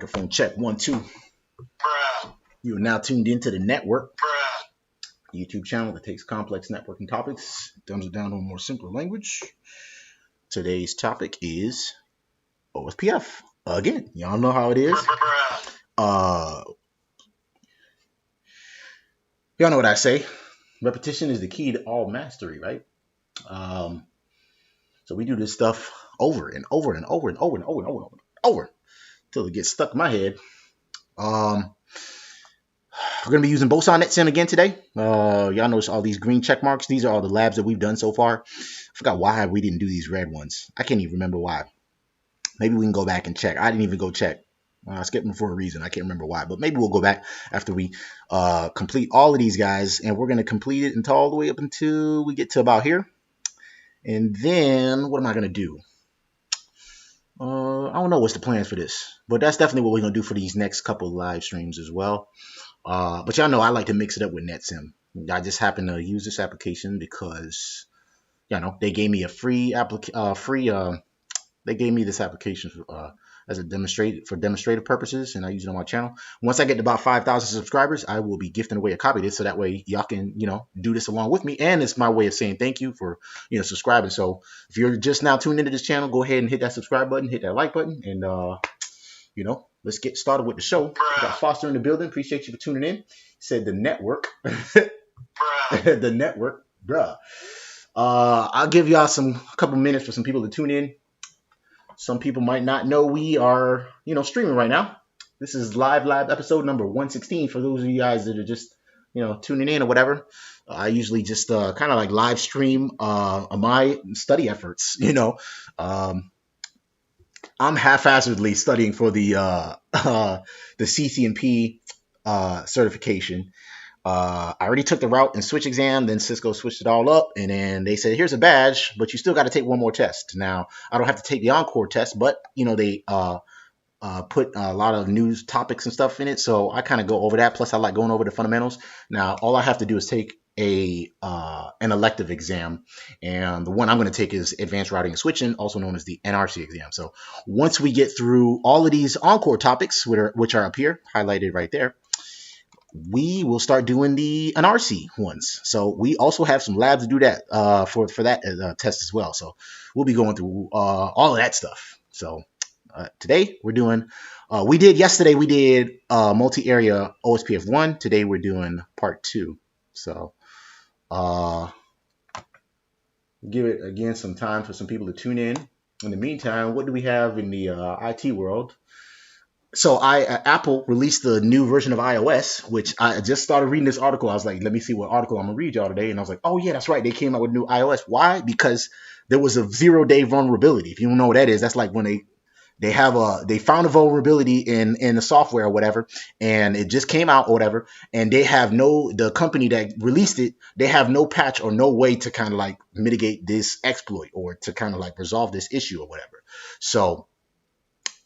Microphone check 1 2. You are now tuned into the network YouTube channel that takes complex networking topics, dumbs it down to a more simpler language. Today's topic is Ospf. Again, y'all know how it is. Y'all know what I say. Repetition is the key to all mastery, right? So we do this stuff over and over and over and over and over and over and over until it gets stuck in my head. We're going to be using Boson NetSim again today. Y'all notice all these green check marks. These are all the labs that we've done so far. I forgot why we didn't do these red ones. I can't even remember why. Maybe we can go back and check. I didn't even go check. I skipped them for a reason. I can't remember why. But maybe we'll go back after we complete all of these guys. And we're going to complete it until all the way up until we get to about here. And then what am I going to do? I don't know what's the plans for this. But that's definitely what we're going to do for these next couple of live streams as well. But y'all know I like to mix it up with NetSim. I just happen to use this application because, you know, they gave me a free they gave me this application as a demonstrative purposes, and I use it on my channel. Once I get to about 5,000 subscribers, I will be gifting away a copy of this, so that way y'all can, you know, do this along with me. And it's my way of saying thank you for, you know, subscribing. So if you're just now tuned into this channel, go ahead and hit that subscribe button, hit that like button, and you know, let's get started with the show. We got Foster in the building. Appreciate you for tuning in. He said the network, the network, bruh. I'll give y'all a couple minutes for some people to tune in. Some people might not know we are, you know, streaming right now. This is LiveLabs episode number 116 for those of you guys that are just, you know, tuning in or whatever. I usually just kind of like live stream my study efforts, you know. I'm haphazardly studying for the CCNP certification. I already took the route and switch exam, then Cisco switched it all up, and then they said, here's a badge, but you still got to take one more test. Now, I don't have to take the encore test, but, you know, they put a lot of news topics and stuff in it, so I kind of go over that. Plus, I like going over the fundamentals. Now, all I have to do is take an elective exam, and the one I'm going to take is Advanced Routing and Switching, also known as the NRC exam. So once we get through all of these encore topics, which are up here, highlighted right there, we will start doing the NRC ones. So we also have some labs to do that for that test as well. So we'll be going through all of that stuff. So today we're doing, yesterday we did multi-area Ospf 1. Today we're doing part 2. So give it again some time for some people to tune in. In the meantime, what do we have in the IT world? So Apple released the new version of iOS, which I just started reading this article. I was like, let me see what article I'm going to read y'all today. And I was like, oh, yeah, that's right. They came out with new iOS. Why? Because there was a 0-day vulnerability. If you don't know what that is, that's like when they found a vulnerability in the software or whatever, and it just came out or whatever, and the company that released it, they have no patch or no way to kind of like mitigate this exploit or to kind of like resolve this issue or whatever. So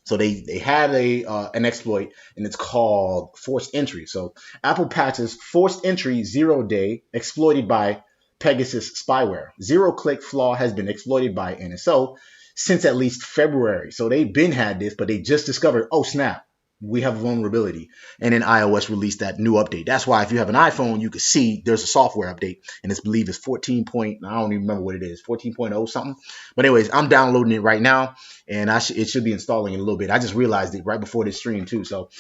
they had an exploit, and it's called forced entry. So Apple patches forced entry 0-day exploited by Pegasus spyware. 0-click flaw has been exploited by NSO since at least February. So they've been had this, but they just discovered, oh snap, we have a vulnerability. And then iOS released that new update. That's why if you have an iPhone, you can see there's a software update, and it's believed it's 14 point, I don't even remember what it is, 14.0 something. But anyways, I'm downloading it right now, and it should be installing in a little bit. I just realized it right before this stream too. So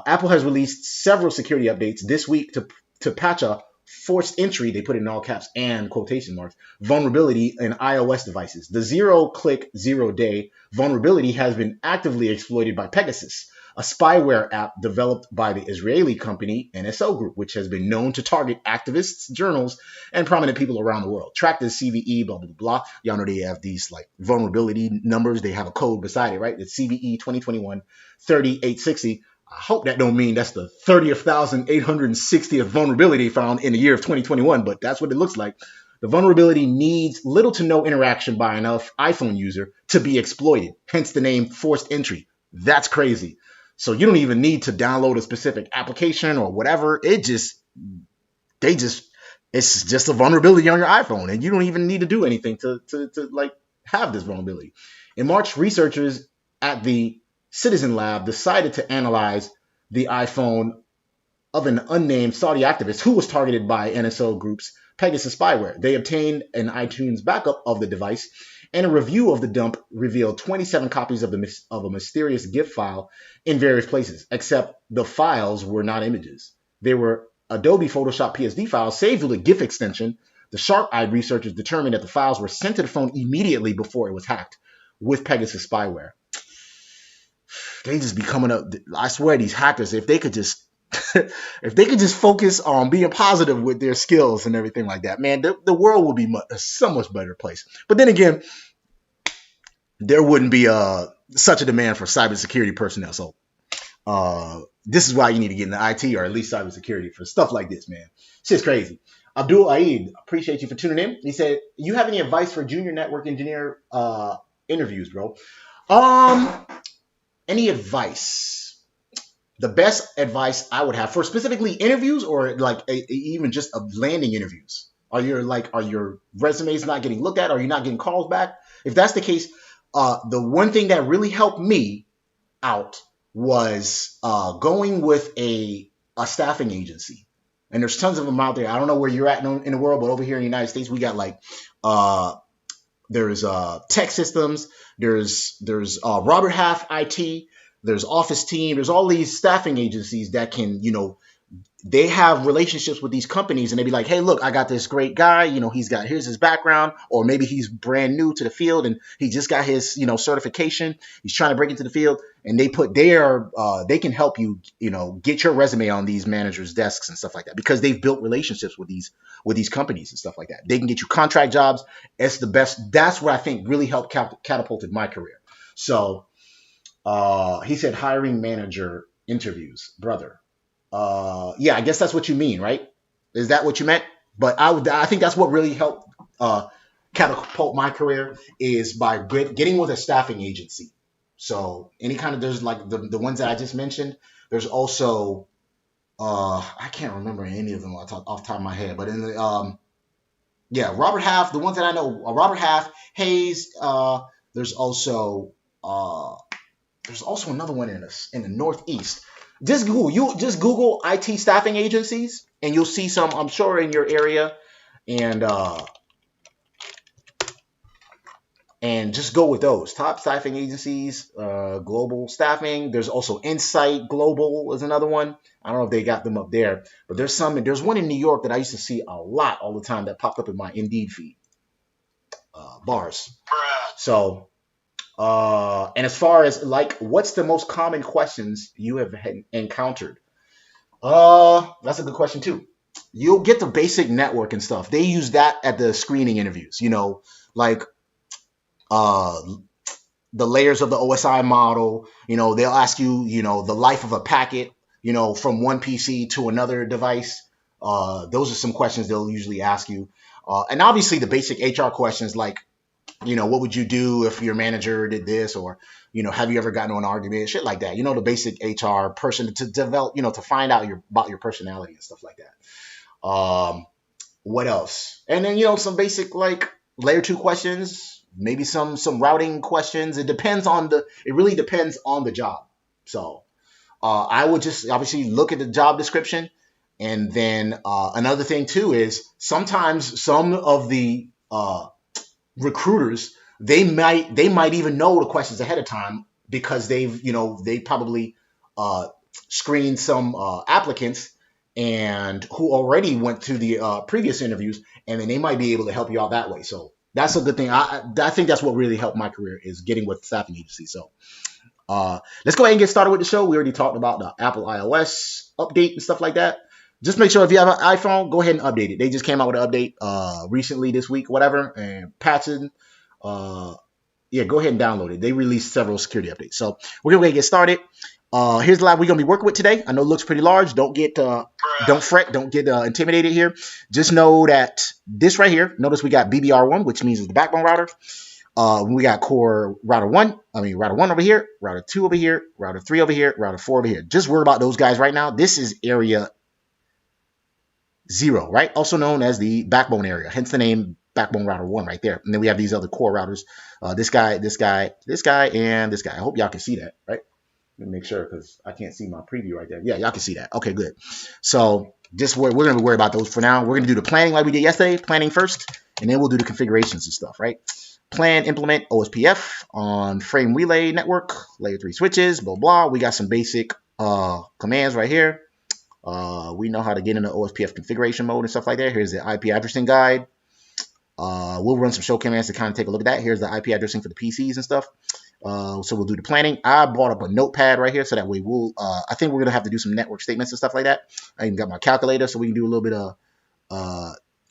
Apple has released several security updates this week to patch a forced entry, they put it in all caps and quotation marks, vulnerability in iOS devices. The 0-click 0-day vulnerability has been actively exploited by Pegasus, a spyware app developed by the Israeli company NSO Group, which has been known to target activists, journals, and prominent people around the world. Tracked as CVE, blah, blah, blah. Y'all know they have these like vulnerability numbers. They have a code beside it, right? It's CVE 2021-3860. I hope that don't mean that's the 30,860th vulnerability found in the year of 2021, but that's what it looks like. The vulnerability needs little to no interaction by enough iPhone user to be exploited, hence the name forced entry. That's crazy. So you don't even need to download a specific application or whatever. It's just a vulnerability on your iPhone, and you don't even need to do anything to like have this vulnerability. In March, researchers at the Citizen Lab decided to analyze the iPhone of an unnamed Saudi activist who was targeted by NSO Group's Pegasus spyware. They obtained an iTunes backup of the device, and a review of the dump revealed 27 copies of a mysterious GIF file in various places, except the files were not images. They were Adobe Photoshop PSD files saved with a GIF extension. The sharp-eyed researchers determined that the files were sent to the phone immediately before it was hacked with Pegasus spyware. They just be coming up. I swear, these hackers, if they could just focus on being positive with their skills and everything like that, man, the world would be a so much better place. But then again, there wouldn't be such a demand for cybersecurity personnel. So this is why you need to get into IT, or at least cybersecurity, for stuff like this, man. Shit's crazy. Abdul Aid, appreciate you for tuning in. He said, you have any advice for junior network engineer interviews, bro? Any advice? The best advice I would have for specifically interviews, or like even just landing interviews. Are your resumes not getting looked at? Are you not getting calls back? If that's the case, the one thing that really helped me out was going with a staffing agency. And there's tons of them out there. I don't know where you're at in the world, but over here in the United States, we got like there's Tech Systems, there's Robert Half IT, there's Office Team, there's all these staffing agencies that can, they have relationships with these companies, and they be like, hey, look, I got this great guy, here's his background, or maybe he's brand new to the field and he just got his, certification. He's trying to break into the field, and they can help you, get your resume on these managers' desks and stuff like that, because they've built relationships with these companies and stuff like that. They can get you contract jobs. It's the best. That's what I think really helped catapulted my career. So he said hiring manager interviews, brother. Yeah, I guess that's what you mean, right? Is that what you meant? But I think that's what really helped catapult my career, is by getting with a staffing agency. So there's like the ones that I just mentioned. There's also I can't remember any of them off the top of my head, but in the Robert Half, the ones that I know, Robert Half, Hayes. There's also another one in the Northeast. Just Google IT staffing agencies, and you'll see some, I'm sure, in your area, and just go with those top staffing agencies. Global Staffing. There's also Insight Global is another one. I don't know if they got them up there, but there's one in New York that I used to see a lot all the time that popped up in my Indeed feed. Bars. So. And as far as what's the most common questions you have encountered? That's a good question too. You'll get the basic network and stuff. They use that at the screening interviews, the layers of the OSI model. They'll ask you, the life of a packet, from one PC to another device. Those are some questions they'll usually ask you. And obviously the basic HR questions like, what would you do if your manager did this, or, have you ever gotten into an argument, shit like that. The basic HR person to develop, to find out about your personality and stuff like that. What else? And then, some basic like layer 2 questions, maybe some routing questions. It really depends on the job. So I would just obviously look at the job description. And then another thing too is sometimes some of the recruiters, they might even know the questions ahead of time, because they probably screened some applicants and who already went through the previous interviews, and then they might be able to help you out that way. So that's a good thing. I think that's what really helped my career, is getting with staffing agencies. So let's go ahead and get started with the show. We already talked about the Apple iOS update and stuff like that. Just make sure if you have an iPhone, go ahead and update it. They just came out with an update recently this week, whatever, and patching. Go ahead and download it. They released several security updates. So we're going to get started. Here's the lab we're going to be working with today. I know it looks pretty large. Don't fret. Don't get intimidated here. Just know that this right here, notice we got BBR1, which means it's the backbone router. We got router 1 over here, router 2 over here, router 3 over here, router 4 over here. Just worry about those guys right now. This is area 0, right? Also known as the backbone area, hence the name backbone router 1 right there. And then we have these other core routers, this guy, and this guy. I hope y'all can see that, right? Let me make sure because I can't see my preview right there. Yeah, y'all can see that. Okay, good. So just we're going to worry about those for now. We're going to do the planning like we did yesterday, planning first, and then we'll do the configurations and stuff, right? Plan, implement Ospf on frame relay network, layer 3 switches, blah, blah. We got some basic commands right here. We know how to get into Ospf configuration mode and stuff like that. Here's the IP addressing guide. We'll run some show commands to kind of take a look at that. Here's the IP addressing for the PCs and stuff. So we'll do the planning. I brought up a notepad right here so that way we'll, I think we're going to have to do some network statements and stuff like that. I even got my calculator so we can do a little bit of,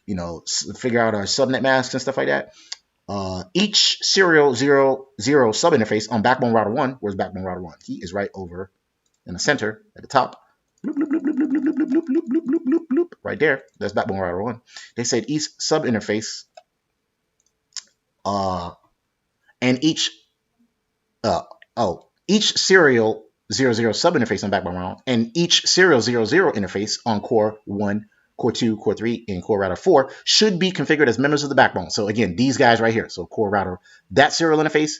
you know, figure out our subnet masks and stuff like that. Each serial 00 sub interface on backbone router 1, where's backbone router 1? He is right over in the center at the top. Bloop, bloop, bloop, bloop, bloop, bloop, bloop, bloop, bloop, bloop, bloop, bloop, right there. That's backbone router 1. They said each sub interface and each serial 00 sub interface on backbone router and each serial 00 interface on core 1, core 2, core 3, and core router 4 should be configured as members of the backbone. So again, these guys right here. So core router, that serial interface,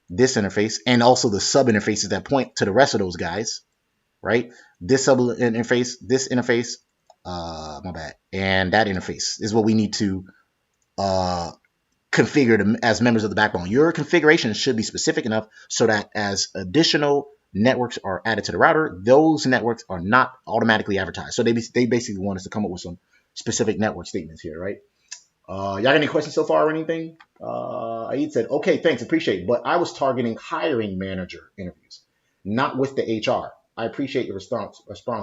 this interface, and also the sub interfaces that point to the rest of those guys, right? This sub interface, this interface, my bad, and that interface is what we need to configure them as members of the backbone. Your configuration should be specific enough so that as additional networks are added to the router, those networks are not automatically advertised. So they basically want us to come up with some specific network statements here, right? Y'all got any questions so far or anything? Aid said, okay, thanks, appreciate it. But I was targeting hiring manager interviews, not with the HR. I appreciate your response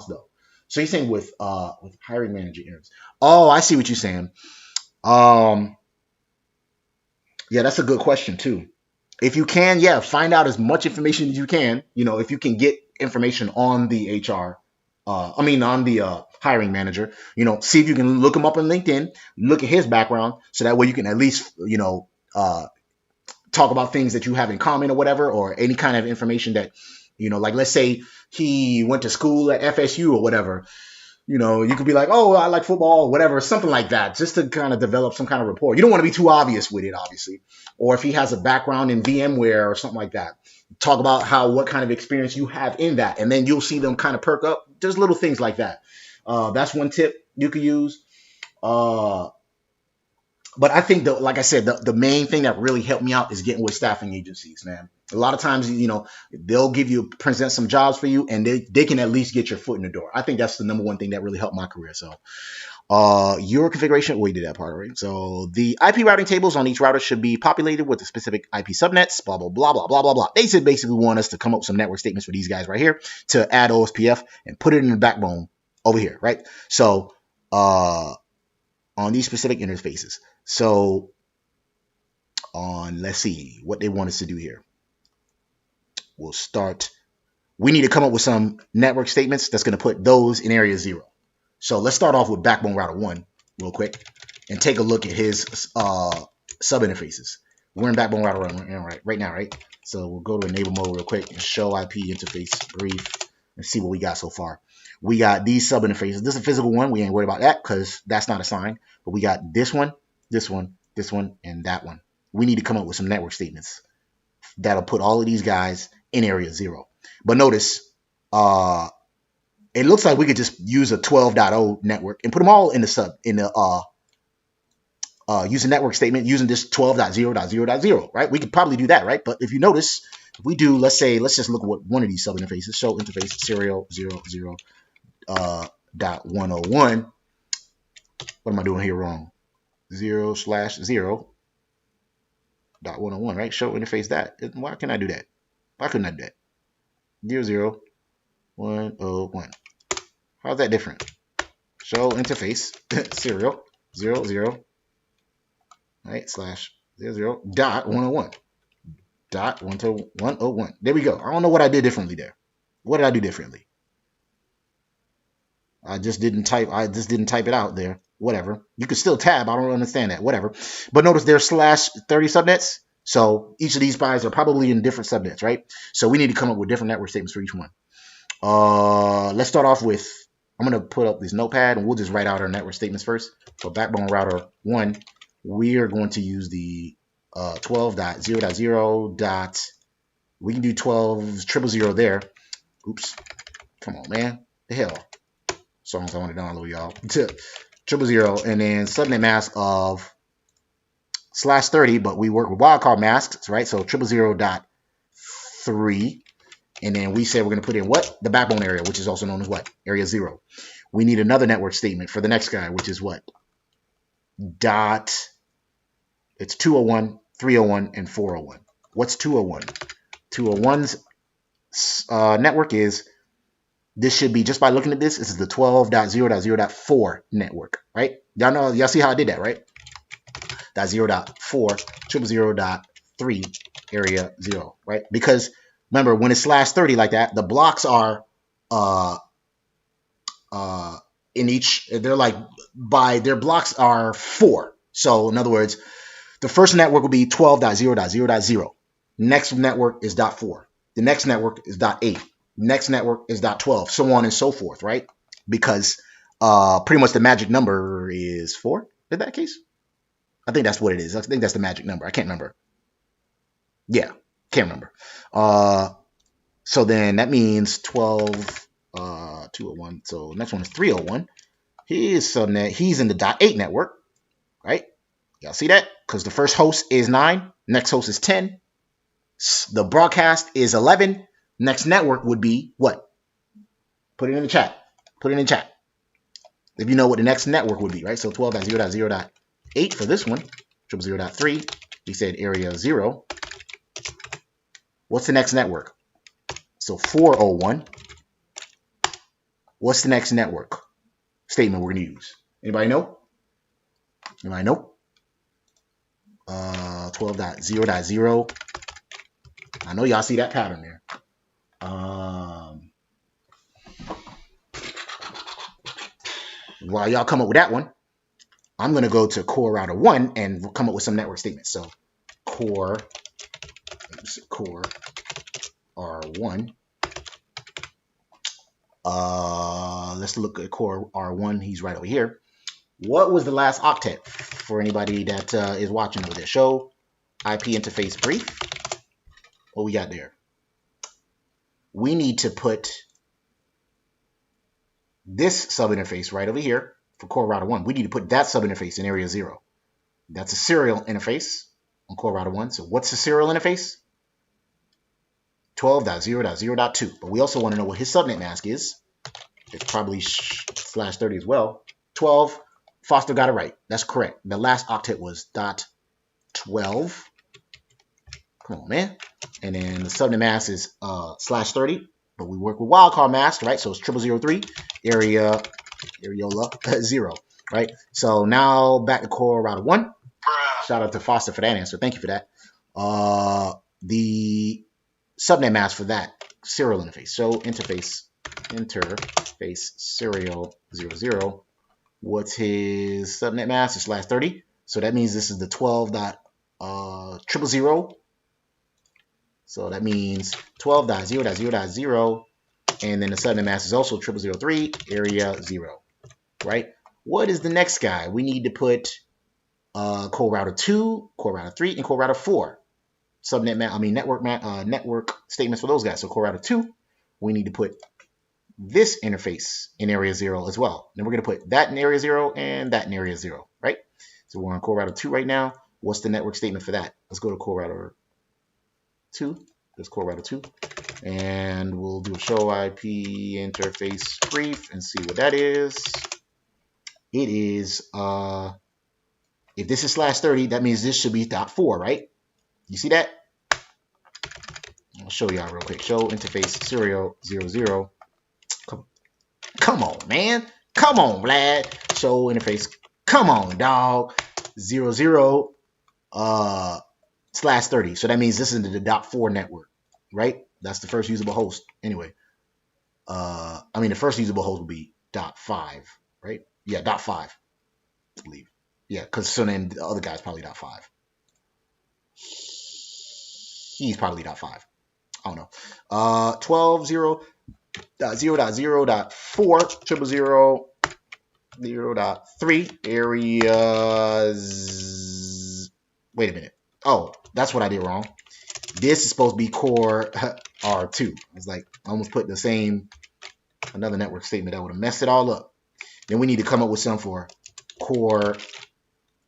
though. So you're saying with hiring manager interviews. Oh, I see what you're saying. Yeah, that's a good question too. If you can, yeah, find out as much information as you can. You know, if you can get information on the HR, on the hiring manager, you know, see if you can look him up on LinkedIn, look at his background, so that way you can at least, you know, talk about things that you have in common or whatever, or any kind of information that, you know, like let's say he went to school at FSU or whatever. You know, you could be like, oh, I like football or whatever, something like that, just to kind of develop some kind of rapport. You don't want to be too obvious with it, obviously. Or if he has a background in VMware or something like that, talk about what kind of experience you have in that. And then you'll see them kind of perk up. Just little things like that. That's one tip you could use. But I think, like I said, the main thing that really helped me out is getting with staffing agencies, man. A lot of times, you know, they'll present some jobs for you, and they can at least get your foot in the door. I think that's the number one thing that really helped my career. So your configuration, we did that part, right? So the IP routing tables on each router should be populated with the specific IP subnets, blah, blah, blah, blah, blah, blah, blah. They said basically want us to come up with some network statements for these guys right here to add Ospf and put it in the backbone over here, right? So on these specific interfaces. So let's see what they want us to do here. We'll start. We need to come up with some network statements that's going to put those in area 0. So let's start off with backbone router 1 real quick and take a look at his sub interfaces. We're in backbone router 1 right now, right? So we'll go to enable mode real quick and show IP interface brief and see what we got so far. We got these sub interfaces. This is a physical one. We ain't worried about that because that's not assigned. But we got this one, this one, this one, and that one. We need to come up with some network statements that'll put all of these guys in area 0. But notice, it looks like we could just use a 12.0 network and put them all in the use a network statement using this 12.0.0.0, right? We could probably do that, right? But if you notice, if we do, let's just look at what one of these sub interfaces, show interface serial 00 .101. What am I doing here wrong? 0/0 .101, right? Show interface that. Why can I do that? Why couldn't I do that? 0/0.101. How's that different? Show interface serial 00, right? /00 .101 .101. There we go. I don't know what I did differently there. What did I do differently? I just didn't type it out there. Whatever. You could still tab. I don't understand that. Whatever. But notice there's /30 subnets. So each of these guys are probably in different subnets, right? So we need to come up with different network statements for each one. Let's start off with, I'm going to put up this notepad and we'll just write out our network statements first. For backbone router 1, we are going to use the 12.0.0. We can do 12.000 there. Oops. Come on, man. The hell. Songs I want to download, y'all. 000, and then subnet mask of /30, but we work with wildcard masks, right? So 000.3. And then we said we're going to put in what? The backbone area, which is also known as what? Area 0. We need another network statement for the next guy, which is what? It's 201, 301, and 401. What's 201? 201's network is, this should be, just by looking at this is the 12.0.0.4 network, right? Y'all see how I did that, right? .0.4, 000.3, area 0, right? Because remember, when it's /30 like that, the blocks are in each, they're like, by their blocks are 4. So in other words, the first network will be 12.0.0.0. Next network is .4. The next network is .8. Next network is .12, so on and so forth, right? Because pretty much the magic number is 4 in that case. I think that's what it is. I think that's the magic number. I can't remember. Yeah, can't remember. So then that means 12, 201. So next one is 301. His subnet, he's in the .8 network, right? Y'all see that? Because the first host is 9, next host is 10. The broadcast is 11. Next network would be what? Put it in the chat. Put it in the chat. If you know what the next network would be, right? So 12.0.0.8 for this one. 000.3. We said area 0. What's the next network? So 401. What's the next network statement we're going to use? Anybody know? Anybody know? 12.0.0. I know y'all see that pattern there. While y'all come up with that one, I'm going to go to core router 1 and we'll come up with some network statements. So core R1. Let's look at core R1. He's right over here. What was the last octet for anybody that is watching over there? Show IP interface brief. What we got there? We need to put this subinterface right over here for core router 1. We need to put that subinterface in area 0. That's a serial interface on core router 1. So what's the serial interface? 12.0.0.2. But we also want to know what his subnet mask is. It's probably /30 as well. 12. Foster got it right. That's correct. The last octet was .12. Come on, man. And then the subnet mask is /30. But we work with wildcard mask, right? So it's 0003 areola 0, right? So now back to core router 1. Shout out to Foster for that answer. Thank you for that. The subnet mask for that serial interface. So interface serial 00. What's his subnet mask? It's /30. So that means this is the 12.000. So that means 12.0.0.0. And then the subnet mask is also 0003 area 0. Right? What is the next guy? We need to put core router 2, core router 3, and core router 4. Network statements for those guys. So core router 2, we need to put this interface in area 0 as well. Then we're going to put that in area 0 and that in area 0, right? So we're on core router 2 right now. What's the network statement for that? Let's go to core router 2. There's core router 2. And we'll do a show IP interface brief and see what that is. It is, if this is /30, that means this should be .4, right? You see that? I'll show y'all real quick. Show interface serial 00. Come on, man. Come on, Vlad. Show interface. Come on, dog. 00 /30. So that means this is the .4 network, right? That's the first usable host. Anyway, the first usable host will be .5, right? Yeah, .5, I believe. Yeah, because so then the other guy's probably .5. He's probably .5. I don't know. 12.0.0.4 0.3 areas. Wait a minute. Oh, that's what I did wrong. This is supposed to be core R2. It's like I almost put the same, another network statement that would have messed it all up. Then we need to come up with some for core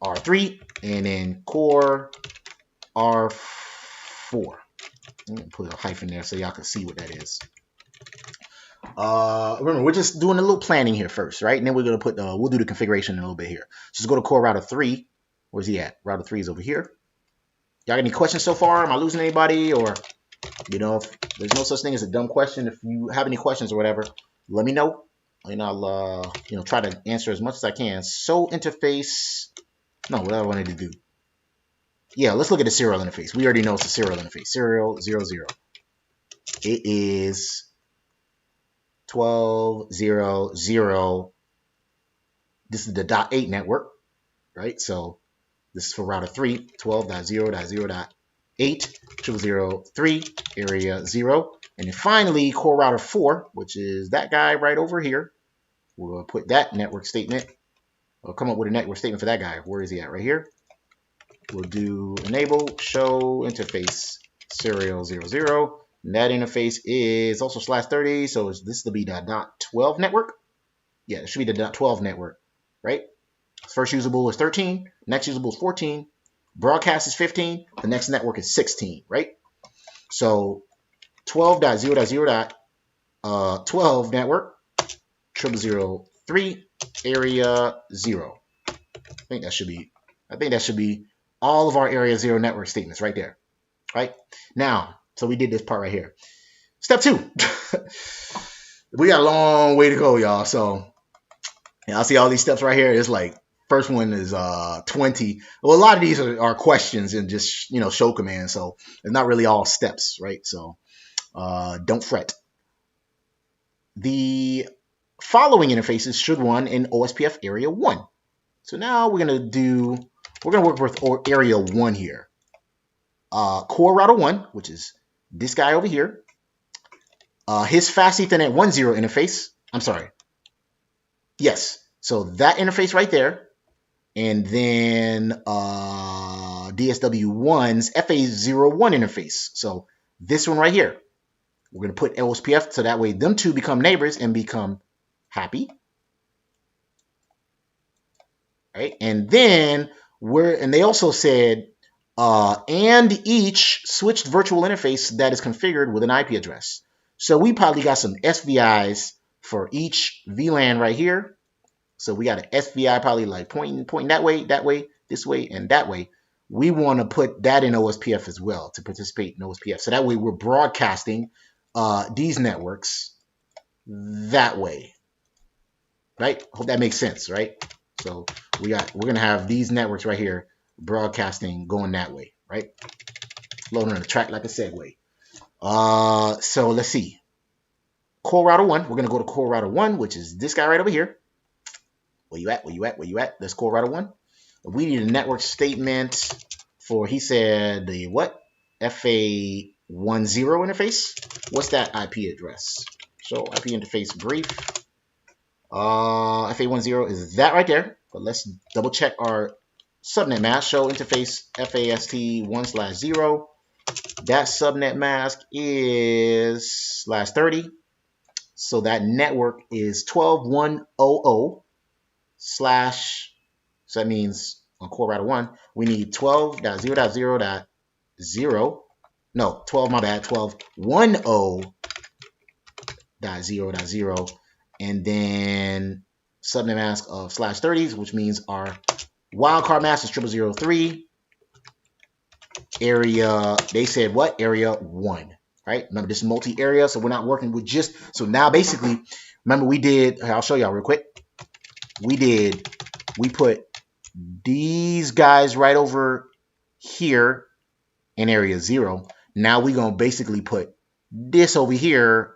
R3 and then core R4. I'm gonna put a hyphen there so y'all can see what that is. Remember, we're just doing a little planning here first, right? And then we're gonna put we'll do the configuration in a little bit here. So let's go to core router 3. Where's he at? Router 3 is over here. Y'all got any questions so far? Am I losing anybody? Or, you know, if there's no such thing as a dumb question. If you have any questions or whatever, let me know, and I'll you know, try to answer as much as I can. So interface, no, what I wanted to do. Yeah, let's look at the serial interface. We already know it's a serial interface. Serial 00. It is 12.0.0. This is the .8 network, right? So this is for router 3, 12.0.0.8, 0.0.3, area 0. And then finally, core router 4, which is that guy right over here. We'll put that network statement. We'll come up with a network statement for that guy. Where is he at? Right here. We'll do enable show interface serial 00. And that interface is also /30. So this will be the .12 network. Yeah, it should be the .12 network, right? First usable is 13. Next usable is 14. Broadcast is 15. The next network is 16, right? So 12.0.0.12 network, 0.0.0.3, area 0. I think that should be all of our area 0 network statements right there, right? Now, so we did this part right here. Step 2. We got a long way to go, y'all. So yeah, I see all these steps right here. It's like first one is 20. Well, a lot of these are questions and just, you know, show commands. So it's not really all steps, right? So don't fret. The following interfaces should run in OSPF area 1. So now we're gonna work with area 1 here. Core router 1, which is this guy over here. His fast Ethernet 1.0 interface. I'm sorry. Yes. So that interface right there. And then DSW1's FA01 interface. So this one right here. We're going to put OSPF so that way them two become neighbors and become happy. Right? And then they also said and each switched virtual interface that is configured with an IP address. So we probably got some SVIs for each VLAN right here. So we got an SVI probably like pointing that way, this way, and that way. We want to put that in OSPF as well to participate in OSPF. So that way we're broadcasting these networks that way, right? Hope that makes sense, right? So we're gonna have these networks right here broadcasting going that way, right? Loading on the track like a segue. So let's see. Core router 1. We're gonna go to core router 1, which is this guy right over here. Where you at? Where you at? Where you at? That's core router 1. We need a network statement for, he said, the what? FA10 interface. What's that IP address? So IP interface brief. FA10 is that right there. But let's double check our subnet mask. Show interface FAST1/0. That subnet mask is /30. So that network is 12.1.0.0 slash. So that means on core router 1, we need 12.0.0.0. No, 12, my bad, 12.1.0.0.0. And then subnet mask of /30s, which means our wildcard mask is 0.0.0.3. Area, they said what? Area 1, right? Remember, this is multi-area, so we're not working with just, so now basically, remember we did, I'll show y'all real quick. We put these guys right over here in area 0. Now we're going to basically put this over here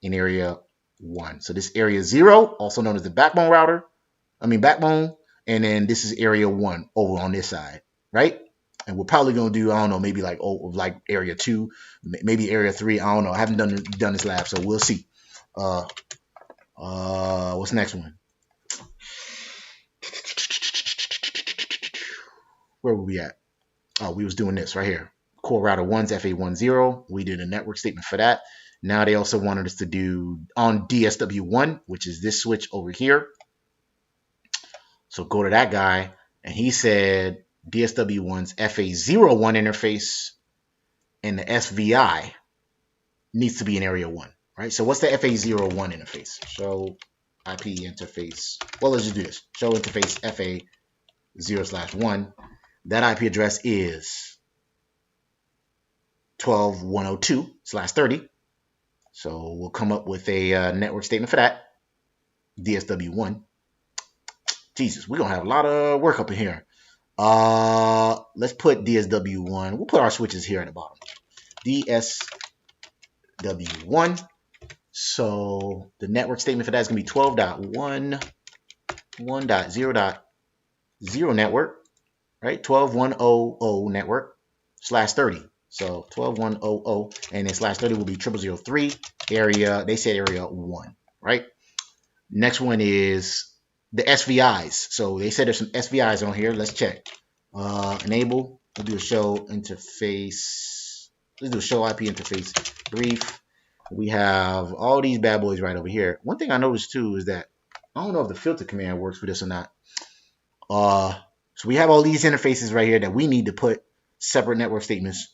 in area 1. So this area 0, also known as the backbone router, backbone, and then this is area 1 over on this side, right? And we're probably going to do, I don't know, maybe like area 2, maybe area 3, I don't know. I haven't done this lab, so we'll see. What's the next one? Where were we at? Oh, we was doing this right here. core router 1's FA10. We did a network statement for that. Now they also wanted us to do on DSW1, which is this switch over here. So go to that guy, and he said DSW1's FA01 interface and the SVI needs to be in area 1, right? So what's the FA01 interface? Show IP interface. Well, let's just do this. Show interface FA0/1. That IP address is 12.102/30. So we'll come up with a network statement for that. DSW1. Jesus, we're going to have a lot of work up in here. Let's put DSW1. We'll put our switches here at the bottom. DSW1. So the network statement for that is going to be 12.1.0.0 network, right? 12.100 network /30. So 12.100 and then /30 will be 0003 area. They said area 1, right? Next one is the SVIs. So they said there's some SVIs on here. Let's check. Enable. We'll do a show interface. Let's do a show IP interface brief. We have all these bad boys right over here. One thing I noticed too is that I don't know if the filter command works for this or not. So we have all these interfaces right here that we need to put separate network statements.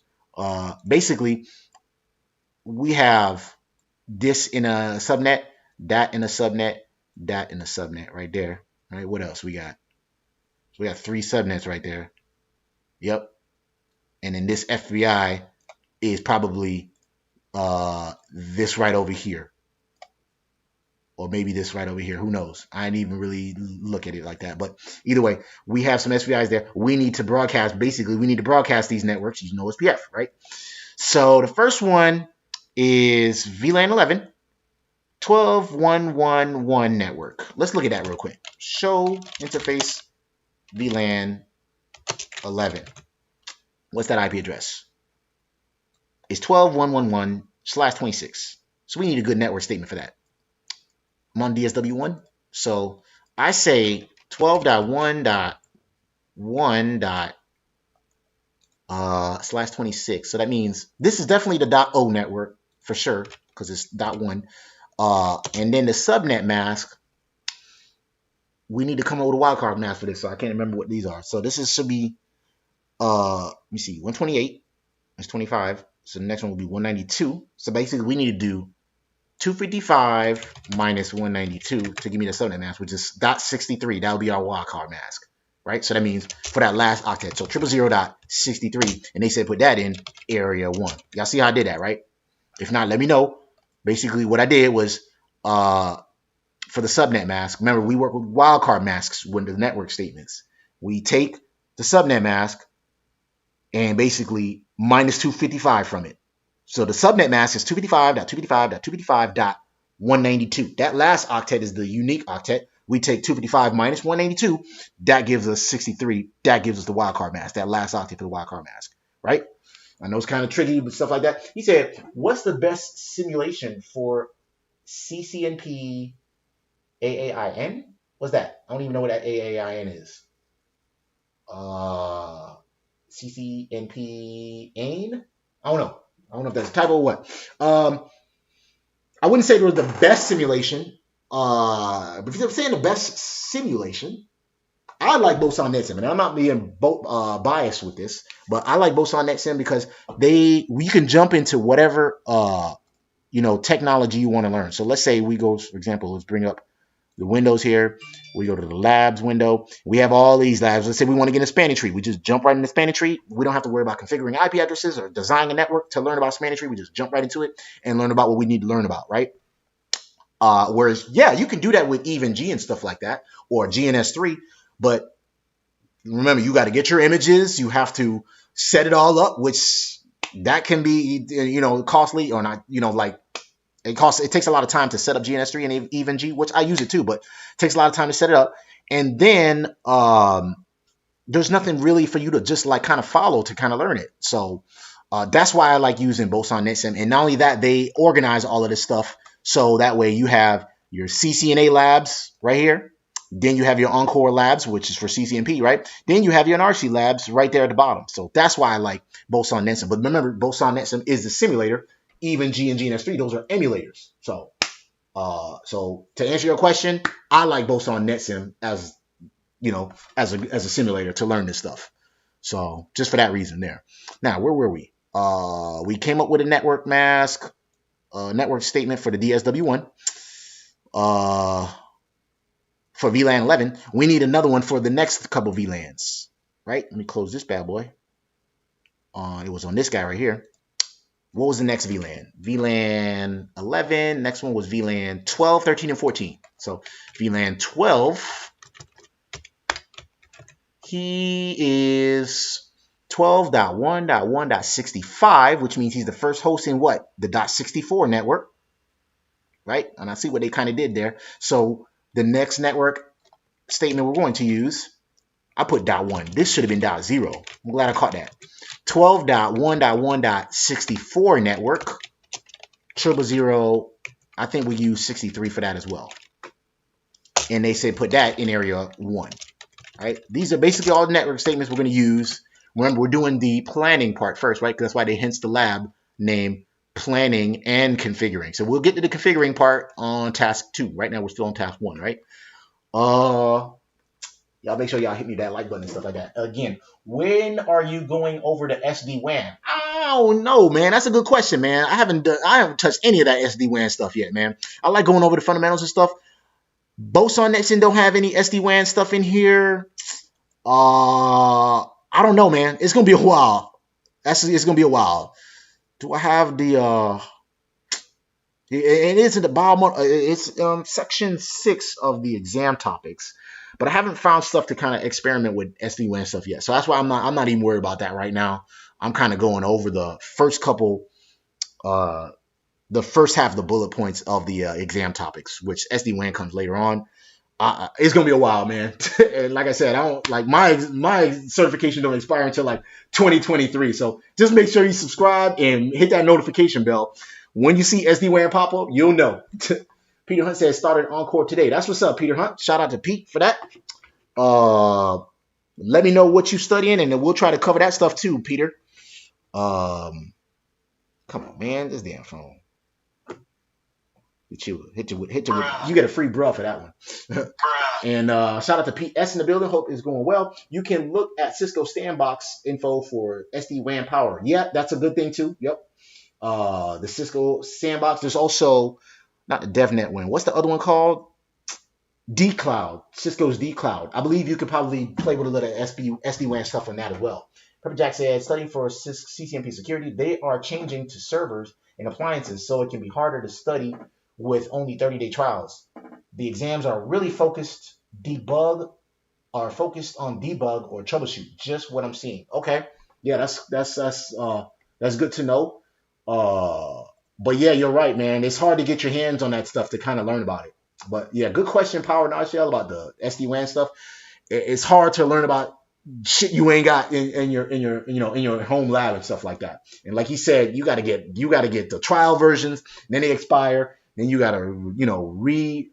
Basically, we have this in a subnet, that in a subnet, that in a subnet right there. All right, what else we got? So we got 3 subnets right there. Yep. And then this FBI is probably this right over here. Or maybe this right over here. Who knows? I didn't even really look at it like that. But either way, we have some SVIs there. We need to broadcast. Basically, we need to broadcast these networks using Ospf, right? So the first one is VLAN 11, 12.1.1.1 network. Let's look at that real quick. Show interface VLAN 11. What's that IP address? It's 12.1.1.1/26. So we need a good network statement for that. I'm on DSW1. So I say 12.1.1./26. So that means this is definitely the .0 network for sure, because it's .1. And then the subnet mask, we need to come up with a wildcard mask for this. So I can't remember what these are. So this should be, let me see, 128. That's 25. So the next one will be 192. So basically we need to do 255 minus 192 to give me the subnet mask, which is .63. That will be our wildcard mask, right? So that means for that last octet. So 000.63, and they said put that in area 1. Y'all see how I did that, right? If not, let me know. Basically, what I did was for the subnet mask. Remember, we work with wildcard masks with the network statements. We take the subnet mask and basically minus 255 from it. So the subnet mask is 255.255.255.192. That last octet is the unique octet. We take 255 minus 192. That gives us 63. That gives us the wildcard mask. That last octet for the wildcard mask, right? I know it's kind of tricky, but stuff like that. He said, what's the best simulation for CCNP AAIN? What's that? I don't even know what that AAIN is. CCNP AIN? I don't know. I don't know if that's a typo or what. I wouldn't say it was the best simulation. But if you're saying the best simulation, I like Boson NetSim, and I'm not being biased with this, but I like Boson NetSim because we can jump into whatever technology you want to learn. So let's say we go, for example, let's bring up the windows here. We go to the labs window. We have all these labs. Let's say we want to get a spanning tree. We just jump right in the spanning tree. We don't have to worry about configuring IP addresses or designing a network to learn about spanning tree. We just jump right into it and learn about what we need to learn about, right? Whereas, yeah, you can do that with EVE-NG and stuff like that, or GNS3. But remember, you got to get your images. You have to set it all up, which that can be, costly or not, it takes a lot of time to set up GNS3 and EVE-NG, which I use it too, but it takes a lot of time to set it up. And then there's nothing really for you to just kind of follow to kind of learn it. So that's why I like using Boson NetSim. And not only that, they organize all of this stuff. So that way you have your CCNA labs right here. Then you have your Encore Labs, which is for CCNP, right? Then you have your NRC Labs right there at the bottom. So that's why I like Boson NetSim. But remember, Boson NetSim is the simulator. Even G and GNS3, those are emulators. So to answer your question, I like Boson NetSim as as a simulator to learn this stuff. So just for that reason there. Now, where were we? We came up with a network mask, network statement for the DSW1. For VLAN 11, we need another one for the next couple VLANs, right? Let me close this bad boy. It was on this guy right here. What was the next VLAN? VLAN 11. Next one was VLAN 12, 13, and 14. So VLAN 12, he is 12.1.1.65, which means he's the first host in what? The .64 network, right? And I see what they kind of did there. So the next network statement we're going to use, I put .1. This should have been .0. I'm glad I caught that. 12.1.1.64 network. 000. I think we use 63 for that as well. And they say put that in area 1. Right? These are basically all the network statements we're going to use. Remember, we're doing the planning part first, right? Because that's why they hence the lab name planning and configuring. So we'll get to the configuring part on task 2. Right now we're still on task 1, right? Y'all make sure y'all hit me that like button and stuff like that. Again, when are you going over to SD-WAN? I don't know, man. That's a good question, man. I haven't touched any of that SD-WAN stuff yet, man. I like going over the fundamentals and stuff. Boson NetSim don't have any SD-WAN stuff in here. I don't know, man. It's gonna be a while. It's gonna be a while. Do I have the it is at the bottom. It's section 6 of the exam topics, but I haven't found stuff to kind of experiment with SD-WAN stuff yet. So that's why I'm not even worried about that right now. I'm kind of going over the first couple, the first half of the bullet points of the exam topics, which SD-WAN comes later on. It's gonna be a while, man. And like I said, I don't like my certification don't expire until like 2023. So just make sure you subscribe and hit that notification bell. When you see SD-WAN pop up, you'll know. Peter Hunt says started Encore today. That's what's up, Peter Hunt. Shout out to Pete for that. Let me know what you're studying, and then we'll try to cover that stuff too, Peter. Come on, man, this damn phone. You get a free bruh for that one. And shout out to Pete S in the building. Hope it's going well. You can look at Cisco Sandbox info for SD-WAN power. Yeah, that's a good thing too. Yep. The Cisco Sandbox. There's also not the DevNet one. What's the other one called? D-Cloud. Cisco's D-Cloud. I believe you could probably play with a little SD-WAN stuff on that as well. Pepper Jack said, studying for CCNP security, they are changing to servers and appliances, so it can be harder to study with only 30-day trials. The exams are really focused on debug or troubleshoot. Just what I'm seeing. Okay, yeah, that's good to know. But yeah, you're right, man. It's hard to get your hands on that stuff to kind of learn about it. But yeah, good question, Power Nashell, about the SD-WAN stuff. It's hard to learn about shit you ain't got in your home lab and stuff like that. And like he said, you gotta get the trial versions, then they expire. Then you gotta, redo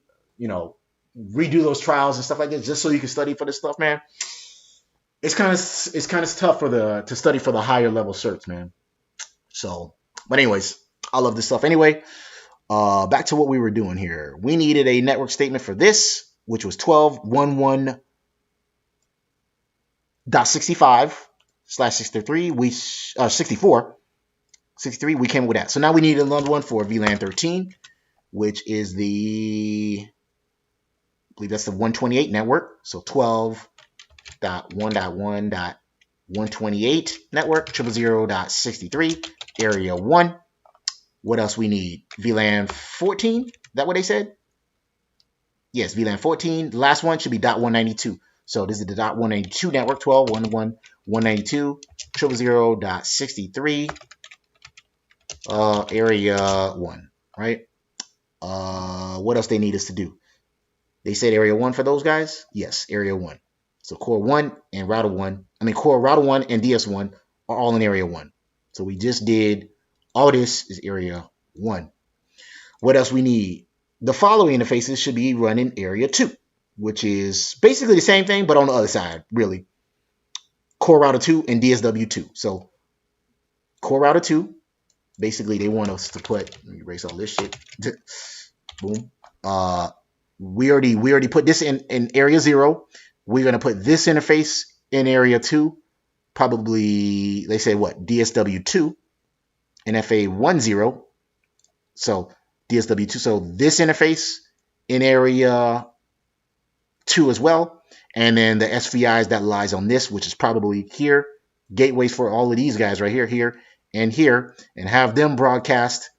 those trials and stuff like that, just so you can study for this stuff, man. It's kind of tough to study for the higher level certs, man. So, but anyways, I love this stuff. Anyway, back to what we were doing here. We needed a network statement for this, which was 12.11.65/63. 63. We came up with that. So now we need another one for VLAN 13. Which is I believe that's the 128 network. So 12.1.1.128 network, 000.63, area 1. What else we need? VLAN 14. Is that what they said? Yes, VLAN 14. The last one should be .192. So this is the .192 network, 12.1.1.192, 000.63, area 1, right? What else they need us to do? They said area 1 for those guys? Yes, area 1. So core 1 and router 1, core router 1 and DS1 are all in area 1. So we just did, all this is area 1. What else we need? The following interfaces should be run in area 2. which is basically the same thing, but on the other side, really. Core router 2 and DSW2. So core router 2, basically they want us to put, let me erase all this shit. Boom. We already put this in area 0. We're gonna put this interface in area 2. Probably, they say what, DSW2 and FA10. So DSW2. So this interface in area 2 as well. And then the SVIs that lies on this, which is probably here. Gateways for all of these guys right here, here, and here. And have them broadcast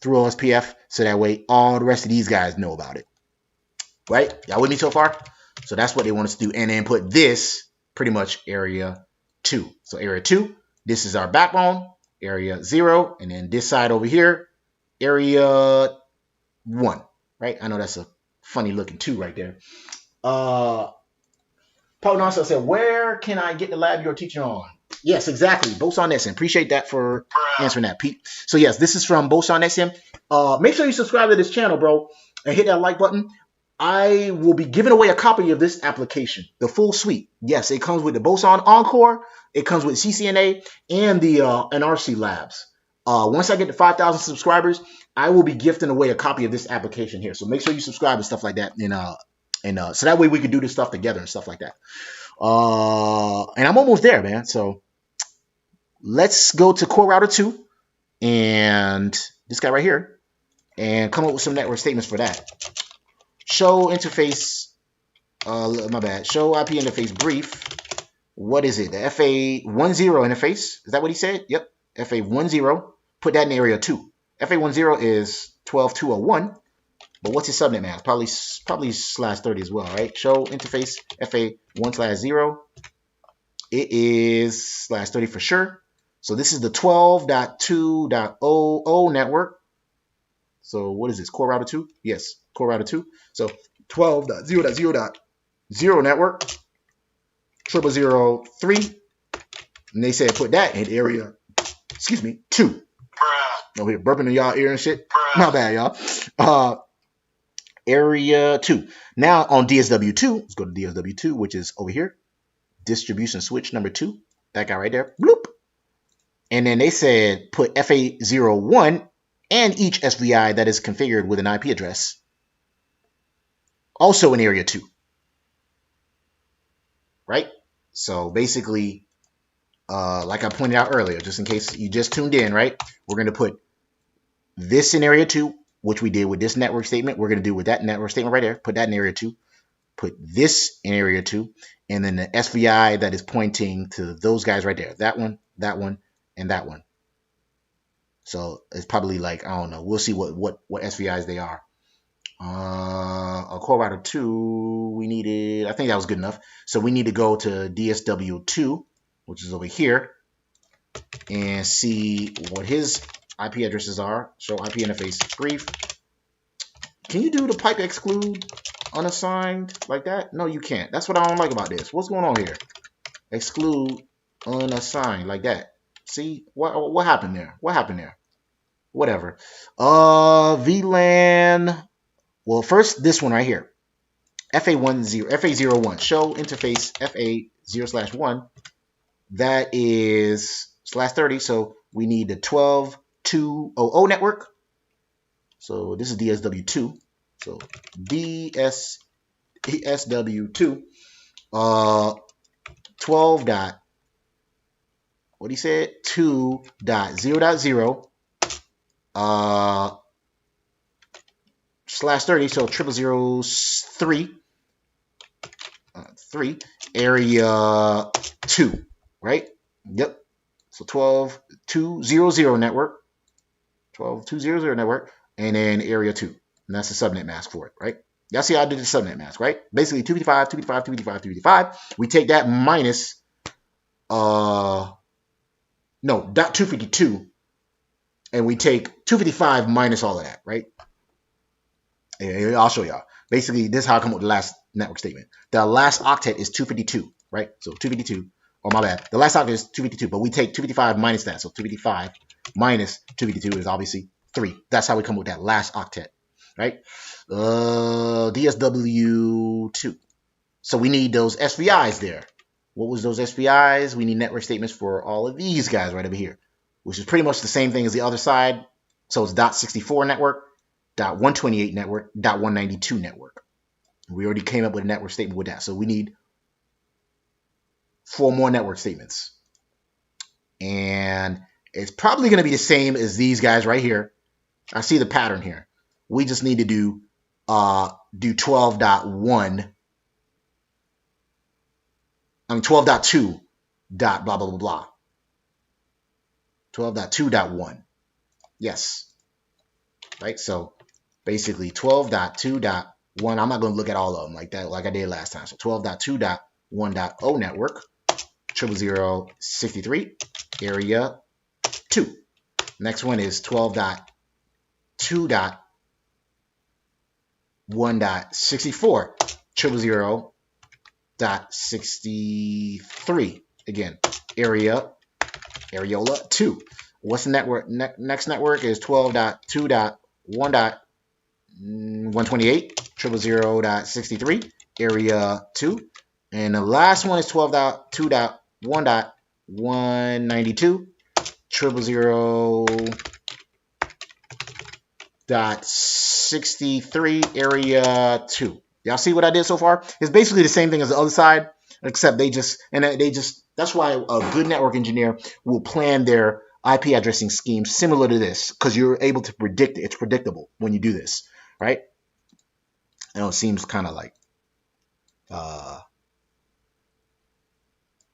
through OSPF. So that way all the rest of these guys know about it. Right? Y'all with me so far? So that's what they want us to do. And then put this pretty much area 2. So area 2, this is our backbone. Area 0. And then this side over here, area 1. Right? I know that's a funny looking 2 right there. Paul also said, where can I get the lab you're teaching on? Yes, exactly. Boson NetSim. Appreciate that for answering that, Pete. So yes, this is from Boson NetSim. Make sure you subscribe to this channel, bro, and hit that like button. I will be giving away a copy of this application, the full suite. Yes, it comes with the Boson Encore, it comes with CCNA, and the NRC Labs. Once I get to 5,000 subscribers, I will be gifting away a copy of this application here. So make sure you subscribe and stuff like that. And so that way we could do this stuff together and stuff like that. And I'm almost there, man. So let's go to Core Router 2 and this guy right here and come up with some network statements for that. Show interface, my bad. Show IP interface brief. What is it? The FA10 interface. Is that what he said? Yep. FA10. Put that in area 2. FA10 is 12.201. But what's his subnet mask? Probably /30 as well, right? Show interface FA1/0. It is /30 for sure. So this is the 12.2.00 network. So what is this? Core router 2? Yes, core router 2. So 12.0.0.0 network. 0003. And they said put that in area, 2. Over here burping in y'all ear and shit. My bad, y'all. Area 2. Now on DSW2, let's go to DSW2, which is over here. Distribution switch number 2. That guy right there. Bloop. And then they said put FA01 and each SVI that is configured with an IP address. Also in area 2. Right? So basically, like I pointed out earlier, just in case you just tuned in, right? We're going to put this in area 2. Which we did with this network statement. We're going to do with that network statement right there. Put that in area 2. Put this in area 2. And then the SVI that is pointing to those guys right there. That one, and that one. So it's probably like, I don't know. We'll see what SVIs they are. A core router 2, we needed, I think that was good enough. So we need to go to DSW2, which is over here, and see what his IP addresses are. Show IP interface brief. Can you do the pipe exclude unassigned like that? No, you can't. That's what I don't like about this. What's going on here? Exclude unassigned like that. See what happened there? What happened there? Whatever. VLAN. Well, first this one right here. FA01. Show interface FA0/1. That is /30. So we need the 12.2.00 network. So this is DSW2. So DSW2 12 dot, what he said, 2.0.0 /30, so 0003 3 area 2, right? Yep. So 12.2.0.0 network. 12.2.0.0 network, and then area 2. And that's the subnet mask for it, right? Y'all see how I did the subnet mask, right? Basically 255. We take that minus .252, and we take 255 minus all of that, right? And I'll show y'all. Basically, this is how I come up with the last network statement. The last octet is 252, right? So 252. Oh, my bad. The last octet is 252, but we take 255 minus that. So 255 minus 252 is obviously 3. That's how we come up with that last octet. right? DSW2. So we need those SVIs there. What was those SVIs? We need network statements for all of these guys right over here, which is pretty much the same thing as the other side. So it's .64 network, .128 network, .192 network. We already came up with a network statement with that. So we need 4 more network statements. And it's probably going to be the same as these guys right here. I see the pattern here. We just need to do 12.1. I mean 12.2 dot blah blah blah blah. 12.2.1. Yes. Right? So basically 12.2.1. I'm not going to look at all of them like that, like I did last time. So 12.2.1.0 network, 00063, area 2. Next one is 12.2.1.64, 000.63. Again, areola 2. What's the network? Next network is 12.2.1.128, 000.63, area 2. And the last one is 12.2.1.192, 000.63, area 2. Y'all see what I did so far? It's basically the same thing as the other side, except that's why a good network engineer will plan their IP addressing scheme similar to this, because you're able to predict it. It's predictable when you do this, right? I know it seems kind of like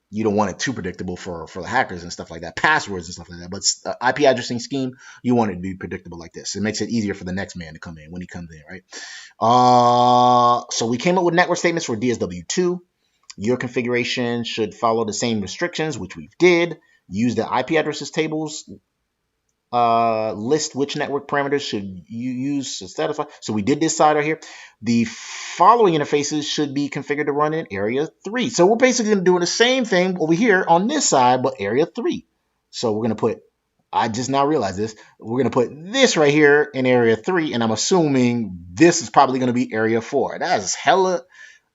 you don't want it too predictable for the hackers and stuff like that, passwords and stuff like that. But IP addressing scheme, you want it to be predictable like this. It makes it easier for the next man to come in when he comes in, right? So we came up with network statements for DSW2. Your configuration should follow the same restrictions, which we did. Use the IP addresses tables. List which network parameters should you use to satisfy. So we did this side right here. The following interfaces should be configured to run in area 3. So we're basically doing the same thing over here on this side, but area 3. So we're going to put, I just now realized this, we're going to put this right here in area 3, and I'm assuming this is probably going to be area 4. That's hella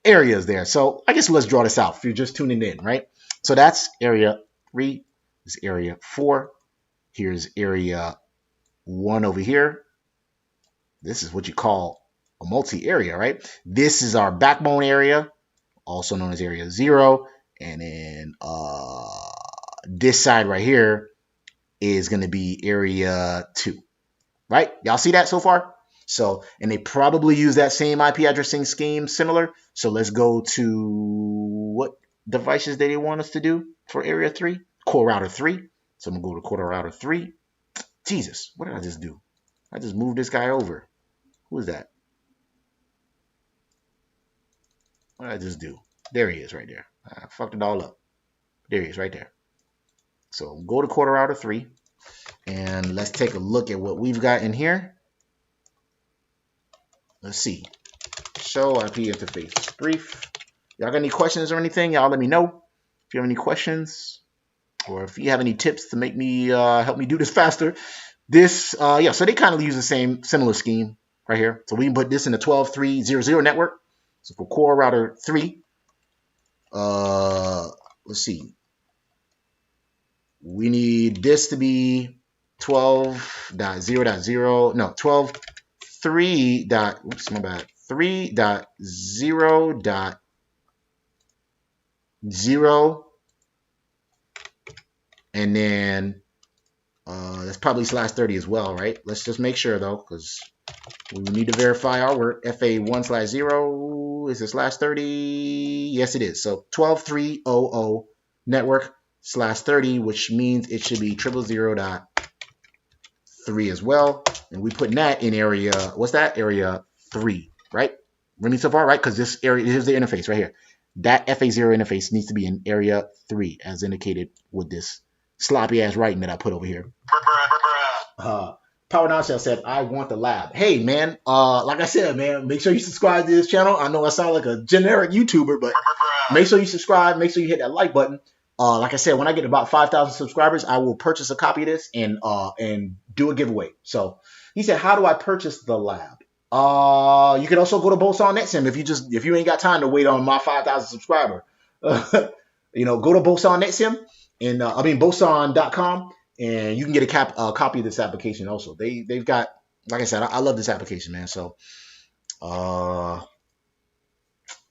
areas there. So I guess let's draw this out if you're just tuning in, right? So that's area 3, this is area 4. Here's area 1 over here. This is what you call a multi-area, right? This is our backbone area, also known as area 0. And then this side right here is going to be area 2, right? Y'all see that so far? So, and they probably use that same IP addressing scheme similar. So let's go to what devices they want us to do for area 3? Core router 3. So I'm going to go to core router 3. Jesus, what did I just do? I just moved this guy over. Who is that? What did I just do? There he is right there. I fucked it all up. There he is right there. So go to core router 3. And let's take a look at what we've got in here. Let's see. Show IP interface brief. Y'all got any questions or anything? Y'all let me know. If you have any questions, or if you have any tips to make me help me do this faster. This, yeah, so they kind of use the same similar scheme right here. So we can put this in the 12.3.0.0 network. So for core router 3, let's see. We need this to be 12.0.0, no, 12.3. Oops, my bad. 3.0.0. And then that's probably /30 as well, right? Let's just make sure though, because we need to verify our work. FA1/0 is it /30? Yes, it is. So 12.3.0.0 network /30, which means it should be 0.0.0.3 as well. And we put that in area, what's that? Area 3, right? Running so far, right? Because this area, here's the interface right here. That FA0 interface needs to be in area 3 as indicated with this sloppy ass writing that I put over here. Power Nonshell said, I want the lab. Hey man, like I said, man, make sure you subscribe to this channel. I know I sound like a generic YouTuber, but make sure you subscribe, make sure you hit that like button. Like I said, when I get about 5,000 subscribers, I will purchase a copy of this and do a giveaway. So he said, how do I purchase the lab? You can also go to Boson NetSim if you ain't got time to wait on my 5,000 subscriber. Go to Boson NetSim and Boson.com, and you can get a copy of this application. Also, they've got, like I said, I love this application, man. So I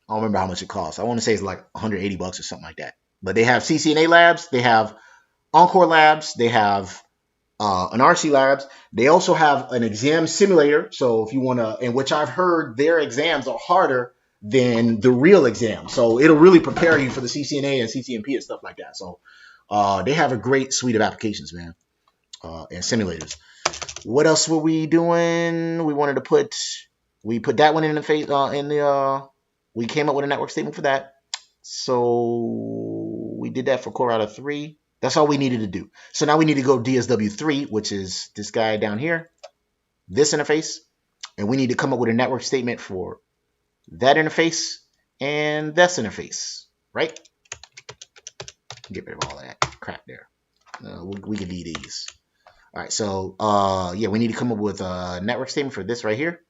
don't remember how much it costs. I want to say it's like 180 bucks or something like that. But they have CCNA labs, they have Encore labs, they have an RC labs. They also have an exam simulator. So if you want to, in which I've heard their exams are harder than the real exam. So it'll really prepare you for the CCNA and CCNP and stuff like that. So they have a great suite of applications, man, and simulators. What else were we doing? We wanted to we put that one in the face, we came up with a network statement for that. So we did that for Core Router 3. That's all we needed to do. So now we need to go DSW3, which is this guy down here, this interface. And we need to come up with a network statement for that interface and this interface, right? Get rid of all of that crap there. We can leave these. All right, so yeah, we need to come up with a network statement for this right here.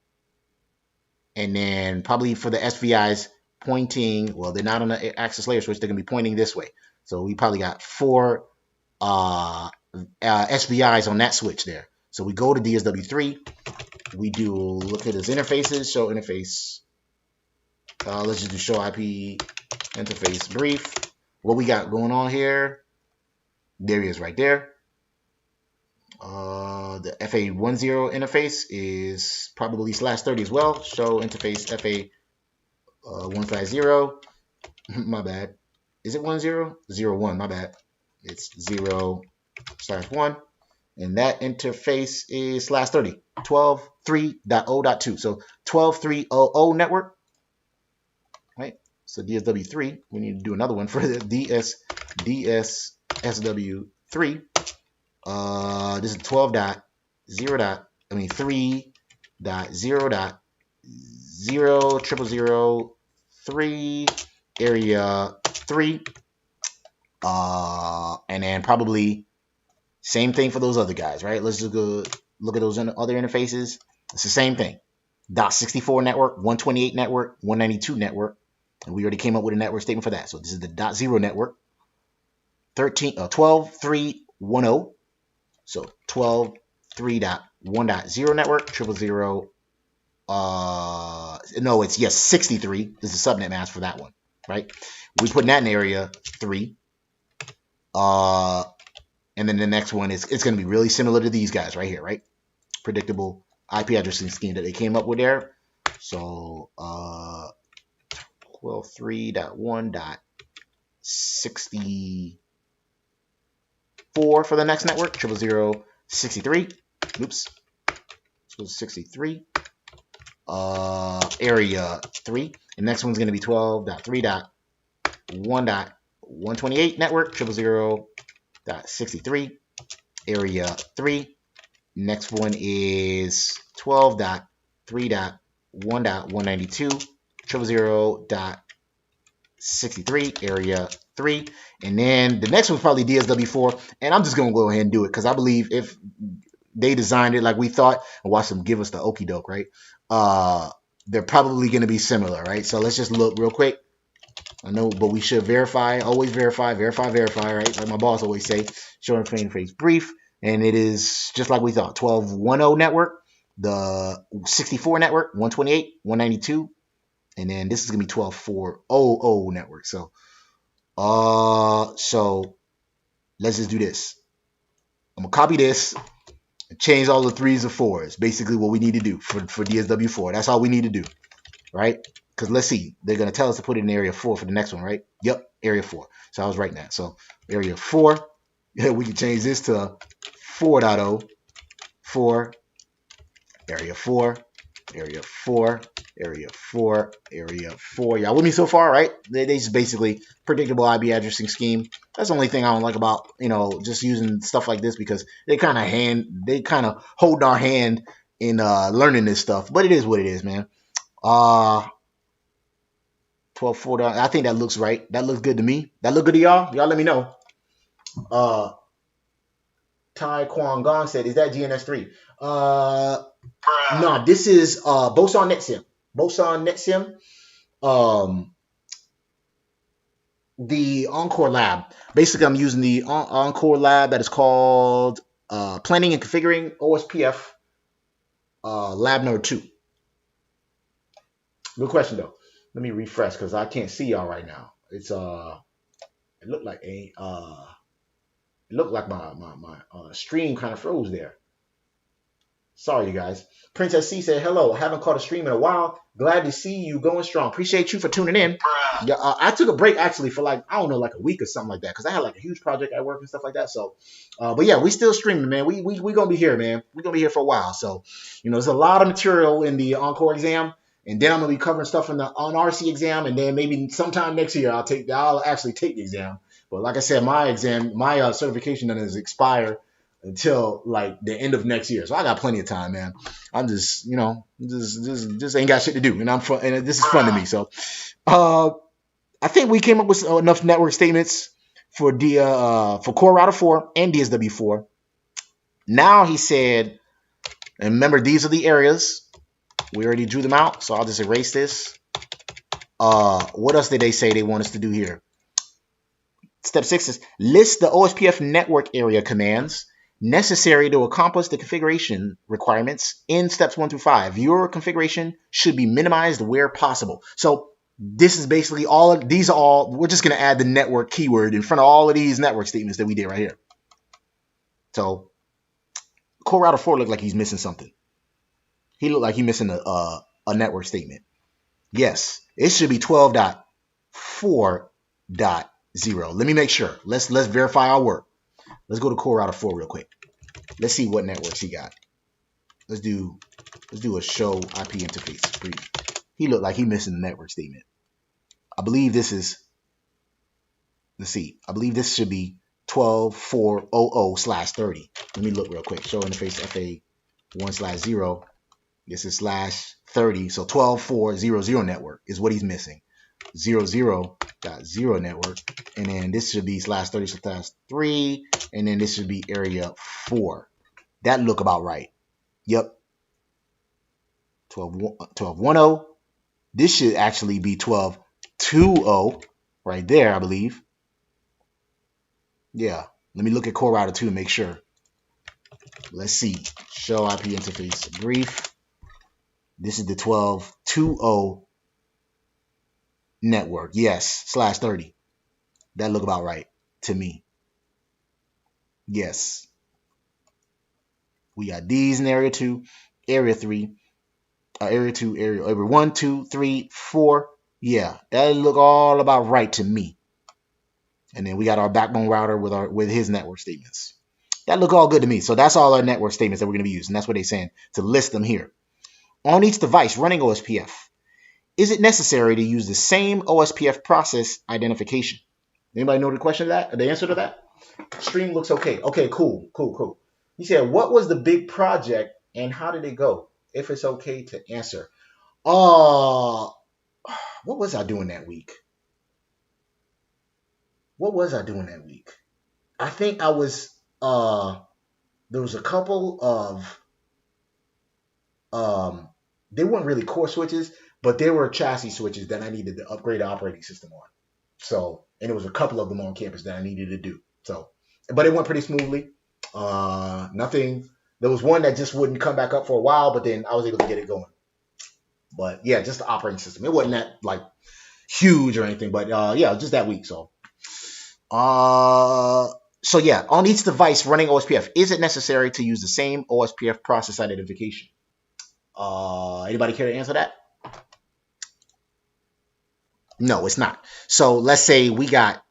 And then probably for the SVIs pointing, well, they're not on the access layer switch, they're going to be pointing this way. So we probably got 4 SVIs on that switch there. So we go to DSW3. We do look at his interfaces, show interface. Let's just do show IP interface brief. What we got going on here? There he is right there. The FA10 interface is probably /30 as well. Show interface FA150. My bad. Is it 10? 01, my bad. It's 0/1. And that interface is /30. 12.3.0.2. So 12.3.0.0 network. Right? So DSW3. We need to do another one for the DSSW3. This is 3.0.0.0000003 area 3. And then probably same thing for those other guys, right? Let's just go look at those other interfaces. It's the same thing. .64 network, 128 network, 192 network. And we already came up with a network statement for that. So this is the .0 network. 12.3.1.0. So 12.3.1.0 network, 000. No, it's 63. This is subnet mask for that one, right? We put that in area 3. And then the next one is, it's going to be really similar to these guys right here, right? Predictable IP addressing scheme that they came up with there. So 12.3.1.64 for the next network, 00063. Oops. So 63. Area 3. And next one's going to be 12.3.1.128 network, 000.63. Area 3. Next one is 12.3.1.192, 000.63. Area 3. And then the next one's probably DSW4. And I'm just going to go ahead and do it because I believe if they designed it like we thought and watch them give us the okie doke, right? They're probably going to be similar, right? So let's just look real quick. I know, but we should verify, always verify, right? Like my boss always say, show interface brief. And it is just like we thought, 12.1.0 network, the 64 network, 128, 192. And then this is going to be 12.4.0.0 network. So, so let's just do this. I'm going to copy this and change all the 3s to 4s. Basically what we need to do for DSW4. That's all we need to do, right? Because let's see, they're going to tell us to put it in area 4 for the next one, right? Yep, area 4. So I was writing that. So area 4, yeah, we can change this to 4.0, 4, area 4, area 4, area 4, area 4. Y'all with me so far, right? They just basically predictable IP addressing scheme. That's the only thing I don't like about, just using stuff like this, because they kind of hold our hand in learning this stuff. But it is what it is, man. 12.4. I think that looks right. That looks good to me. That look good to y'all? Y'all let me know. Tai Kwang Gong said, is that GNS3? No, this is Boson NetSim. Boson NetSim. The Encore lab. Basically, I'm using the Encore lab that is called Planning and Configuring Ospf lab number 2. Good question though. Let me refresh because I can't see y'all right now. It's it looked like my stream kind of froze there. Sorry, you guys. Princess C said, hello. I haven't caught a stream in a while. Glad to see you going strong. Appreciate you for tuning in. Yeah, I took a break actually for like, I don't know, like a week or something like that because I had like a huge project at work and stuff like that. So, but yeah, we still streaming, man. We going to be here, man. We're going to be here for a while. So, you know, there's a lot of material in the Encore exam. And then I'm going to be covering stuff on the RC exam. And then maybe sometime next year, I'll actually take the exam. But like I said, my certification doesn't expire until like the end of next year. So I got plenty of time, man. I'm just, you know, just ain't got shit to do. And and this is fun to me. So, I think we came up with enough network statements for for Core Router 4 and DSW4. Now he said, and remember, these are the areas. We already drew them out, so I'll just erase this. What else did they say they want us to do here? Step 6 is list the OSPF network area commands necessary to accomplish the configuration requirements in steps 1 through 5. Your configuration should be minimized where possible. So this is basically all of these. We're just going to add the network keyword in front of all of these network statements that we did right here. So Core Router 4 looked like he's missing something. He looked like he's missing a network statement. Yes, it should be 12.4.0. Let me make sure. Let's verify our work. Let's go to Core Router 4 real quick. Let's see what networks he got. Let's do a show IP interface brief. He looked like he's missing the network statement. I believe this is, let's see. I believe this should be 12.4.00/30. Let me look real quick. Show interface FA1/0. This is /30. So 12.4.0.0 network is what he's missing. 00.0 network. And then this should be /30/3. And then this should be area 4. That look about right. Yep. 12.1.0. This should actually be 12.2.0 right there, I believe. Yeah. Let me look at Core Router 2 to make sure. Let's see. Show IP interface brief. This is the 12.2.0 network. Yes. /30. That look about right to me. Yes. We got these in area 2, area 3, area 2, area 1, 2, 3, 4. Yeah, that look all about right to me. And then we got our backbone router with his network statements. That look all good to me. So that's all our network statements that we're going to be using. That's what they're saying, to list them here. On each device running OSPF, is it necessary to use the same OSPF process identification? Anybody know the question to that? Or the answer to that? Stream looks okay. Okay, cool. He said, what was the big project and how did it go? If it's okay to answer. What was I doing that week? I think I was, there was a couple of, they weren't really core switches, but they were chassis switches that I needed to upgrade the operating system on. So, and there was a couple of them on campus that I needed to do. So, but it went pretty smoothly. Nothing. There was one that just wouldn't come back up for a while, but then I was able to get it going. But yeah, just the operating system. It wasn't that like huge or anything, but yeah, just that week. So, so yeah, on each device running OSPF, is it necessary to use the same OSPF process identification? Anybody care to answer that? No, it's not. So let's say we got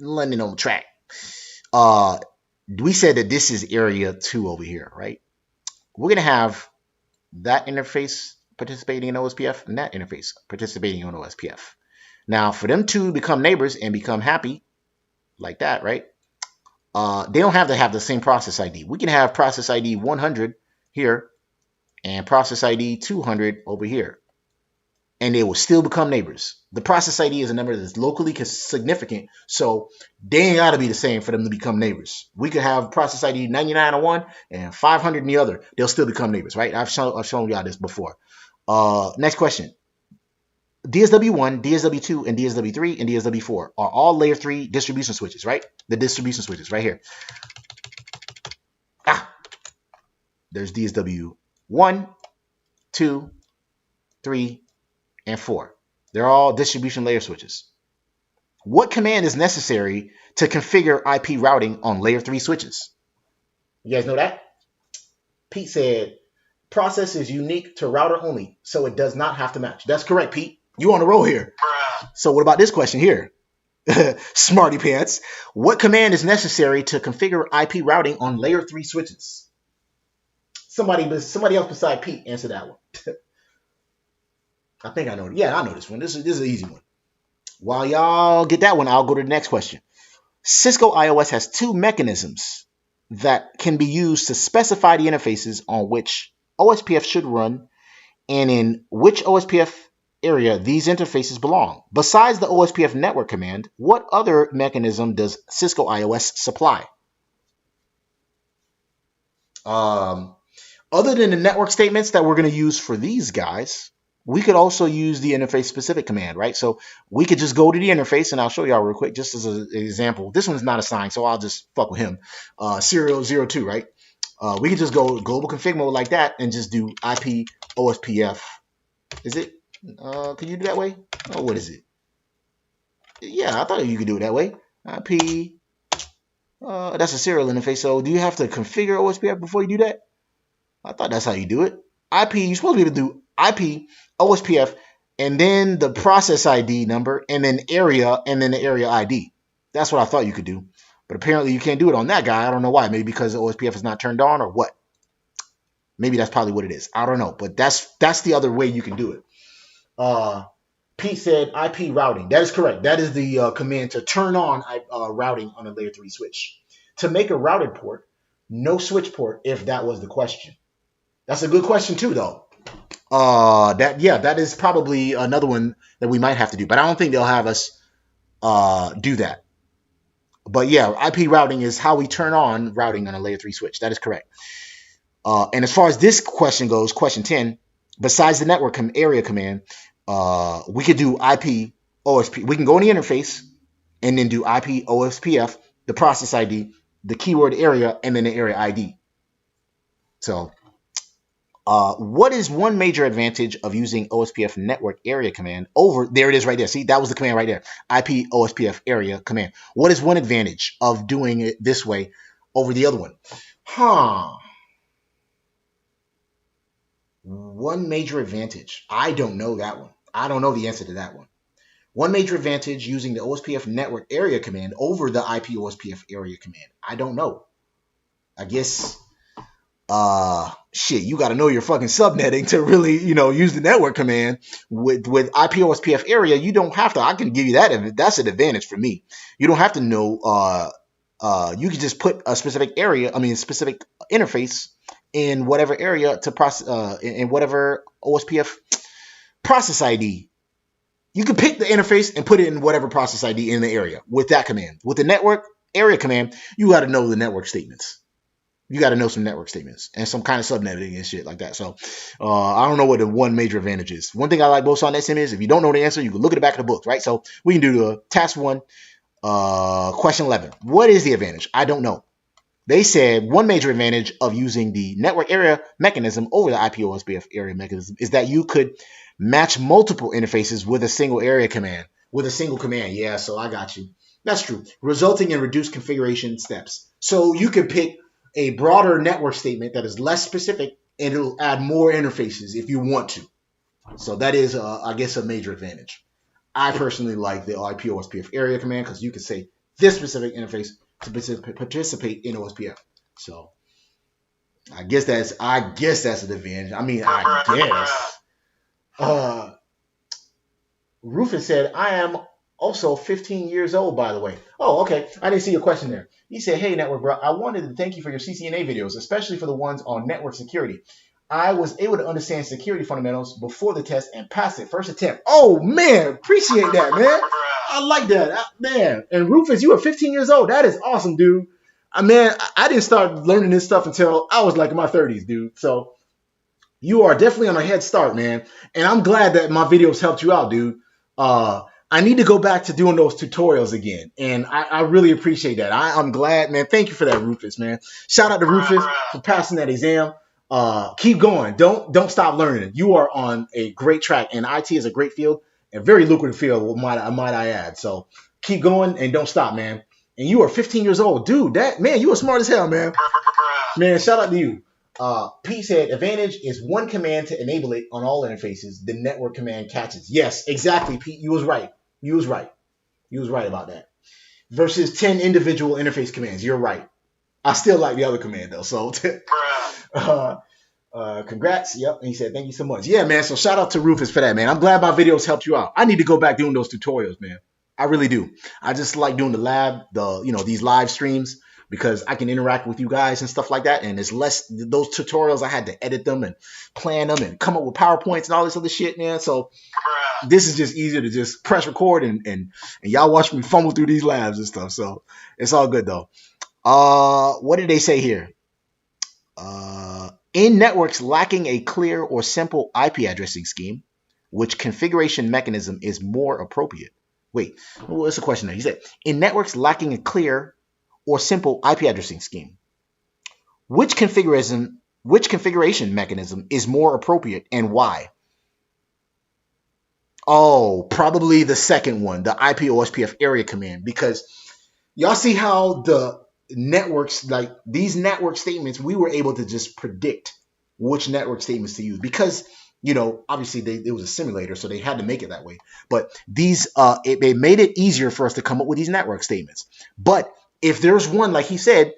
London on track. We said that this is area 2 over here, right? We're going to have that interface participating in OSPF and that interface participating on OSPF. Now, for them to become neighbors and become happy like that, right? They don't have to have the same process ID. We can have process ID 100 here and process ID 200 over here. and they will still become neighbors. The process ID is a number that's locally significant, so they ain't got to be the same for them to become neighbors. We could have process ID 99 on one and 500 in the other. They'll still become neighbors, right? I've shown y'all this before. Next question. DSW1, DSW2, and DSW3, and DSW4 are all layer 3 distribution switches, right? The distribution switches right here. There's DSW1, 2, 3, and 4. They're all distribution layer switches. What command is necessary to configure IP routing on layer 3 switches? You guys know that? Pete said, process is unique to router only, so it does not have to match. That's correct, Pete. You on the roll here. So what about this question here? Smarty pants. What command is necessary to configure IP routing on layer 3 switches? Somebody else beside Pete answer that one. I think I know it. Yeah, I know this one. This is an easy one. While y'all get that one, I'll go to the next question. Cisco IOS has 2 mechanisms that can be used to specify the interfaces on which OSPF should run and in which OSPF area these interfaces belong. Besides the OSPF network command, what other mechanism does Cisco IOS supply? Other than the network statements that we're going to use for these guys, we could also use the interface specific command, right? So we could just go to the interface, and I'll show y'all real quick, just as an example. This one's not assigned, so I'll just fuck with him. Serial 02, right? We could just go global config mode like that and just do IP OSPF. Is it? Can you do that way? Oh, what is it? Yeah, I thought you could do it that way. IP. That's a serial interface. So do you have to configure OSPF before you do that? I thought that's how you do it. IP, you're supposed to be able to do IP OSPF and then the process ID number and then area and then the area ID. That's what I thought you could do. But apparently you can't do it on that guy. I don't know why. Maybe because the OSPF is not turned on or what. Maybe that's probably what it is. I don't know. But that's the other way you can do it. Pete said IP routing. That is correct. That is the command to turn on routing on a layer 3 switch. To make a routed port, no switch port, if that was the question. That's a good question too, though. That is probably another one that we might have to do, but I don't think they'll have us do that. But yeah, IP routing is how we turn on routing on a layer 3 switch. That is correct. And as far as this question goes, question 10, besides the network area command, we could do IP OSP. We can go in the interface and then do IP OSPF, the process ID, the keyword area, and then the area ID. So what is one major advantage of using OSPF network area command over, there it is right there. See, that was the command right there. IP OSPF area command. What is one advantage of doing it this way over the other one? One major advantage. I don't know that one. I don't know the answer to that one. One major advantage using the OSPF network area command over the IP OSPF area command. I don't know. I guess, shit, you got to know your fucking subnetting to really, use the network command. With IP OSPF area, you don't have to. I can give you that. That's an advantage for me. You don't have to know. You can just put a specific specific interface in whatever area to process, in whatever OSPF process ID. You can pick the interface and put it in whatever process ID in the area with that command. With the network area command, you got to know the network statements. You got to know some network statements and some kind of subnetting and shit like that. So I don't know what the one major advantage is. One thing I like Boson NetSim is if you don't know the answer, you can look at the back of the book, right? So we can do the task 1, question 11. What is the advantage? I don't know. They said one major advantage of using the network area mechanism over the IP OSPF area mechanism is that you could match multiple interfaces with a single area command. With a single command. Yeah, so I got you. That's true. Resulting in reduced configuration steps. So you could pick a broader network statement that is less specific and it'll add more interfaces if you want to. So that is, I guess, a major advantage. I personally like the IP OSPF area command because you can say this specific interface to participate in OSPF. So I guess that's an advantage. I mean, I guess. Rufus said, I am also 15 years old, by the way. Oh, okay. I didn't see your question there. He said, hey, NetworkBruh, I wanted to thank you for your CCNA videos, especially for the ones on network security. I was able to understand security fundamentals before the test and passed it first attempt. Oh man, appreciate that, man. I like that, man. And Rufus, you are 15 years old. That is awesome, dude. Man, I didn't start learning this stuff until I was like in my 30s, dude. So you are definitely on a head start, man. And I'm glad that my videos helped you out, dude. I need to go back to doing those tutorials again. And I really appreciate that. I'm glad, man. Thank you for that, Rufus, man. Shout out to Rufus for passing that exam. Keep going. Don't stop learning. You are on a great track. And IT is a great field, a very lucrative field, might I add. So keep going and don't stop, man. And you are 15 years old. Dude, you are smart as hell, man. Man, shout out to you. Pete said, advantage is one command to enable it on all interfaces. The network command catches. Yes, exactly, Pete. You was right. You was right. You was right about that. Versus 10 individual interface commands. You're right. I still like the other command, though. So, congrats. Yep. And he said, thank you so much. Yeah, man. So, shout out to Rufus for that, man. I'm glad my videos helped you out. I need to go back doing those tutorials, man. I really do. I just like doing these live streams, because I can interact with you guys and stuff like that. And it's less those tutorials. I had to edit them and plan them and come up with PowerPoints and all this other shit, man. So this is just easier to just press record and y'all watch me fumble through these labs and stuff. So it's all good though. What did they say here? In networks lacking a clear or simple IP addressing scheme, which configuration mechanism is more appropriate? Wait, what's the question there? He said, in networks lacking a clear or simple IP addressing scheme, which configuration mechanism is more appropriate and why? Oh, probably the second one, the IP Ospf area command, because y'all see how the networks, like these network statements, we were able to just predict which network statements to use, because obviously it was a simulator, so they had to make it that way. But these, they made it easier for us to come up with these network statements. But if there's one, like he said,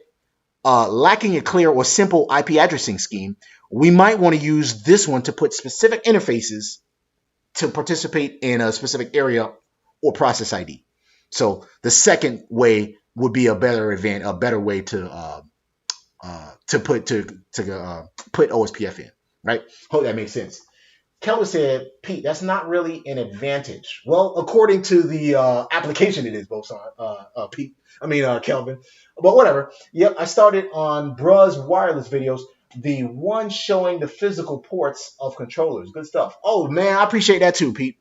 lacking a clear or simple IP addressing scheme, we might want to use this one to put specific interfaces to participate in a specific area or process ID. So the second way would be a better way to put OSPF in, right? Hope that makes sense. Kelvin said, Pete, that's not really an advantage. Well, according to the application, it is, Boson, Kelvin. But whatever. Yep, I started on Bruh's wireless videos, the one showing the physical ports of controllers. Good stuff. Oh, man, I appreciate that too, Pete.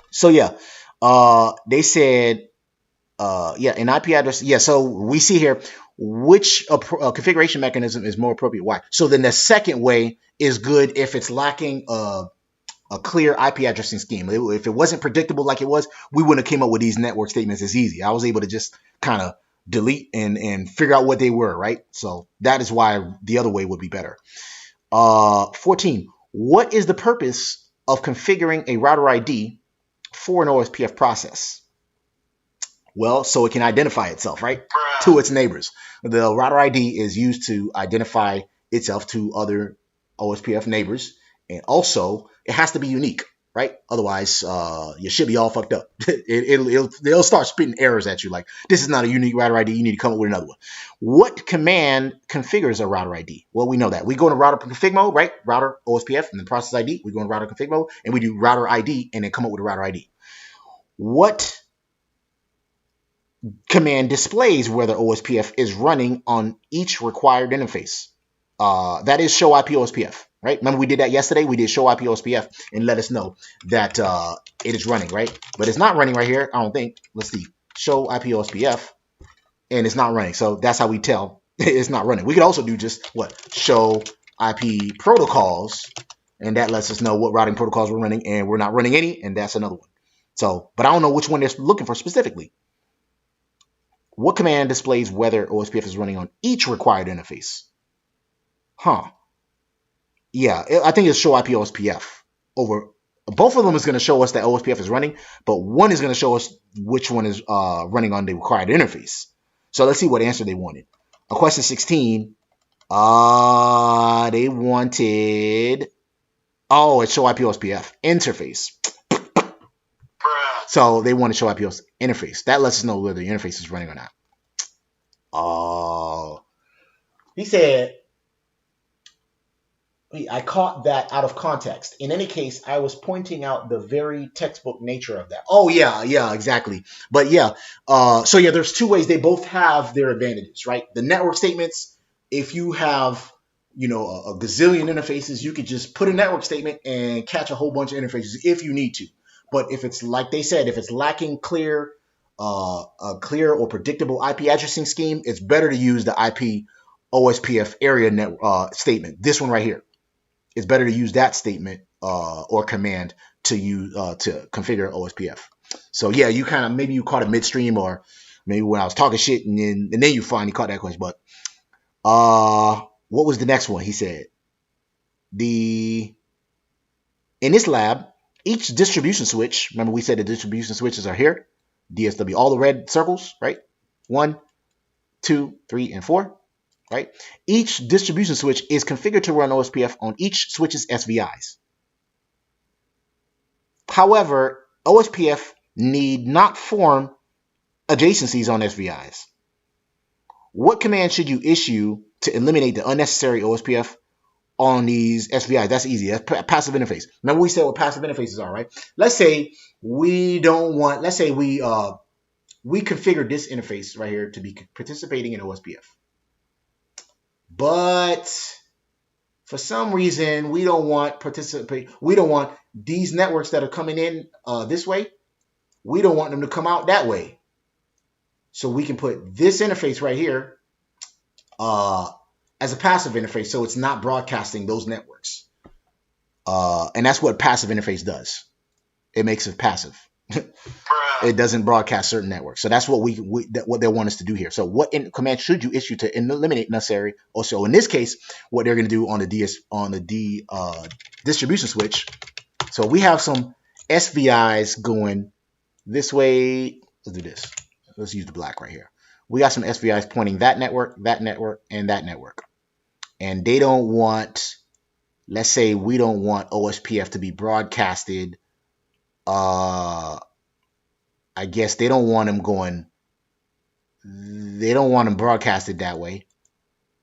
So, yeah, they said, an IP address. Yeah, so we see here which configuration mechanism is more appropriate. Why? So then the second way is good if it's lacking a clear IP addressing scheme. If it wasn't predictable like it was, we wouldn't have came up with these network statements as easy. I was able to just kind of delete and figure out what they were, right? So that is why the other way would be better. 14. What is the purpose of configuring a router ID for an OSPF process? Well, so it can identify itself, right, to its neighbors. The router ID is used to identify itself to other OSPF neighbors. And also, it has to be unique, right? Otherwise, you should be all fucked up. They'll start spitting errors at you like, this is not a unique router ID. You need to come up with another one. What command configures a router ID? Well, we know that. We go into router config mode, right? Router OSPF and then process ID. We go into router config mode and we do router ID and then come up with a router ID. What command displays whether OSPF is running on each required interface? That is show IP OSPF. Right? Remember we did that yesterday? We did show IP OSPF and let us know that it is running, right? But it's not running right here, I don't think. Let's see. Show IP OSPF, and it's not running. So that's how we tell it's not running. We could also do just show IP protocols, and that lets us know what routing protocols we're running, and we're not running any, and that's another one. So, but I don't know which one they're looking for specifically. What command displays whether OSPF is running on each required interface? Yeah, I think it's show IP OSPF. Both of them is going to show us that OSPF is running, but one is going to show us which one is running on the required interface. So let's see what answer they wanted. Question 16. They wanted, it's show IP OSPF interface. So they want to show IP interface. That lets us know whether the interface is running or not. He said, I caught that out of context. In any case, I was pointing out the very textbook nature of that. Oh yeah, yeah, exactly. But yeah, so yeah, there's two ways. They both have their advantages, right? The network statements, if you have, a gazillion interfaces, you could just put a network statement and catch a whole bunch of interfaces if you need to. But if it's like they said, if it's lacking a clear or predictable IP addressing scheme, it's better to use the IP OSPF area statement. This one right here. It's better to use that statement or command to use to configure OSPF. So yeah, you kind of maybe you caught it midstream, or maybe when I was talking shit, and then you finally caught that question. But what was the next one? He said in this lab, each distribution switch. Remember we said the distribution switches are here, DSW, all the red circles, right? 1, 2, 3, and 4. Right? Each distribution switch is configured to run OSPF on each switch's SVIs. However, OSPF need not form adjacencies on SVIs. What command should you issue to eliminate the unnecessary OSPF on these SVIs? That's easy. That's passive interface. Remember we said what passive interfaces are, right? Let's say we configured this interface right here to be participating in OSPF. But for some reason, we don't want these networks that are coming in this way. We don't want them to come out that way. So we can put this interface right here as a passive interface, so it's not broadcasting those networks. And that's what passive interface does. It makes it passive. It doesn't broadcast certain networks. So that's what what they want us to do here. So what command should you issue to eliminate necessary? Also, in this case, what they're going to do on the distribution switch. So we have some SVIs going this way. Let's do this. Let's use the black right here. We got some SVIs pointing that network, and that network. And they don't want, let's say we don't want OSPF to be broadcasted. I guess they don't want them broadcasted that way.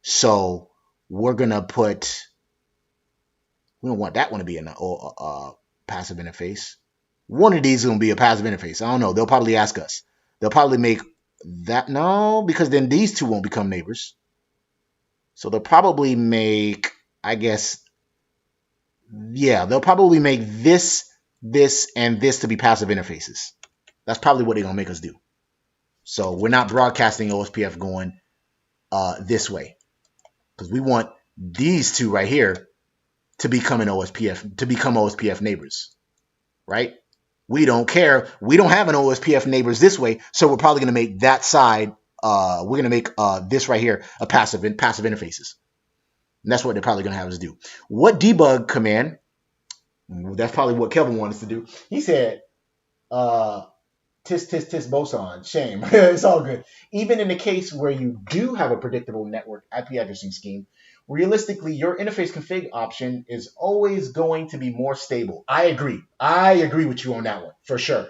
So we're going to we don't want that one to be a passive interface. One of these is going to be a passive interface. I don't know. They'll probably ask us. They'll probably make that, no, because then these two won't become neighbors. So they'll probably make, I guess, yeah, they'll probably make this, and this to be passive interfaces. That's probably what they're going to make us do. So we're not broadcasting OSPF going this way, because we want these two right here to become OSPF neighbors, right? We don't care. We don't have an OSPF neighbors this way, so we're probably going to make that side. We're going to make this right here a passive interfaces. And that's what they're probably going to have us do. What debug command? That's probably what Kelvin wanted us to do. He said, tis boson. Shame. It's all good. Even in the case where you do have a predictable network IP addressing scheme, realistically, your interface config option is always going to be more stable. I agree. I agree with you on that one, for sure.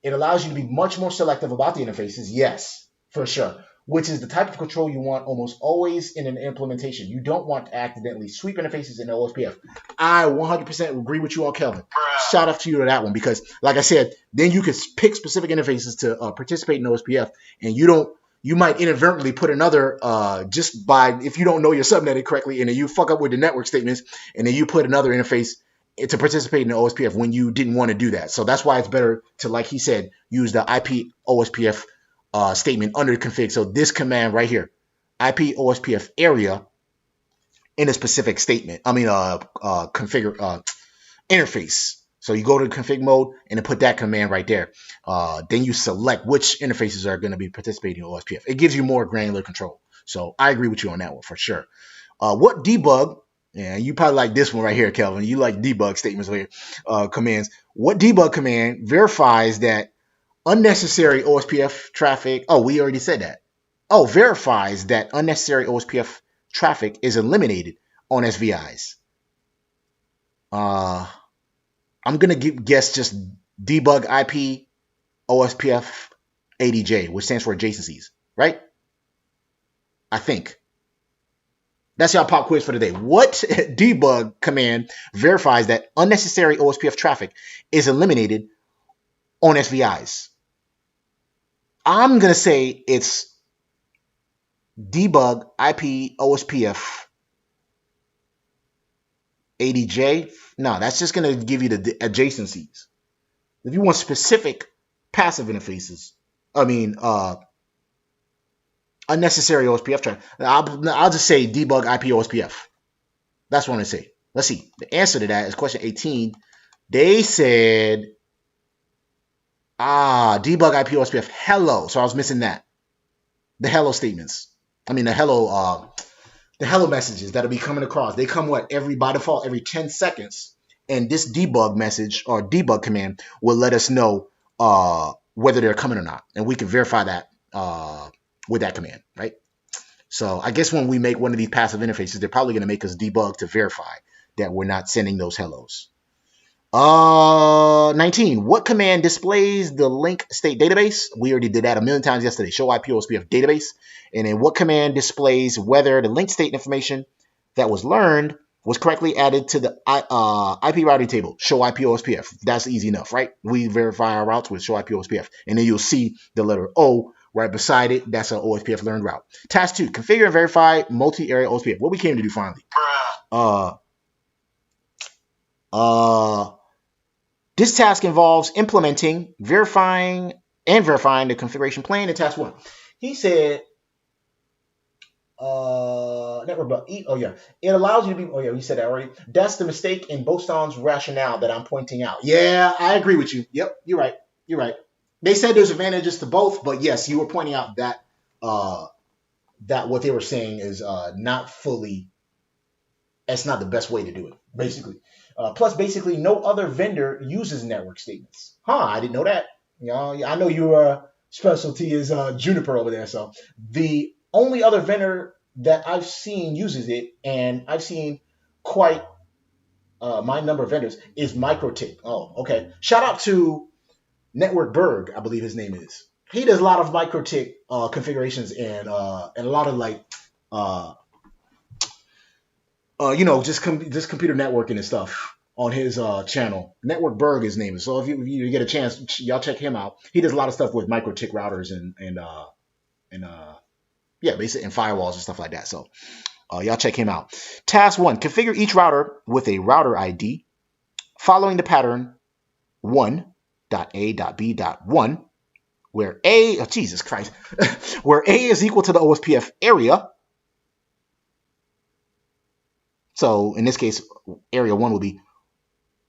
It allows you to be much more selective about the interfaces. Yes, for sure. Which is the type of control you want almost always in an implementation. You don't want to accidentally sweep interfaces in OSPF. I 100% agree with you on Kelvin. Shout out to you to that one, because, like I said, then you could pick specific interfaces to participate in OSPF, and you might inadvertently put another just by, if you don't know your subnetting correctly, and then you fuck up with the network statements, and then you put another interface to participate in the OSPF when you didn't want to do that. So that's why it's better to, like he said, use the IP OSPF statement under the config. So this command right here, IP OSPF area in a specific statement. Configure interface. So you go to config mode and then put that command right there. Then you select which interfaces are going to be participating in OSPF. It gives you more granular control. So I agree with you on that one for sure. What debug? Yeah, you probably like this one right here, Kelvin. You like debug statements here, commands. What debug command verifies that unnecessary OSPF traffic? Oh, we already said that. Oh, verifies that unnecessary OSPF traffic is eliminated on SVIs. I'm going to guess just debug IP OSPF ADJ, which stands for adjacencies, right? I think. That's your pop quiz for today. What debug command verifies that unnecessary OSPF traffic is eliminated on SVIs? I'm going to say it's debug IP OSPF ADJ. No, that's just going to give you the adjacencies. If you want specific passive interfaces, unnecessary OSPF traffic, I'll just say debug IP OSPF. That's what I'm going to say. Let's see. The answer to that is question 18. They said, debug IP OSPF hello. So I was missing that. The hello statements. The hello messages that'll be coming across. They come by default every 10 seconds. And this debug message or debug command will let us know whether they're coming or not. And we can verify that with that command, right? So I guess when we make one of these passive interfaces, they're probably going to make us debug to verify that we're not sending those hellos. 19. What command displays the link state database? We already did that a million times yesterday. Show IP OSPF database. And then what command displays whether the link state information that was learned was correctly added to the IP routing table? Show IP OSPF. That's easy enough, right? We verify our routes with show IP OSPF. And then you'll see the letter O right beside it. That's an OSPF learned route. Task 2. Configure and verify multi-area OSPF. What we came to do finally. This task involves implementing, verifying the configuration plane in task 1. He said, NetworkBruh. It allows you to be, we said that already. That's the mistake in Boson's rationale that I'm pointing out. Yeah, I agree with you. Yep, you're right. They said there's advantages to both, but yes, you were pointing out that that what they were saying is that's not the best way to do it, basically. Plus, basically, no other vendor uses network statements. I didn't know that. I know your specialty is Juniper over there. So the only other vendor that I've seen uses it, and I've seen quite my number of vendors, is MikroTik. Oh, okay. Shout out to NetworkBruh, I believe his name is. He does a lot of MikroTik configurations and a lot of just computer networking and stuff on his channel. NetworkBruh, his name is. So if you get a chance, y'all check him out. He does a lot of stuff with MikroTik routers and basic and firewalls and stuff like that. So y'all check him out. Task 1: configure each router with a router ID following the pattern 1.A.B.1, where A, where A is equal to the OSPF area. So in this case, area 1 will be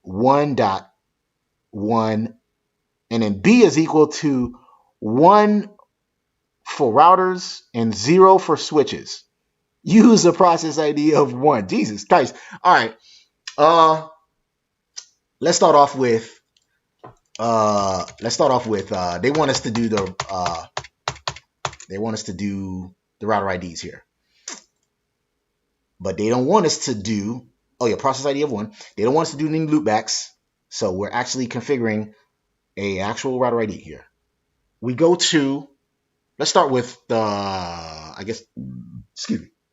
1.1, and then B is equal to 1 for routers and 0 for switches. Use a process ID of 1. Jesus Christ. All right. Let's start off with they want us to do the router IDs here. But they don't want us to do, process ID of 1. They don't want us to do any loopbacks. So we're actually configuring a actual router ID here. We go to, let's start with the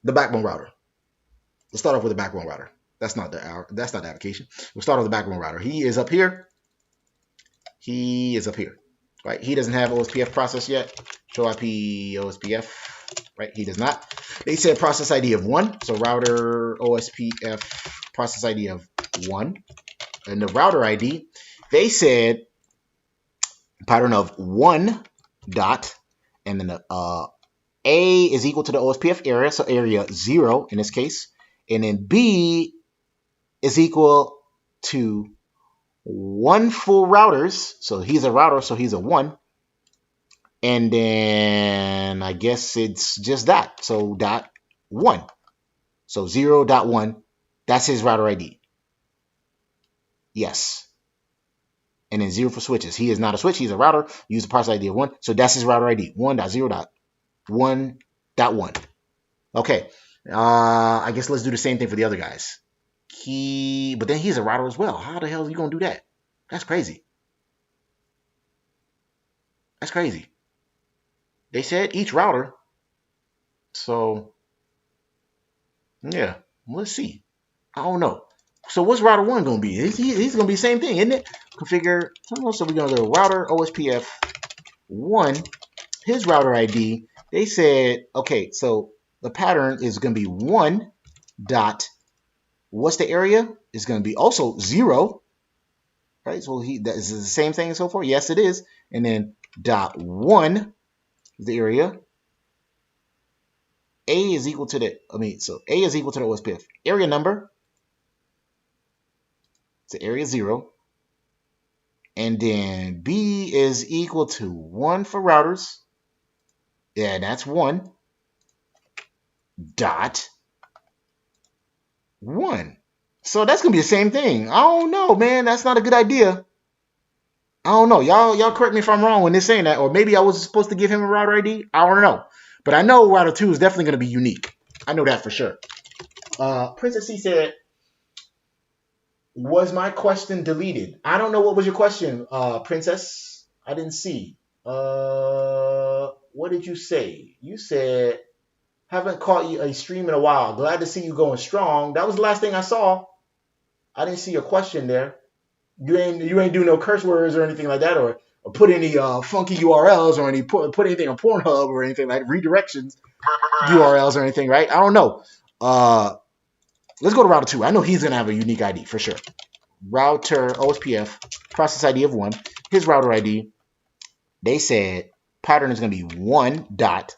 backbone router. Let's start off with the backbone router. That's not the application. We'll start with the backbone router. He is up here. Right? He doesn't have OSPF process yet. Show IP OSPF. Right? He does not. They said process ID of 1. So router OSPF process ID of 1. And the router ID, they said pattern of 1 dot, and then the A is equal to the OSPF area, so area 0 in this case. And then B is equal to 1 full routers. So he's a router, so he's a 1. And then I guess it's just that. So dot 1. So 0.1. That's his router ID. Yes. And then 0 for switches. He is not a switch. He's a router. Use the process ID of 1. So that's his router ID. 1.0.1.1. Okay. I guess let's do the same thing for the other guys. But then he's a router as well. How the hell are you going to do that? That's crazy. They said each router. So Yeah, let's see. I don't know. So what's router 1 going to be? He's going to be the same thing, isn't it? Configure. So we're going to go router Ospf 1. His router ID. They said, okay, so the pattern is going to be 1 dot. What's the area? It's going to be also 0. Right? So that is the same thing and so forth. Yes, it is. And then dot 1 is the area. A is equal to the, so A is equal to the Ospf area number. It's the area 0. And then B is equal to 1 for routers. Yeah, that's 1 dot 1. So that's going to be the same thing. I don't know, man. That's not a good idea. I don't know. Y'all correct me if I'm wrong when they're saying that. Or maybe I was supposed to give him a router ID. I don't know. But I know router 2 is definitely going to be unique. I know that for sure. Princess C said, was my question deleted? I don't know what was your question, Princess. I didn't see. What did you say? You said, haven't caught you a stream in a while. Glad to see you going strong. That was the last thing I saw. I didn't see your question there. You ain't do no curse words or anything like that, or put any funky URLs or any put anything on Pornhub or anything like redirections URLs or anything, right? I don't know. Let's go to router 2. I know he's gonna have a unique ID for sure. Router Ospf process ID of 1. His router ID. They said pattern is gonna be 1 dot.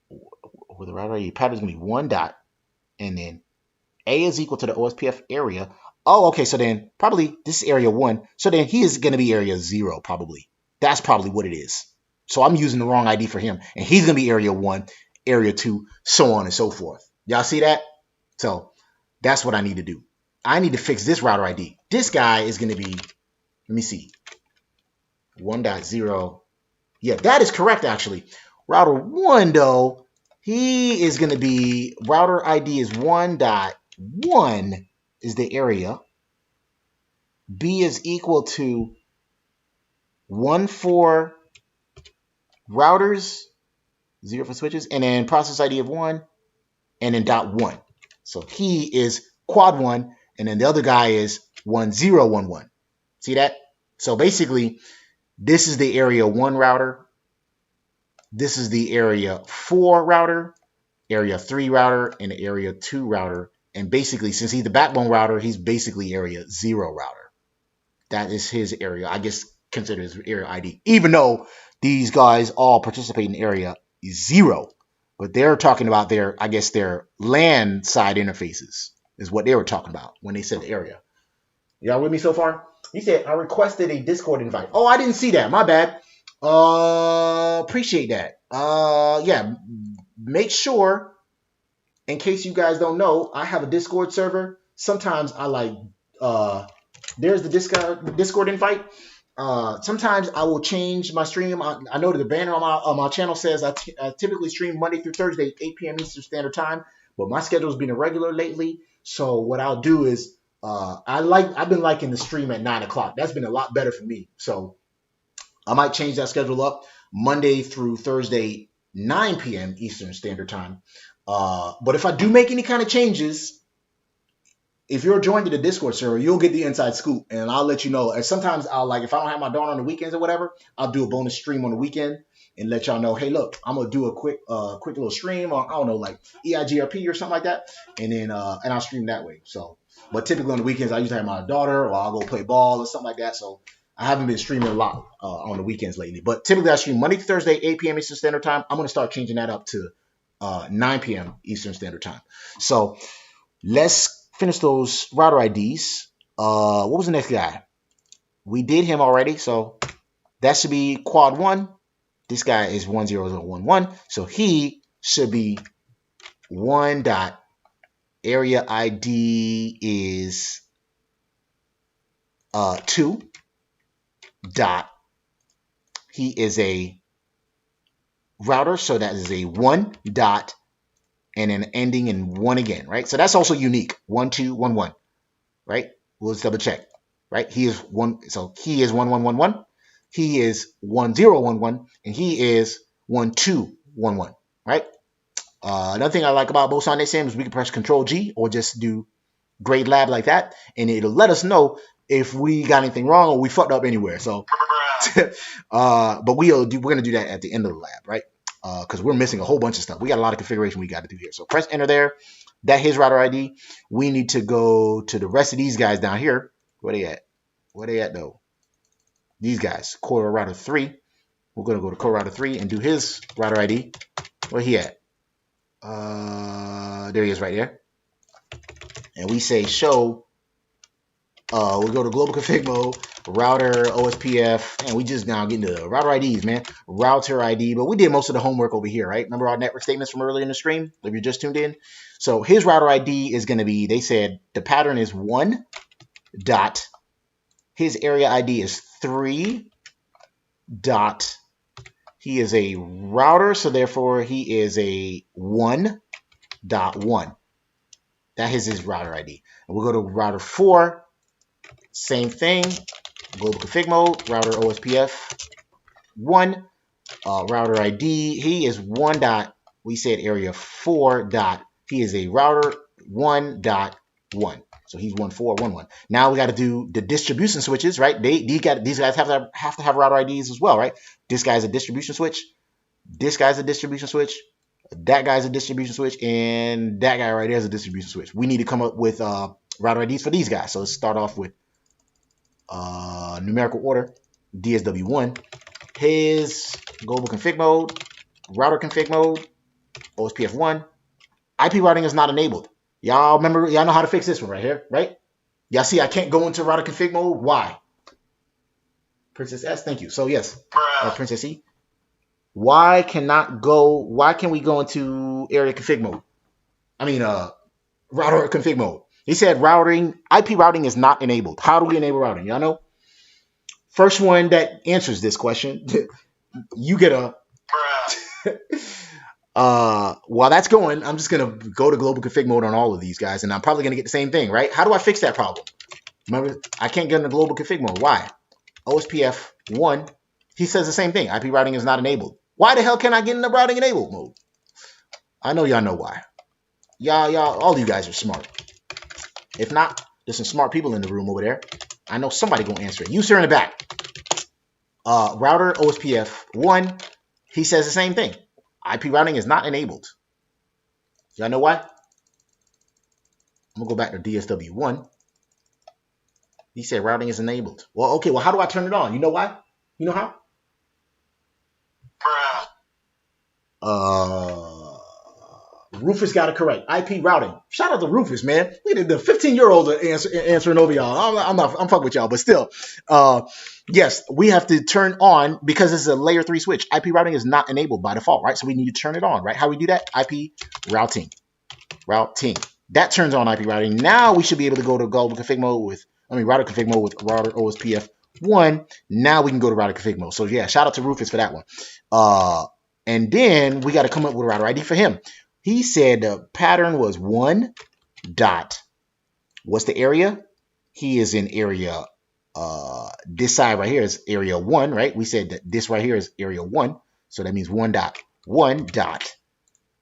With the router ID, pattern is gonna be 1 dot, and then A is equal to the Ospf area. Oh, okay. So then probably this is area 1. So then he is going to be area 0 probably. That's probably what it is. So I'm using the wrong ID for him. And he's going to be area 1, area 2, so on and so forth. Y'all see that? So that's what I need to do. I need to fix this router ID. This guy is going to be, let me see, 1.0. Yeah, that is correct actually. Router 1 though, he is going to be, router ID is 1.1 is the area. B is equal to 1 for routers, 0 for switches, and then process ID of 1, and then dot 1. So he is quad 1, and then the other guy is 1011. See that? So basically, this is the area 1 router. This is the area 4 router, area 3 router, and the area 2 router. And basically, since he's the backbone router, he's basically area 0 router. That is his area. I guess consider his area ID. Even though these guys all participate in area 0. But they're talking about their, I guess, their LAN side interfaces is what they were talking about when they said the area. Y'all with me so far? He said, I requested a Discord invite. Oh, I didn't see that. My bad. Appreciate that. Yeah, make sure, in case you guys don't know, I have a Discord server. Sometimes I like, there's the Discord invite. Sometimes I will change my stream. I know that the banner on my channel says I typically stream Monday through Thursday, 8 p.m. Eastern Standard Time, but my schedule has been irregular lately. So what I'll do is, I've been liking the stream at 9 o'clock. That's been a lot better for me. So I might change that schedule up Monday through Thursday, 9 p.m. Eastern Standard Time. But if I do make any kind of changes, if you're joined to the Discord server, you'll get the inside scoop, and I'll let you know. And sometimes I'll, like, if I don't have my daughter on the weekends or whatever, I'll do a bonus stream on the weekend and let y'all know, hey, look, I'm gonna do a quick little stream, or I don't know, like EIGRP or something like that, and then and I'll stream that way. So, but typically on the weekends, I usually have my daughter, or I'll go play ball or something like that. So I haven't been streaming a lot on the weekends lately. But typically I stream Monday to Thursday, 8 p.m. Eastern Standard Time. I'm gonna start changing that up to 9 p.m. Eastern Standard Time. So let's finish those router IDs. What was the next guy? We did him already, so that should be quad 1. This guy is 10011, so he should be 1 dot area ID is 2 dot. He is a router, so that is a 1 dot and an ending in 1 again, right? So that's also unique. 1211, right? We'll just double check, right? He is 1, so he is 1111. He is 1011, and he is 1211. 1, right? Another thing I like about Boson NetSim is we can press Control G or just do grade lab like that, and it'll let us know if we got anything wrong or we fucked up anywhere. So, but we're gonna do that at the end of the lab, right? Because we're missing a whole bunch of stuff. We got a lot of configuration we got to do here. So press enter there. That his router ID. We need to go to the rest of these guys down here. Where they at? Where they at though? These guys, core router 3. We're gonna go to core router 3 and do his router ID. Where he at? There he is right there. And we say show. We'll go to global config mode, router, Ospf, and we just now get into router IDs, man. Router ID, but we did most of the homework over here, right? Remember our network statements from earlier in the stream, if you just tuned in? So his router ID is going to be, they said the pattern is 1 dot, his area ID is 3 dot, he is a router, so therefore he is a 1.1. That is his router ID. And we'll go to router 4. Same thing, global config mode, router Ospf 1, router ID, he is 1 dot, we said area 4 dot, he is a router 1.1. So he's 1411. Now we got to do the distribution switches, right? These guys have to have router IDs as well, right? This guy's a distribution switch, this guy's a distribution switch, that guy's a distribution switch, and that guy right there is a distribution switch. We need to come up with router IDs for these guys. So let's start off with numerical order, DSW1, his global config mode, router config mode, Ospf1. IP routing is not enabled. Y'all remember, y'all know how to fix this one right here, right? Y'all see I can't go into router config mode. Why? Princess S, thank you. So yes, Princess E. Why can we go into area config mode? I mean, router config mode. He said IP routing is not enabled. How do we enable routing? Y'all know? First one that answers this question, you get a... while that's going, I'm just going to go to global config mode on all of these guys, and I'm probably going to get the same thing, right? How do I fix that problem? Remember, I can't get into global config mode. Why? Ospf 1, he says the same thing. IP routing is not enabled. Why the hell can I get in the routing enabled mode? I know y'all know why. Y'all, all you guys are smart. If not, there's some smart people in the room over there. I know somebody gonna answer it. You sir in the back. Router Ospf 1, he says the same thing. IP routing is not enabled. Y'all know why? I'm gonna go back to DSW1. He said routing is enabled. Well, okay, well, how do I turn it on? You know why? You know how? Rufus got it correct. IP routing. Shout out to Rufus, man. Look at the 15-year-old answering over y'all. I'm fucking with y'all, but still. Yes, we have to turn on because this is a layer 3 switch. IP routing is not enabled by default, right? So we need to turn it on, right? How we do that? IP routing. That turns on IP routing. Now we should be able to go to global config mode with, router config mode with router Ospf 1. Now we can go to router config mode. So yeah, shout out to Rufus for that one. And then we got to come up with a router ID for him. He said the pattern was 1 dot. What's the area? He is in area, this side right here is area 1, right? We said that this right here is area 1. So that means 1.1 dot.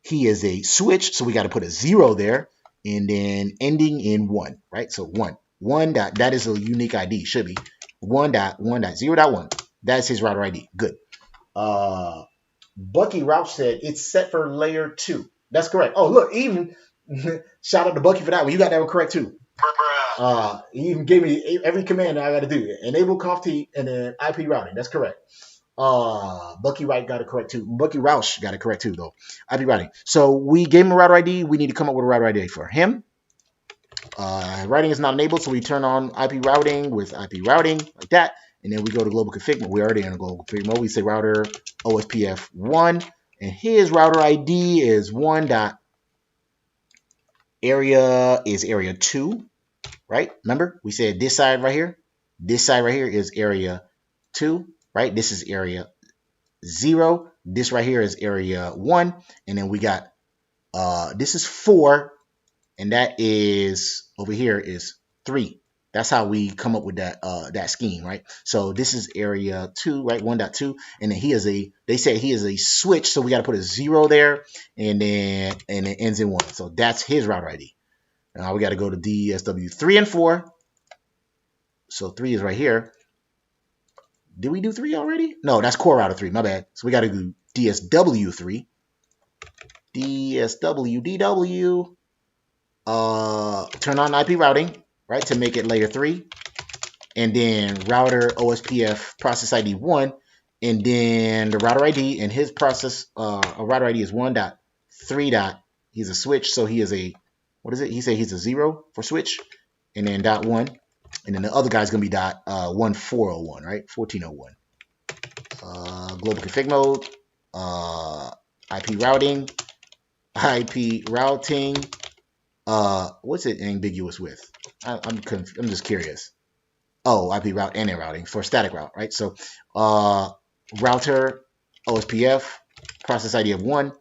He is a switch, so we got to put a 0 there and then ending in 1, right? So 1 dot, that is a unique ID, should be 1.1.0.1. That's his router ID. Good. Bucky Roush said it's set for layer 2. That's correct. Oh, look, even shout out to Bucky for that one. You got that one correct too. He even gave me every command that I got to do. Enable conft and then IP routing. That's correct. Bucky Wright got it correct too. Bucky Roush got it correct too, though. IP routing. So we gave him a router ID. We need to come up with a router ID for him. Routing is not enabled, so we turn on IP routing with IP routing like that. And then we go to global config mode. We're already in a global config mode. We say router Ospf 1. And his router ID is 1 dot. Area is area 2. Right? Remember? We said this side right here. This side right here is area 2. Right? This is area 0. This right here is area 1. And then we got, this is 4. And that is, over here is 3. That's how we come up with that that scheme, right? So this is area 2, right? 1.2, and then they say he is a switch, so we got to put a 0 there, and then it ends in 1. So that's his router ID. Now we got to go to DSW 3 and 4. So 3 is right here. Did we do 3 already? No, that's core router 3. My bad. So we got to do DSW 3. DSW DW. Turn on IP routing, right, to make it layer 3. And then router OSPF process ID 1, and then the router ID, and his process router ID is 1.3. He's a switch, so he is a, what is it? He said he's a 0 for switch, and then .1, and then the other guy's gonna be .1401, right? 1401. Global config mode, IP routing. What's it ambiguous with? I'm just curious. Oh, IP route and routing for static route, right? So router OSPF process ID of 1,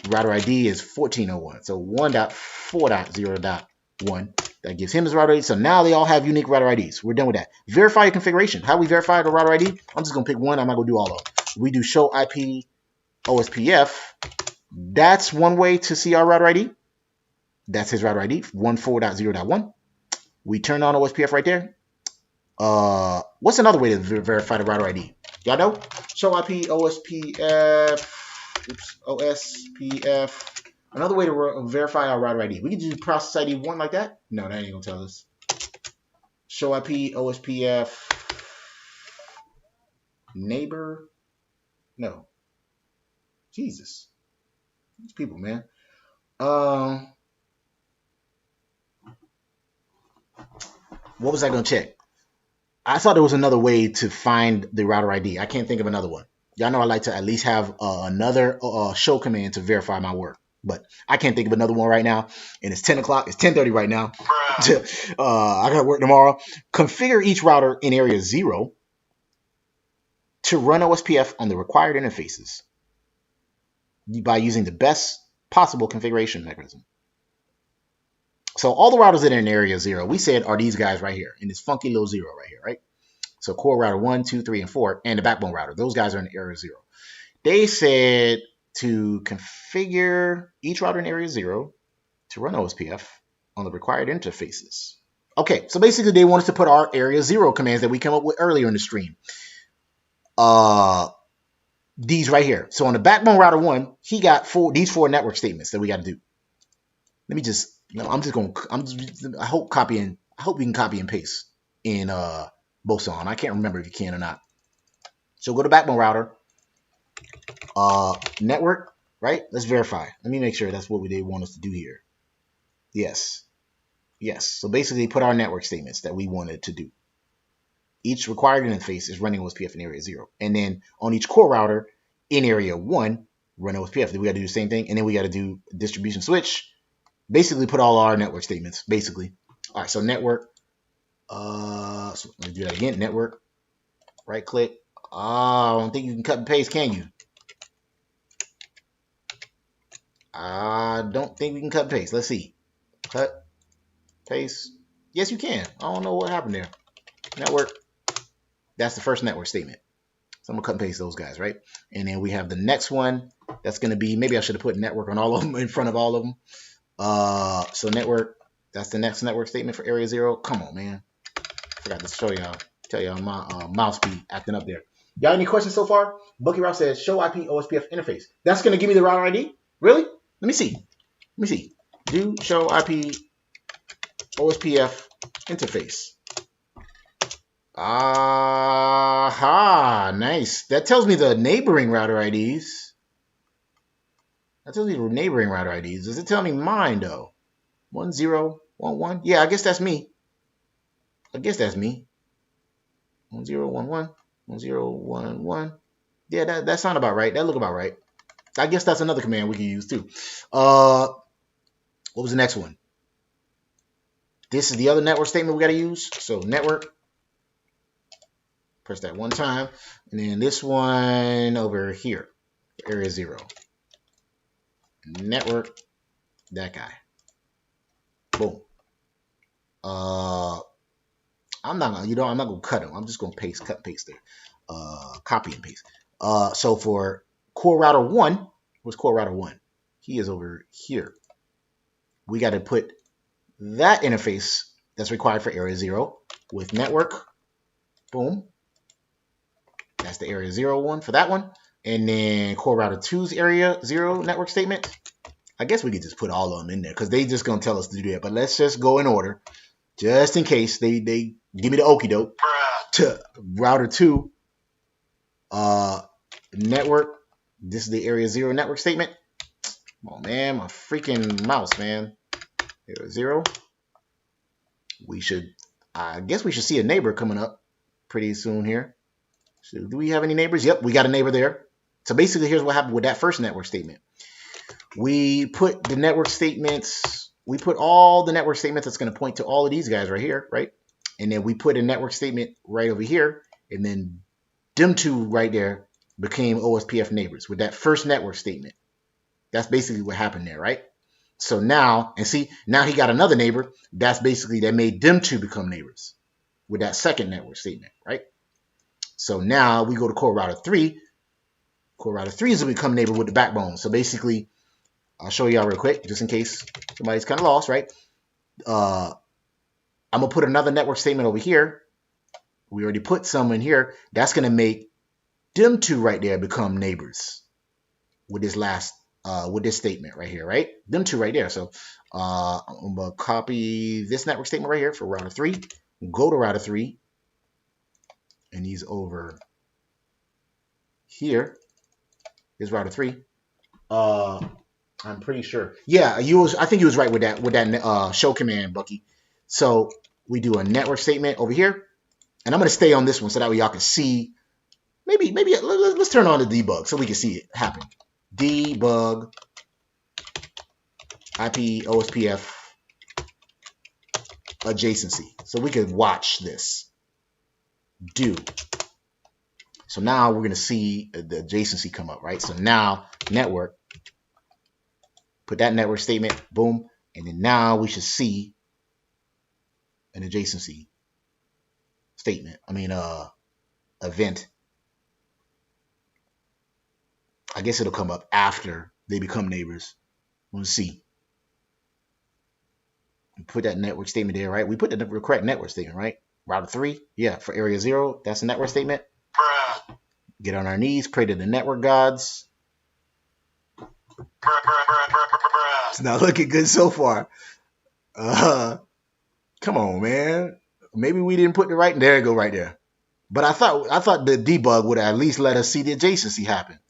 router ID is 1401. So 1.4.0.1, that gives him his router ID. So now they all have unique router IDs. We're done with that. Verify your configuration. How we verify the router ID? I'm just gonna pick one. I'm not gonna do all of them. We do show IP OSPF. That's one way to see our router ID. That's his router ID, 14.0.1. We turn on OSPF right there. What's another way to verify the router ID? Y'all know? Show IP OSPF. OSPF. Another way to verify our router ID. We can do process ID 1 like that. No, that ain't gonna tell us. Show IP OSPF. Neighbor. No. Jesus. These people, man. What was I gonna check? I thought there was another way to find the router ID. I can't think of another one. Y'all know I like to at least have another show command to verify my work, but I can't think of another one right now. And it's 10 o'clock. It's 10:30 right now. I got to work tomorrow. Configure each router in area 0 to run OSPF on the required interfaces by using the best possible configuration mechanism. So all the routers that are in area 0, we said, are these guys right here in this funky little 0 right here, right? So core router 1, 2, 3, and 4, and the backbone router. Those guys are in area 0. They said to configure each router in area 0 to run OSPF on the required interfaces. Okay, so basically they want us to put our area 0 commands that we came up with earlier in the stream. These right here. So on the backbone router 1, he got these four network statements that we got to do. Let me just. No, I hope we can copy and paste in Boson. I can't remember if you can or not. So go to backbone router, network, right? Let's verify. Let me make sure that's what they want us to do here. Yes. So basically put our network statements that we wanted to do. Each required interface is running OSPF in area 0. And then on each core router in area 1, run OSPF. Then we got to do the same thing. And then we got to do distribution switch. Basically put all our network statements, basically. All right, so network. So let me do that again. Network. Right click. I don't think you can cut and paste, can you? I don't think we can cut and paste. Let's see. Cut. Paste. Yes, you can. I don't know what happened there. Network. That's the first network statement. So I'm going to cut and paste those guys, right? And then we have the next one. That's going to be, maybe I should have put network on all of them, in front of all of them. So network, that's the next network statement for area 0. Come on, man. Forgot to show y'all, tell y'all my mouse be acting up there. Y'all any questions so far? Bucky Ralph says show IP OSPF interface. That's going to give me the router ID? Really? Let me see. Do show IP OSPF interface. Aha, nice. That tells me the neighboring router IDs. That tells me the neighboring router IDs. Does it tell me mine, though? 1011? Yeah, I guess that's me. 1011. 1011. Yeah, that sounds about right. That look about right. I guess that's another command we can use, too. What was the next one? This is the other network statement we got to use. So network. Press that one time. And then this one over here. Area 0. Network, that guy. Boom. I'm not gonna cut them. I'm just gonna cut and paste there. Copy and paste. So for core router 1, where's core router 1? He is over here. We got to put that interface that's required for area 0 with network. Boom. That's the area 0 one for that one. And then core router 2's area 0 network statement. I guess we could just put all of them in there because they just gonna tell us to do that. But let's just go in order, just in case they give me the okie doke to router 2 network. This is the area 0 network statement. Come on, man, my freaking mouse, man. Area 0. I guess we should see a neighbor coming up pretty soon here. So do we have any neighbors? Yep, we got a neighbor there. So basically, here's what happened with that first network statement. We put the network statements, we put all the network statements that's going to point to all of these guys right here, right? And then we put a network statement right over here, and then them two right there became OSPF neighbors with that first network statement. That's basically what happened there, right? So now, and see, now he got another neighbor. That's basically, that made them two become neighbors with that second network statement, right? So now we go to core router 3. Core router 3 is going to become neighbor with the backbone. So basically, I'll show y'all real quick, just in case somebody's kind of lost, right? I'm going to put another network statement over here. We already put some in here. That's going to make them two right there become neighbors with this last, with this statement right here, right? Them two right there. So I'm going to copy this network statement right here for router 3. Go to router 3. And he's over here. Here's router 3. I'm pretty sure. Yeah, I think he was right with that show command, Bucky. So we do a network statement over here, and I'm gonna stay on this one so that way y'all can see. Maybe let's turn on the debug so we can see it happen. Debug IP OSPF adjacency, so we could watch this. So now we're going to see the adjacency come up, right? So now network, put that network statement, boom, and then now we should see an adjacency statement. Event. I guess it'll come up after they become neighbors. We'll see. Put that network statement there, right? We put the correct network statement, right? Router 3, yeah, for area 0, that's a network statement. Get on our knees, pray to the network gods. It's not looking good so far. Come on, man. Maybe we didn't put the right. There you go, right there. But I thought the debug would at least let us see the adjacency happen.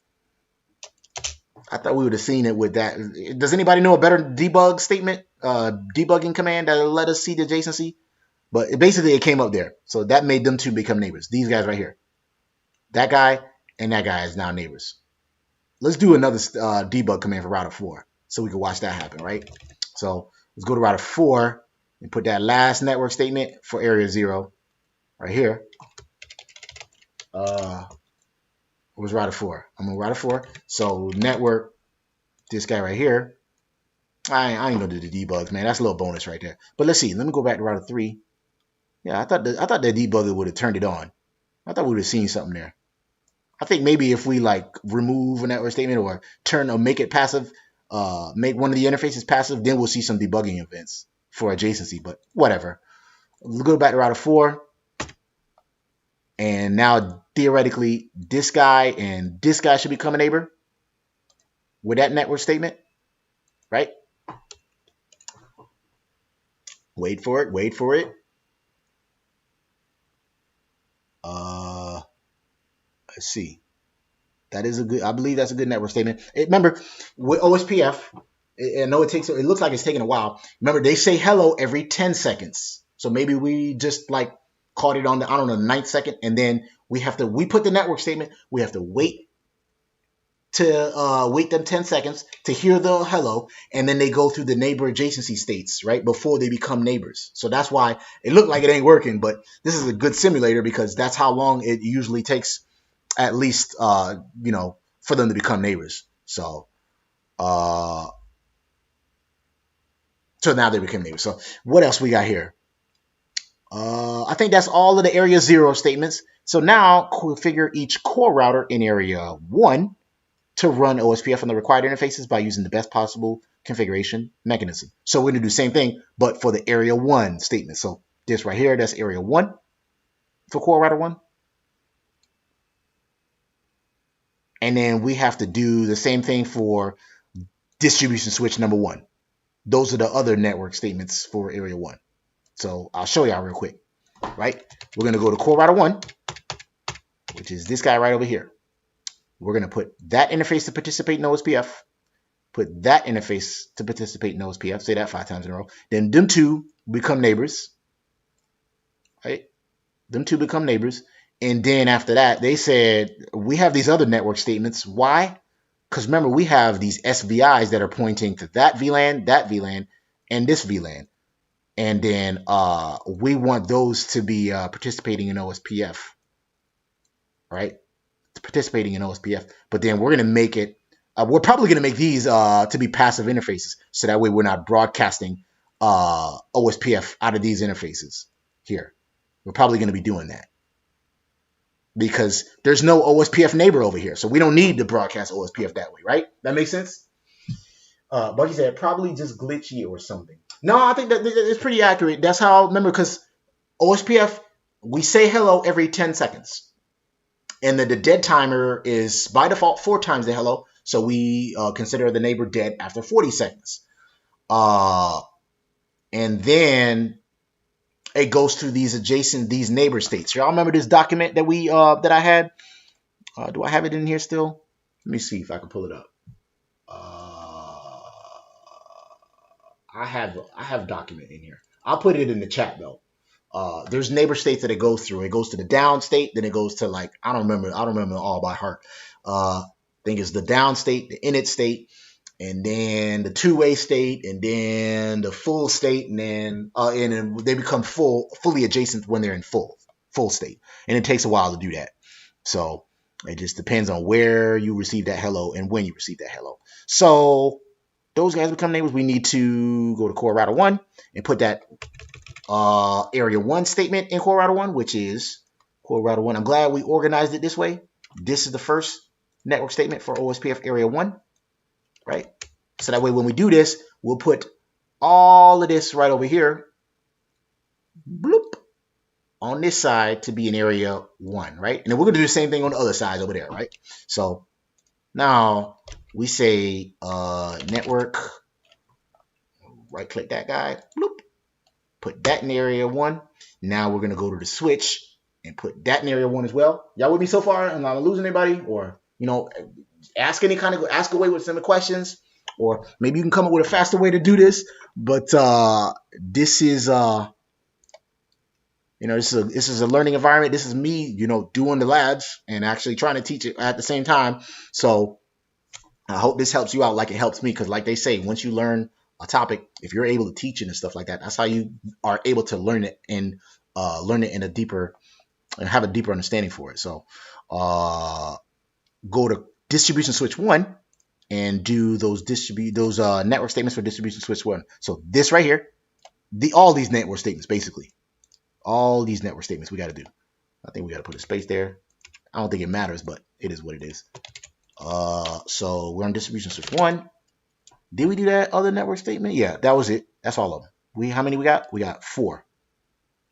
I thought we would have seen it with that. Does anybody know a better debug statement, debugging command that will let us see the adjacency? But basically, it came up there. So that made them two become neighbors. These guys right here. That guy and that guy is now neighbors. Let's do another debug command for router 4 so we can watch that happen, right? So let's go to router 4 and put that last network statement for area 0 right here. Where's router 4? I'm on router 4. So network, this guy right here. I ain't gonna do the debugs, man. That's a little bonus right there. But let's see. Let me go back to router 3. Yeah, I thought the debugger would have turned it on. I thought we would have seen something there. I think maybe if we like remove a network statement or make it passive, make one of the interfaces passive, then we'll see some debugging events for adjacency. But whatever. We'll go back to router 4, and now theoretically this guy and this guy should become a neighbor with that network statement, right? Wait for it. Wait for it. Let's see. That is a good. I believe that's a good network statement. Remember, with OSPF, I know it looks like it's taking a while. Remember, they say hello every 10 seconds. So maybe we just like caught it on the, I don't know, the 9th second, and then we put the network statement. We have to wait them 10 seconds to hear the hello, and then they go through the neighbor adjacency states, right, before they become neighbors. So that's why it looked like it ain't working, but this is a good simulator because that's how long it usually takes, at least, for them to become neighbors. So now they became neighbors. So what else we got here? I think that's all of the area 0 statements. So now configure each core router in area 1 to run OSPF on the required interfaces by using the best possible configuration mechanism. So we're going to do the same thing, but for the area 1 statement. So this right here, that's area 1 for core router 1. And then we have to do the same thing for distribution switch number 1. Those are the other network statements for area 1. So I'll show y'all real quick, right? We're going to go to core router 1, which is this guy right over here. We're going to put that interface to participate in OSPF, put that interface to participate in OSPF, say that 5 times in a row. Then them two become neighbors, right? Them two become neighbors. And then after that, they said, we have these other network statements. Why? Because remember, we have these SVIs that are pointing to that VLAN, and this VLAN. And then we want those to be participating in OSPF, right? Participating in OSPF. But then we're going to make it, we're probably going to make these to be passive interfaces. So that way we're not broadcasting OSPF out of these interfaces here. We're probably going to be doing that, because there's no OSPF neighbor over here. So we don't need to broadcast OSPF that way, right? That makes sense? Bucky said, probably just glitchy or something. No, I think that it's pretty accurate. That's how, remember, because OSPF, we say hello every 10 seconds. And the dead timer is, by default, 4 times the hello. So we consider the neighbor dead after 40 seconds. And then it goes through these neighbor states. Y'all remember this document that that I had? Do I have it in here still? Let me see if I can pull it up. I have document in here. I'll put it in the chat though. There's neighbor states that it goes through. It goes to the down state, then it goes to, like, I don't remember all by heart. I think it's the down state, the init state, and then the two-way state, and then the full state, and then they become fully adjacent when they're in full state. And it takes a while to do that. So it just depends on where you receive that hello and when you receive that hello. So those guys become neighbors. We need to go to core router 1 and put that area 1 statement in core router 1, which is core router 1. I'm glad we organized it this way. This is the first network statement for OSPF area 1, right? So that way when we do this, we'll put all of this right over here, bloop, on this side to be in area 1, right? And then we're going to do the same thing on the other side over there, right? So now we say network, right click that guy, bloop, put that in area 1. Now we're going to go to the switch and put that in area 1 as well. Y'all with me so far? Am I losing anybody? Or, you know, ask away with some questions, or maybe you can come up with a faster way to do this. But this is this is a learning environment. This is me, doing the labs and actually trying to teach it at the same time. So I hope this helps you out like it helps me, because like they say, once you learn a topic, if you're able to teach it and stuff like that, that's how you are able to learn it and learn it in a deeper and have a deeper understanding for it. So go to distribution switch 1 and do those network statements for distribution switch 1. So this right here, all these network statements, basically all these network statements we got to do. I think we got to put a space there. I don't think it matters, but it is what it is. So we're on distribution switch 1. Did we do that other network statement? Yeah, that was it. That's all of them. How many we got? We got 4.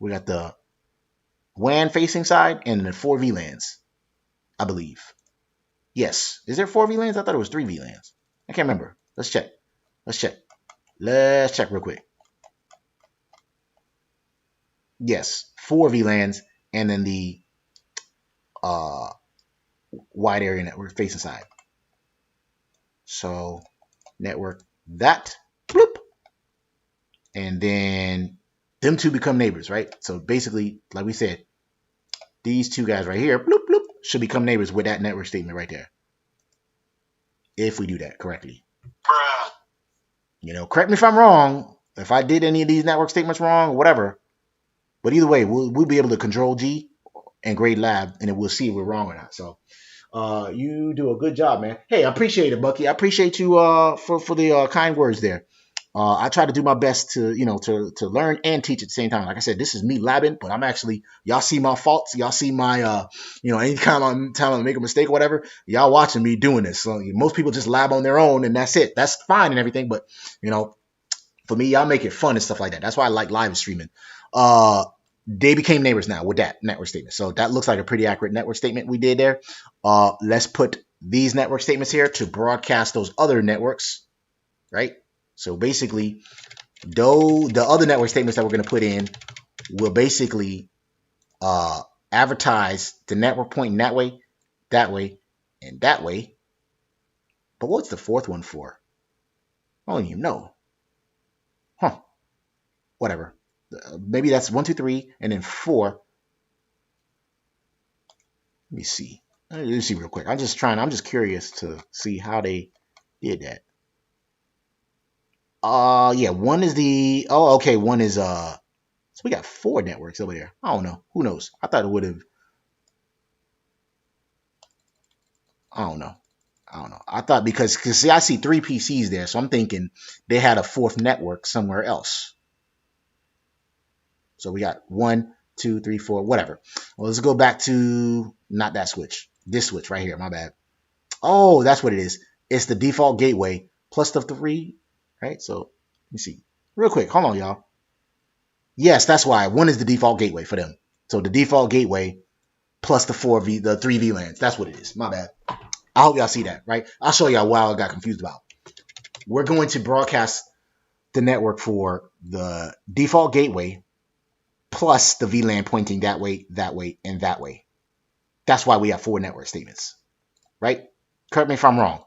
We got the WAN facing side and the 4 VLANs, I believe. Yes. Is there 4 VLANs? I thought it was 3 VLANs. I can't remember. Let's check. Let's check real quick. Yes, 4 VLANs and then the wide area network facing side. So network that, bloop, and then them two become neighbors, right? So basically, like we said, these two guys right here, bloop, bloop, should become neighbors with that network statement right there. If we do that correctly. Correct me if I'm wrong, if I did any of these network statements wrong or whatever. But either way, we'll be able to control G and grade lab, and then we'll see if we're wrong or not. So you do a good job, man. Hey, I appreciate it, Bucky. I appreciate you for the kind words there. I try to do my best to, to learn and teach at the same time. Like I said, this is me labbing, but I'm actually, y'all see my faults. Y'all see my, any time I make a mistake or whatever, y'all watching me doing this. So most people just lab on their own and that's it. That's fine and everything. But, for me, y'all make it fun and stuff like that. That's why I like live streaming. They became neighbors now with that network statement. So that looks like a pretty accurate network statement we did there. Let's put these network statements here to broadcast those other networks, right? So basically, though the other network statements that we're going to put in will basically advertise the network pointing that way, and that way. But what's the fourth one for? I don't even know. Whatever. Maybe that's 1, 2, 3, and then 4. Let me see. Let me see real quick. I'm just curious to see how they did that. Yeah, one is the, okay, one is, so we got 4 networks over there. I don't know. Who knows? I thought it would have, I don't know. I thought because see, I see 3 PCs there, so I'm thinking they had a 4th network somewhere else. So we got 1, 2, 3, 4, whatever. Well, let's go back to not that switch. This switch right here. My bad. Oh, that's what it is. It's the default gateway plus the 3, right? So let me see. Real quick. Hold on, y'all. Yes, that's why. 1 is the default gateway for them. So the default gateway plus the 3 VLANs. That's what it is. My bad. I hope y'all see that, right? I'll show y'all why I got confused about. We're going to broadcast the network for the default gateway plus the VLAN pointing that way, and that way. That's why we have 4 network statements, right? Correct me if I'm wrong.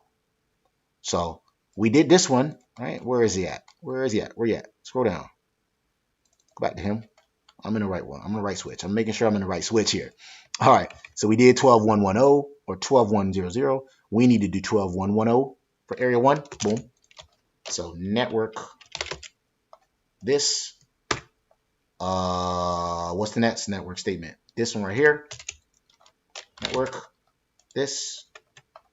So we did this one, right? Where is he at? Where is he at? Where you at? Scroll down. Go back to him. I'm in the right one. I'm in the right switch. I'm making sure I'm in the right switch here. All right. So we did 12.110 or 12.100. We need to do 12.110 for area 1. Boom. So network this. What's the next network statement? This one right here. Network this.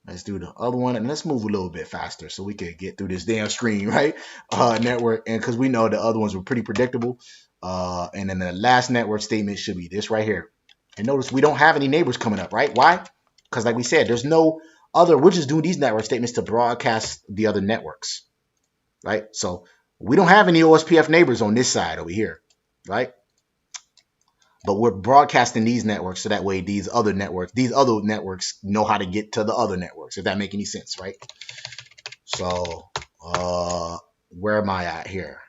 Let's do the other one and let's move a little bit faster so we can get through this damn screen, right? Network, and because we know the other ones were pretty predictable. And then the last network statement should be this right here. And notice we don't have any neighbors coming up, right? Why? Because like we said, there's no other. We're just doing these network statements to broadcast the other networks, right? So we don't have any OSPF neighbors on this side over here, right? But we're broadcasting these networks so that way these other networks know how to get to the other networks, if that make any sense, right? So where am I at here?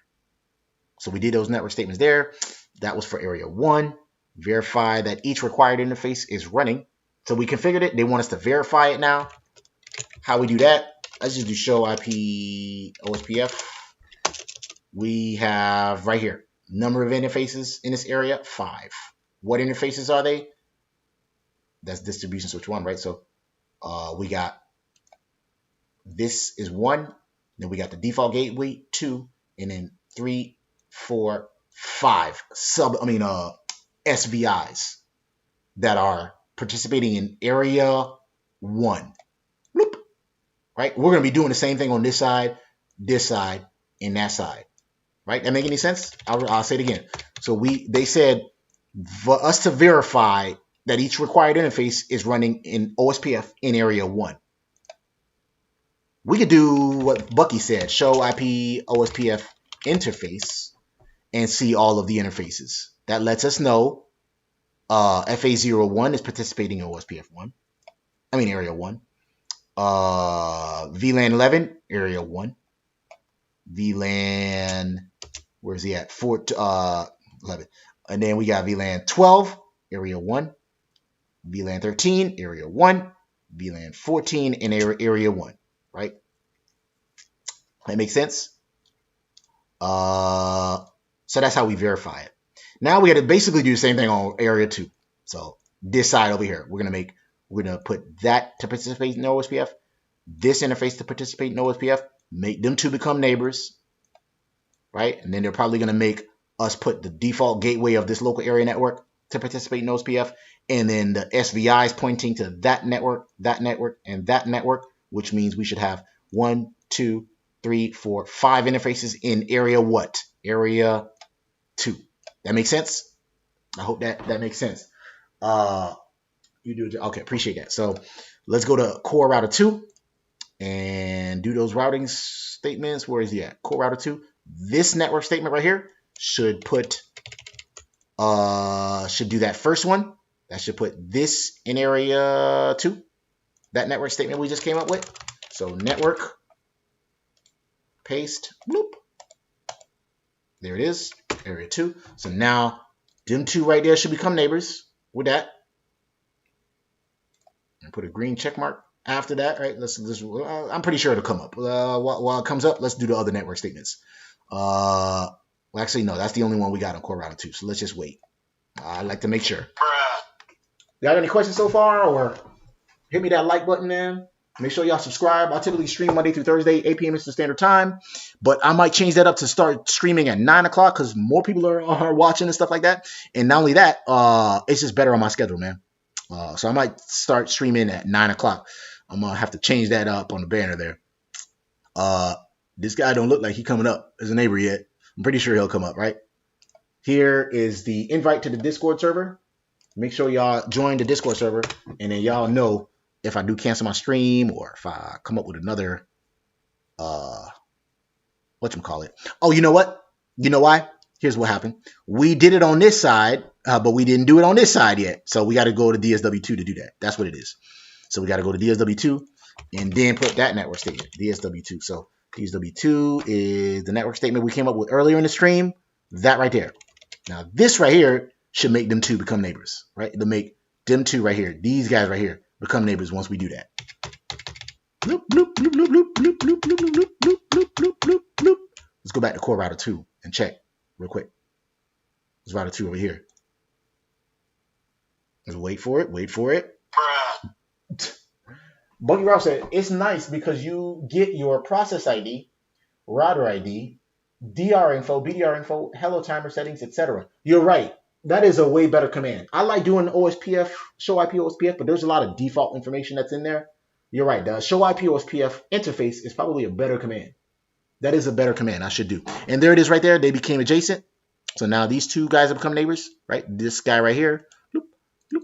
So we did those network statements there. That was for area 1. Verify that each required interface is running. So we configured it. They want us to verify it now. How we do that? Let's just do show IP OSPF. We have right here. Number of interfaces in this area, 5. What interfaces are they? That's distribution switch 1, right? So we got this is 1. Then we got the default gateway 2, and then 3, 4, 5 SVIs that are participating in area 1. Bloop. Right? We're going to be doing the same thing on this side, and that side. Right? That make any sense? I'll say it again. So they said for us to verify that each required interface is running in OSPF in area 1. We could do what Bucky said, show IP OSPF interface and see all of the interfaces. That lets us know FA01 is participating in OSPF 1. I mean area 1. VLAN 11, area 1. VLAN, where's he at? 11. And then we got VLAN 12, area 1. VLAN 13, area 1. VLAN 14 in area 1, right? That makes sense? So that's how we verify it. Now we got to basically do the same thing on area 2. So this side over here, we're gonna put that to participate in OSPF, this interface to participate in OSPF, make them 2 become neighbors, right? And then they're probably gonna make us put the default gateway of this local area network to participate in OSPF, and then the SVIs pointing to that network, and that network, which means we should have 1, 2, 3, 4, 5 interfaces in area what? Area 2. That makes sense? I hope that makes sense. You do okay, appreciate that. So let's go to core router 2 and do those routing statements. Where is he at? Core router 2. This network statement right here should put should do that first one. That should put this in area 2. That network statement we just came up with. So network paste, bloop. There it is, area 2. So now them two right there should become neighbors with that. And put a green check mark after that, right? I'm pretty sure it'll come up. While it comes up, let's do the other network statements. Well, actually, no, that's the only one we got on core router 2. So let's just wait. I'd like to make sure. Got any questions so far? Or hit me that like button, man. Make sure y'all subscribe. I typically stream Monday through Thursday, 8 p.m. Eastern Standard Time. But I might change that up to start streaming at 9 o'clock because more people are watching and stuff like that. And not only that, it's just better on my schedule, man. So I might start streaming at 9 o'clock. I'm going to have to change that up on the banner there. This guy don't look like he coming up as a neighbor yet. I'm pretty sure he'll come up, right? Here is the invite to the Discord server. Make sure y'all join the Discord server. And then y'all know if I do cancel my stream or if I come up with another, whatchamacallit. Oh, you know what? You know why? Here's what happened. We did it on this side, but we didn't do it on this side yet. So we got to go to DSW2 to do that. That's what it is. So we got to go to DSW2 and then put that network statement, DSW2. So DSW2 is the network statement we came up with earlier in the stream. That right there. Now this right here should make them two become neighbors, right? It'll make them two right here, these guys right here, become neighbors once we do that. Bloop, bloop, bloop, bloop, bloop, bloop, bloop, bloop, bloop, bloop, bloop, bloop, bloop, bloop. Let's go back to core router 2 and check real quick. There's router 2 over here. Let's wait for it. Wait for it. Buggy Rob said, it's nice because you get your process ID, router ID, DR info, BDR info, hello timer settings, etc. You're right. That is a way better command. I like doing OSPF, show IP OSPF, but there's a lot of default information that's in there. You're right. The show IP OSPF interface is probably a better command. That is a better command I should do. And there it is right there. They became adjacent. So now these two guys have become neighbors, right? This guy right here. Bloop, bloop.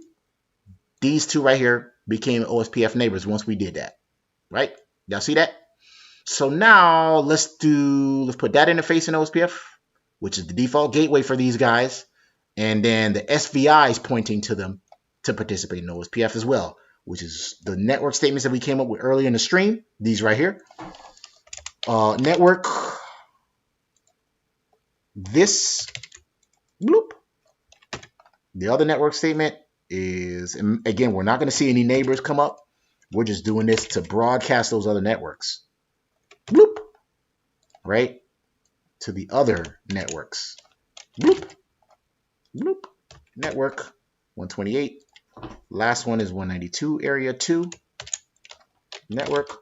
These two right here became OSPF neighbors once we did that, right? Y'all see that? So now let's put that interface in OSPF, which is the default gateway for these guys. And then the SVI is pointing to them to participate in OSPF as well, which is the network statements that we came up with earlier in the stream. These right here. Network. This. Bloop. The other network statement is, again, we're not going to see any neighbors come up. We're just doing this to broadcast those other networks. Bloop. Right? To the other networks. Bloop. Bloop. Network 128. Last one is 192 area 2. Network.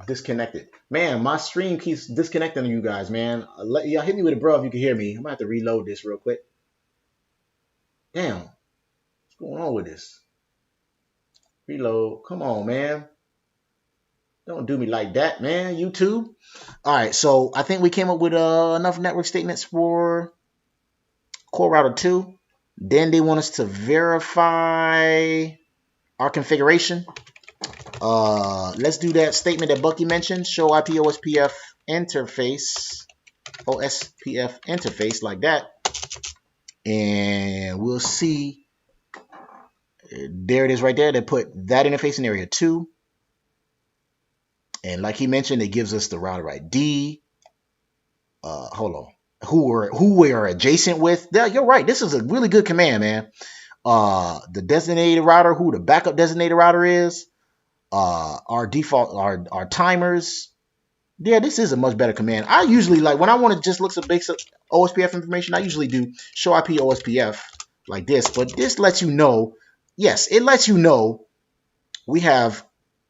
Disconnected. Man, my stream keeps disconnecting on you guys, man. Y'all hit me with a bro if you can hear me. I'm gonna have to reload this real quick. Damn. What's going on with this? Reload. Come on, man. Don't do me like that, man. YouTube. All right, so I think we came up with enough network statements for core router 2. Then they want us to verify our configuration. Let's do that statement that Bucky mentioned. Show IP OSPF interface. OSPF interface like that. And we'll see. There it is right there. They put that interface in area 2. And like he mentioned, it gives us the router ID. Hold on. Who we are adjacent with. Yeah, you're right. This is a really good command, man. The designated router, who the backup designated router is. Our default, our timers. Yeah, this is a much better command. I usually, like, when I want to just look some basic OSPF information, I usually do show IP OSPF like this. But this lets you know, yes, it lets you know we have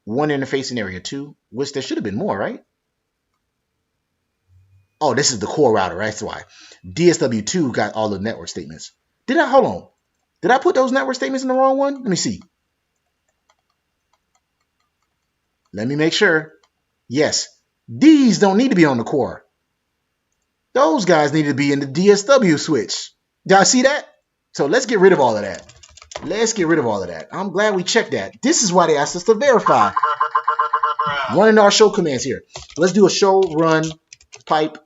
one interface in area 2, which there should have been more, right? Oh, this is the core router, right? That's why. DSW2 got all the network statements. Hold on. Did I put those network statements in the wrong one? Let me see. Let me make sure. Yes, these don't need to be on the core. Those guys need to be in the DSW switch. Y'all see that? So let's get rid of all of that. Let's get rid of all of that. I'm glad we checked that. This is why they asked us to verify. Running our show commands here. Let's do a show run pipe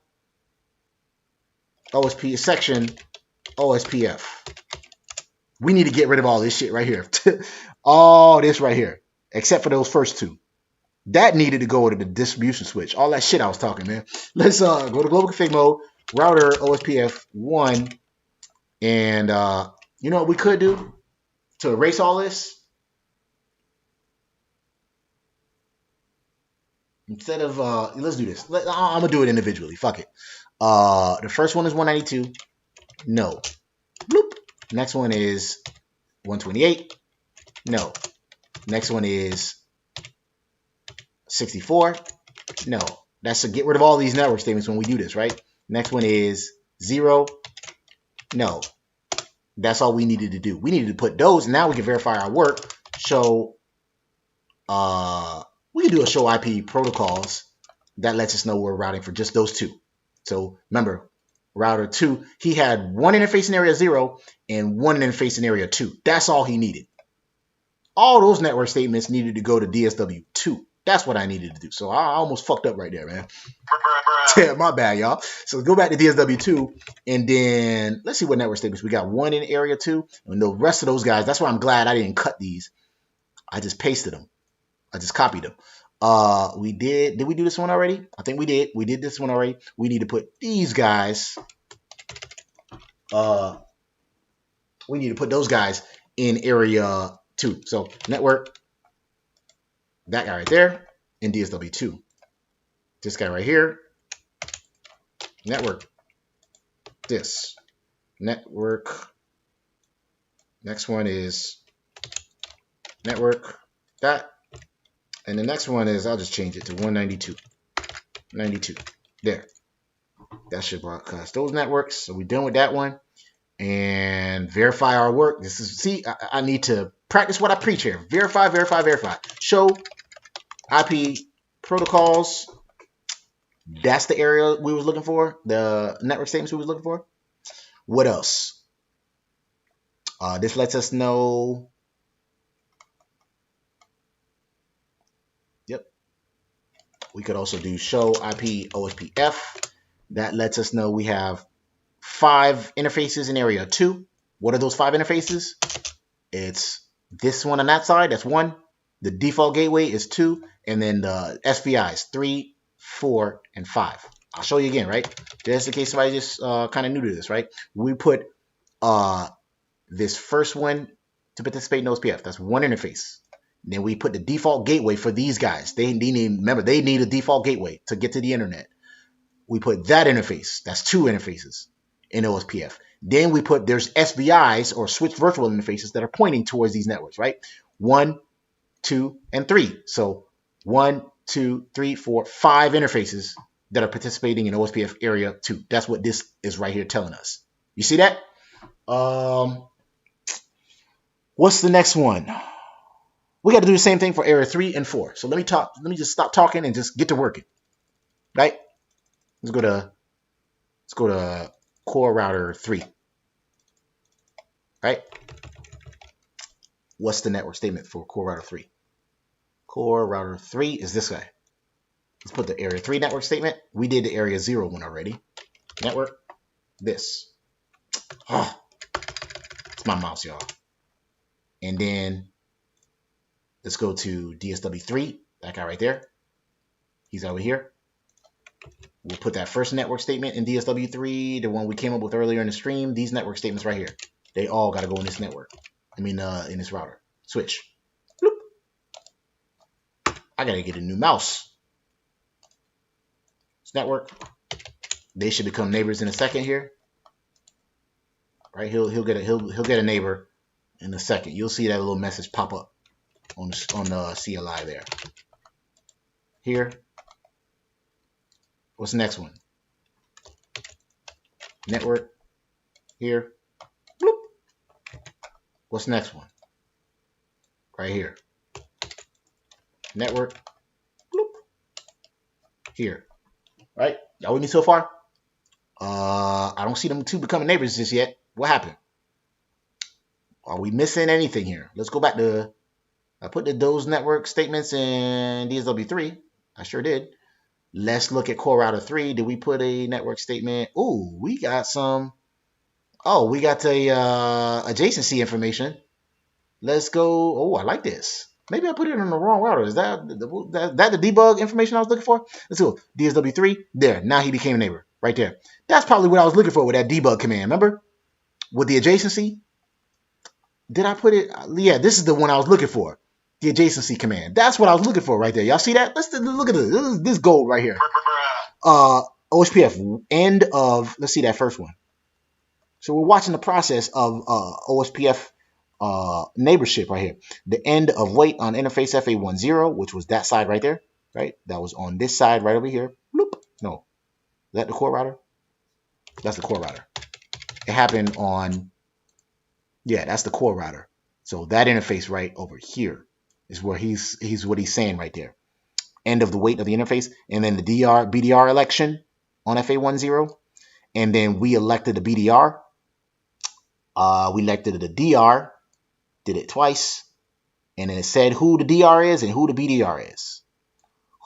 OSP section OSPF. We need to get rid of all this shit right here. All this right here. Except for those first two. That needed to go to the distribution switch. All that shit I was talking, man. Let's go to global config mode, router OSPF 1. And you know what we could do to erase all this? Instead of, let's do this. I'm going to do it individually. Fuck it. The first one is 192. No. Bloop. Next one is 128. No. Next one is 64. No. That's to get rid of all these network statements when we do this, right? Next one is 0. No. That's all we needed to do. We needed to put those. Now we can verify our work. Show, we can do a show IP protocols. That lets us know we're routing for just those two. So remember, router 2, he had one interface in area 0 and one interface in area 2. That's all he needed. All those network statements needed to go to DSW2. That's what I needed to do. So I almost fucked up right there, man. Yeah, my bad, y'all. So go back to DSW2, and then let's see what network statements we got. One in area 2, and the rest of those guys. That's why I'm glad I didn't cut these. I just pasted them. I just copied them. We did we do this one already? I think we did. We did this one already. We need to put these guys. We need to put those guys in area 2. So network, that guy right there, in DSW2. This guy right here. Network, this. Network. Next one is network, that. And the next one is, I'll just change it to 192. 92. There. That should broadcast those networks. So we're done with that one. And verify our work. This is, see, I need to practice what I preach here. Verify, verify, verify. Show IP protocols. That's the area we was looking for. The network statements we was looking for. What else? This lets us know. Yep. We could also do show IP OSPF. That lets us know we have 5 interfaces in area 2. What are those 5 interfaces? It's this one on that side. That's 1. The default gateway is 2. And then the SVIs 3, 4, and 5. I'll show you again, right? Just in case somebody just kind of new to this, right? We put this first one to participate in OSPF. That's 1 interface. Then we put the default gateway for these guys. They need, remember, they need a default gateway to get to the internet. We put that interface. That's 2 interfaces in OSPF. Then we put, there's SVIs or switch virtual interfaces that are pointing towards these networks, right? 1, 2, and 3. So 1, 2, 3, 4, 5 interfaces that are participating in OSPF area 2. That's what this is right here telling us. You see that? What's the next one? We got to do the same thing for area 3 and 4. So let me just stop talking and just get to working. Right? Let's go to core router 3. Right? What's the network statement for core router 3? Core router 3 is this guy. Let's put the area 3 network statement. We did the area 0 one already. Network, this. Oh, it's my mouse, y'all. And then let's go to DSW3, that guy right there. He's over here. We'll put that first network statement in DSW3, the one we came up with earlier in the stream. These network statements right here. They all got to go in this network. In this router. Switch. Bloop. I got to get a new mouse. This network. They should become neighbors in a second here. Right? He'll get a neighbor in a second. You'll see that little message pop up on the CLI there. Here. What's the next one? Network. Here. Bloop. What's the next one? Right here. Network. here, right? Y'all with me so far? I don't see them two becoming neighbors just yet. What happened? Are we missing anything here? Let's go back to, I put those network statements in DSW3. I sure did. Let's look at core router 3. Did we put a network statement? Ooh, we got some. Oh, we got the adjacency information. Let's go. Oh, I like this. Maybe I put it in the wrong router. Is that the debug information I was looking for? Let's go. DSW3. There. Now he became a neighbor. Right there. That's probably what I was looking for with that debug command. Remember? With the adjacency. Did I put it? Yeah, this is the one I was looking for. The adjacency command. That's what I was looking for right there. Y'all see that? Let's look at this. This gold right here. Ospf. End of. Let's see that first one. So we're watching the process of Ospf neighborship right here. The end of wait on interface FA10, which was that side right there, right? That was on this side right over here. Bloop. No. Is that the core router? That's the core router. It happened on, yeah, that's the core router. So that interface right over here is where he's what he's saying right there. End of the wait of the interface, and then the BDR election on FA10, and then we elected the BDR. We elected the DR, did it twice, and then it said who the DR is and who the BDR is.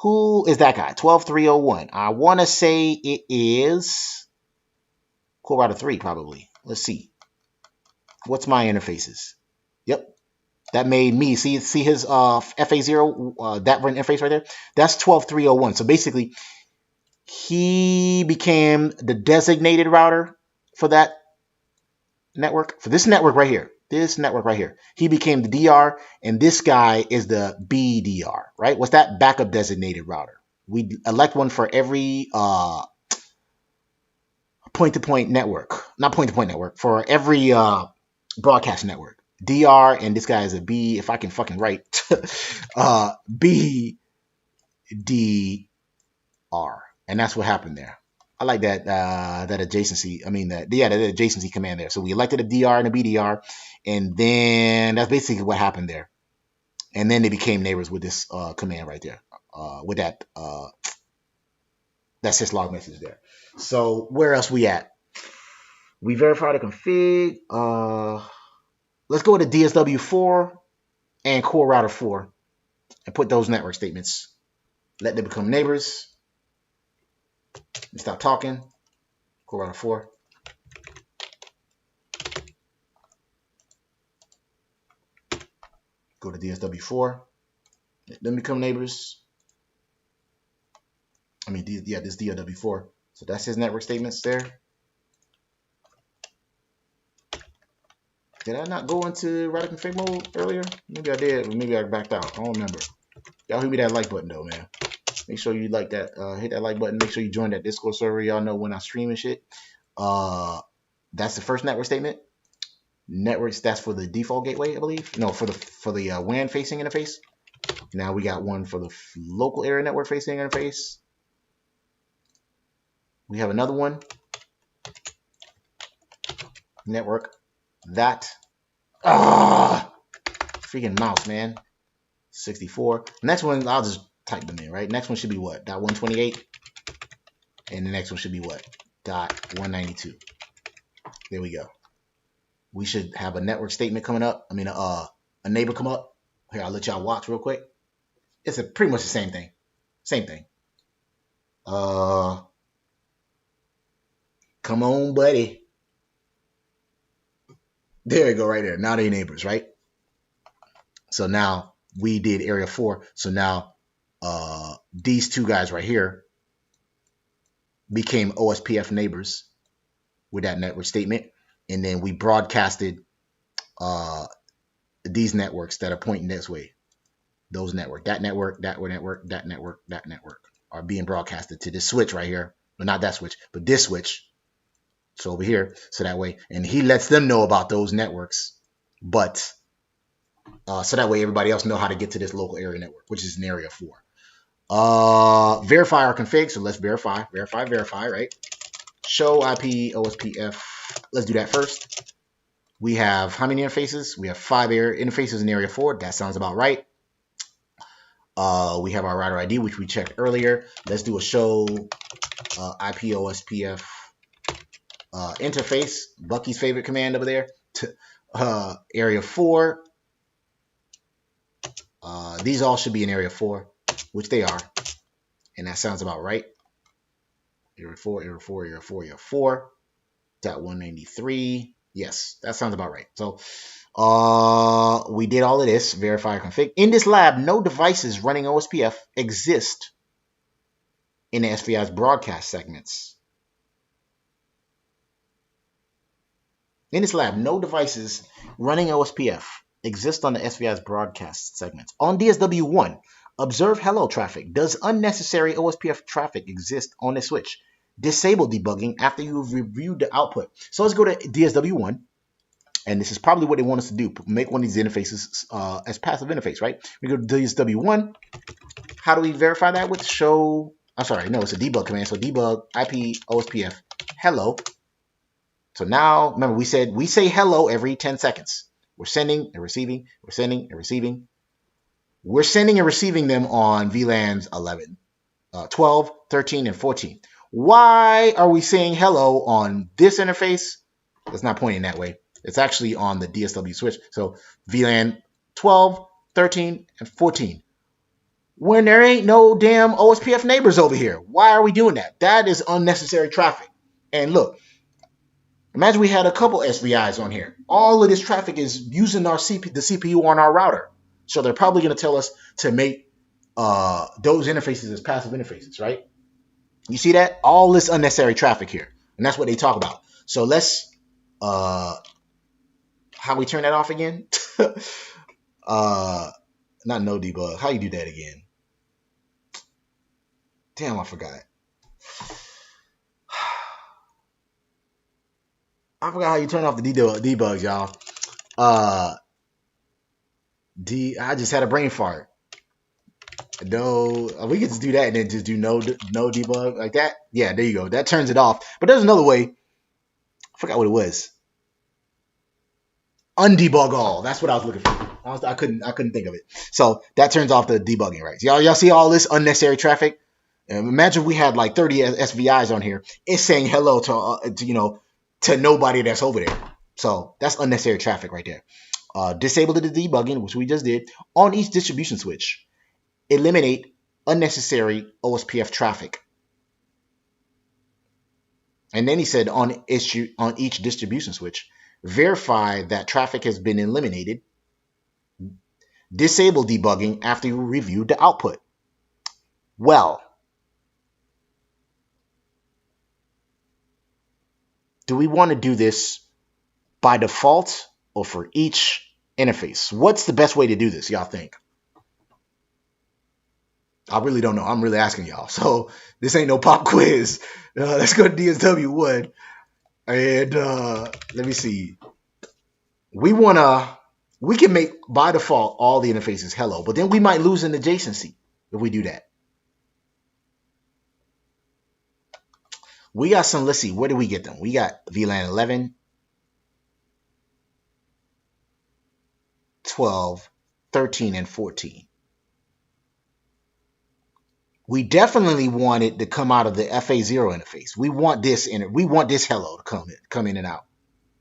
Who is that guy? 12301. I want to say it is core router 3 probably. Let's see. What's my interfaces? Yep. That made me see his FA0 that run interface right there. That's 12301. So basically, he became the designated router for that network, for this network right here. This network right here. He became the DR, and this guy is the BDR, right? What's that? Backup designated router. We elect one for every point-to-point network. Not point-to-point network. For every broadcast network. DR, and this guy is a B, if I can fucking write. BDR. And that's what happened there. I like that that adjacency. I mean, that adjacency command there. So we elected a DR and a BDR, and then that's basically what happened there. And then they became neighbors with this command right there, with that syslog message there. So where else we at? We verified the config. Let's go to DSW4 and core router 4 and put those network statements. Let them become neighbors. Stop talking. Core router 4. Go to DSW4. Let them become neighbors. I mean, yeah, this DSW4. So that's his network statements there. Did I not go into router config mode earlier? Maybe I did, or maybe I backed out. I don't remember. Y'all hit me that like button though, man. Make sure you like that, hit that like button. Make sure you join that Discord server. Y'all know when I stream and shit. That's the first network statement. Networks, that's for the default gateway, I believe. No, for the WAN facing interface. Now we got one for the local area network facing interface. We have another one. Network. That. Freaking mouse, man. 64. Next one, I'll just type them in, right? Next one should be what? .128. And the next one should be what? .192. There we go. We should have a network statement coming up. I mean, a neighbor come up. Here, I'll let y'all watch real quick. It's pretty much the same thing. Same thing. Come on, buddy. There we go, right there. Now they neighbors, right? So now we did area 4. So now these two guys right here became OSPF neighbors with that network statement. And then we broadcasted these networks that are pointing this way. Those network, that network, that network, that network, that network are being broadcasted to this switch right here. But not that switch, but this switch. So over here, so that way, and he lets them know about those networks, but so that way everybody else know how to get to this local area network, which is in area 4. Verify our config. So let's verify, right? Show IP OSPF. Let's do that first. We have how many interfaces? We have 5 interfaces in area 4. That sounds about right. We have our router ID, which we checked earlier. Let's do a show IP Ospf interface. Bucky's favorite command over there. Area 4. These all should be in area 4, which they are. And that sounds about right. Area 4, area 4, area 4, area 4. .193. Yes, that sounds about right. So we did all of this. Verify config. In this lab, no devices running Ospf exist in the Svi's broadcast segments. In this lab, no devices running Ospf exist on the Svi's broadcast segments. On DSW1, observe hello traffic. Does unnecessary Ospf traffic exist on the switch? Disable debugging after you've reviewed the output. So let's go to DSW1. And this is probably what they want us to do. Make one of these interfaces as passive interface, right? We go to DSW1. How do we verify that? With show, I'm sorry, no, it's a debug command. So debug IP Ospf hello. So now, remember, we say hello every 10 seconds. We're sending and receiving. We're sending and receiving. We're sending and receiving them on VLANs 11, 12, 13, and 14. Why are we saying hello on this interface? It's not pointing that way. It's actually on the DSW switch. So VLAN 12, 13, and 14. When there ain't no damn Ospf neighbors over here. Why are we doing that? That is unnecessary traffic. And look, imagine we had a couple SVIs on here. All of this traffic is using the CPU on our router. So they're probably going to tell us to make those interfaces as passive interfaces, right? You see that? All this unnecessary traffic here. And that's what they talk about. So let's, how we turn that off again? Not no debug. How you do that again? Damn, I forgot. I forgot how you turn off the debugs, y'all. I just had a brain fart. No, we could just do that and then just do no debug like that. Yeah, there you go. That turns it off. But there's another way. I forgot what it was. Undebug all. That's what I was looking for. I couldn't think of it. So that turns off the debugging, right? Y'all see all this unnecessary traffic? Imagine we had like 30 SVIs on here. It's saying hello to nobody that's over there. So that's unnecessary traffic right there. Disable the debugging, which we just did, on each distribution switch. Eliminate unnecessary Ospf traffic. And then he said on each distribution switch, verify that traffic has been eliminated. Disable debugging after you review the output. Well, do we want to do this by default or for each interface? What's the best way to do this, y'all think? I really don't know. I'm really asking y'all. So this ain't no pop quiz. Let's go to DSW1. And let me see. We can make by default all the interfaces hello, but then we might lose an adjacency if we do that. We got some, let's see, where do we get them? We got VLAN 11, 12, 13, and 14. We definitely want it to come out of the FA0 interface. We want this hello to come in and out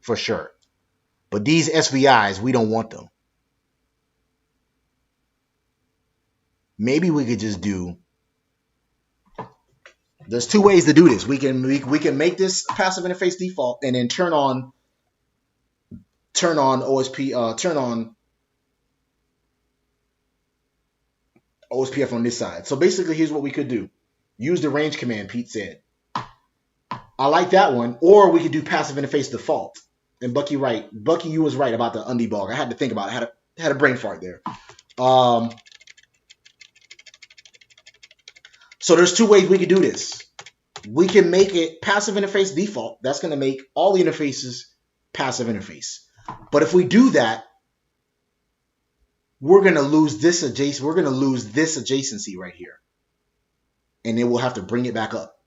for sure. But these SVIs, we don't want them. Maybe we could just do. There's two ways to do this. We can make this passive interface default and then turn on Ospf on this side. So basically, here's what we could do. Use the range command, Pete said. I like that one. Or we could do passive interface default. And Bucky, you was right about the undebug. I had to think about it. I had a brain fart there. So there's two ways we could do this. We can make it passive interface default. That's going to make all the interfaces passive interface. But if we do that, we're going to lose this adjacency right here. And then we'll have to bring it back up.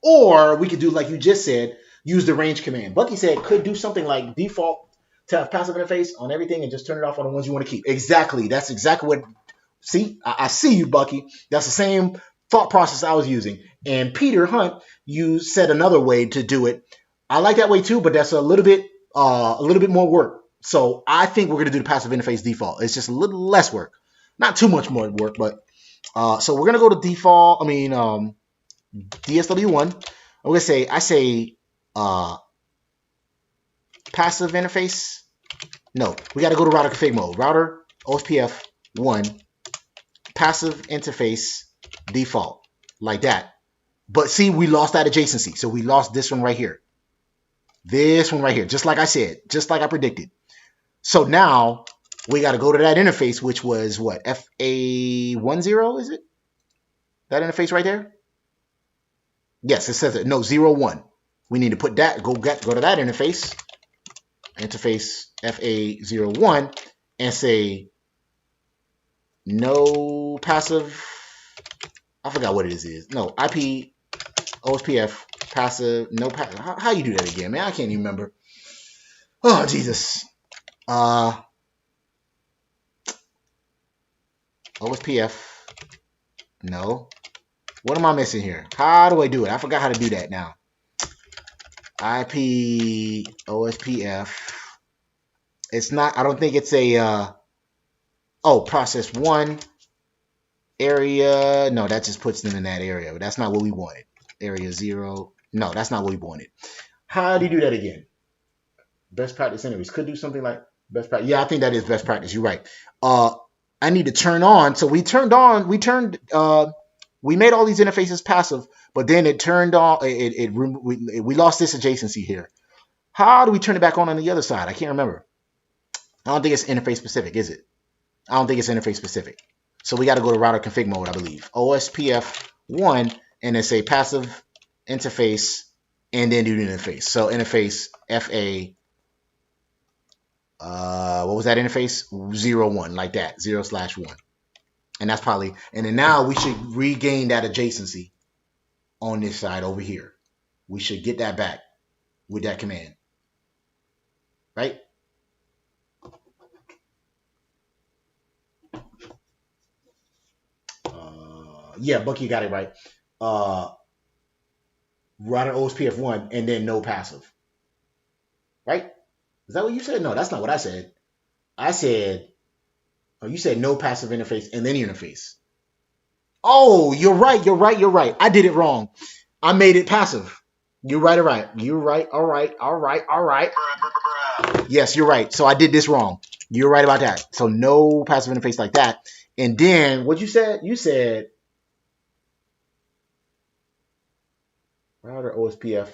Or we could do like you just said, use the range command. Bucky said could do something like default to have passive interface on everything and just turn it off on the ones you want to keep. Exactly. That's exactly See, I see you, Bucky. That's the same thought process I was using. And Peter Hunt, you said another way to do it. I like that way too, but that's a little bit more work. So I think we're gonna do the passive interface default. It's just a little less work, not too much more work, but so we're gonna go to default. DSW1. I'm gonna say passive interface. No, we got to go to router config mode. Router Ospf 1 passive interface default, like that. But see, we lost that adjacency. So we lost this one right here. This one right here, just like I said, just like I predicted. So now we got to go to that interface, which was what? FA10, is it? That interface right there? Yes, it says it. No, 01. We need to put that, go to that interface FA01, and say no passive, I forgot what it is. No, IP OSPF passive, no passive. How you do that again, man? I can't even remember. Oh, Jesus. OSPF, no. What am I missing here? How do I do it? I forgot how to do that now. IP OSPF. It's not, I don't think it's a, process 1 area. No, that just puts them in that area. But that's not what we wanted. Area 0. No, that's not what we wanted. How do you do that again? Best practice anyways. Could do something like best practice. Yeah, I think that is best practice. You're right. I need to turn on. So we made all these interfaces passive, but then it turned on, we lost this adjacency here. How do we turn it back on the other side? I can't remember. I don't think it's interface specific, is it? I don't think it's interface specific. So we got to go to router config mode, I believe. OSPF 1, and then say passive interface, and then do the interface. So interface FA, what was that interface? 01, like that, 0/1. And that's probably, and then now we should regain that adjacency on this side over here. We should get that back with that command, right? Yeah, Bucky got it right. Router OSPF 1 and then no passive, right? Is that what you said? No, that's not what I said. I said, oh, you said no passive interface and then interface. Oh, you're right. I did it wrong. I made it passive. You're right. All right. Yes, you're right. So I did this wrong. You're right about that. So no passive interface like that. And then what you said? You said router OSPF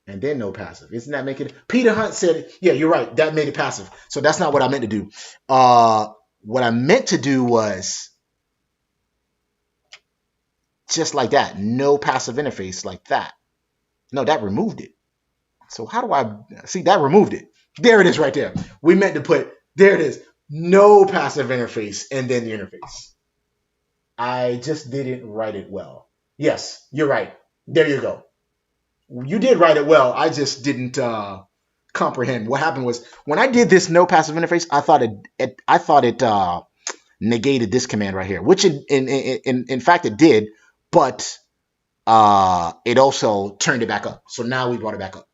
and then no passive. Isn't that making it? Peter Hunt said, yeah, you're right. That made it passive. So that's not what I meant to do. What I meant to do was just like that. No passive interface like that. No, that removed it. So how do I see that removed it? There it is right there. We meant to put, there it is. No passive interface and then the interface. I just didn't write it well. Yes, you're right. There you go. You did write it well. I just didn't comprehend. What happened was when I did this no passive interface, I thought it negated this command right here, which in fact it did, but it also turned it back up. So now we brought it back up.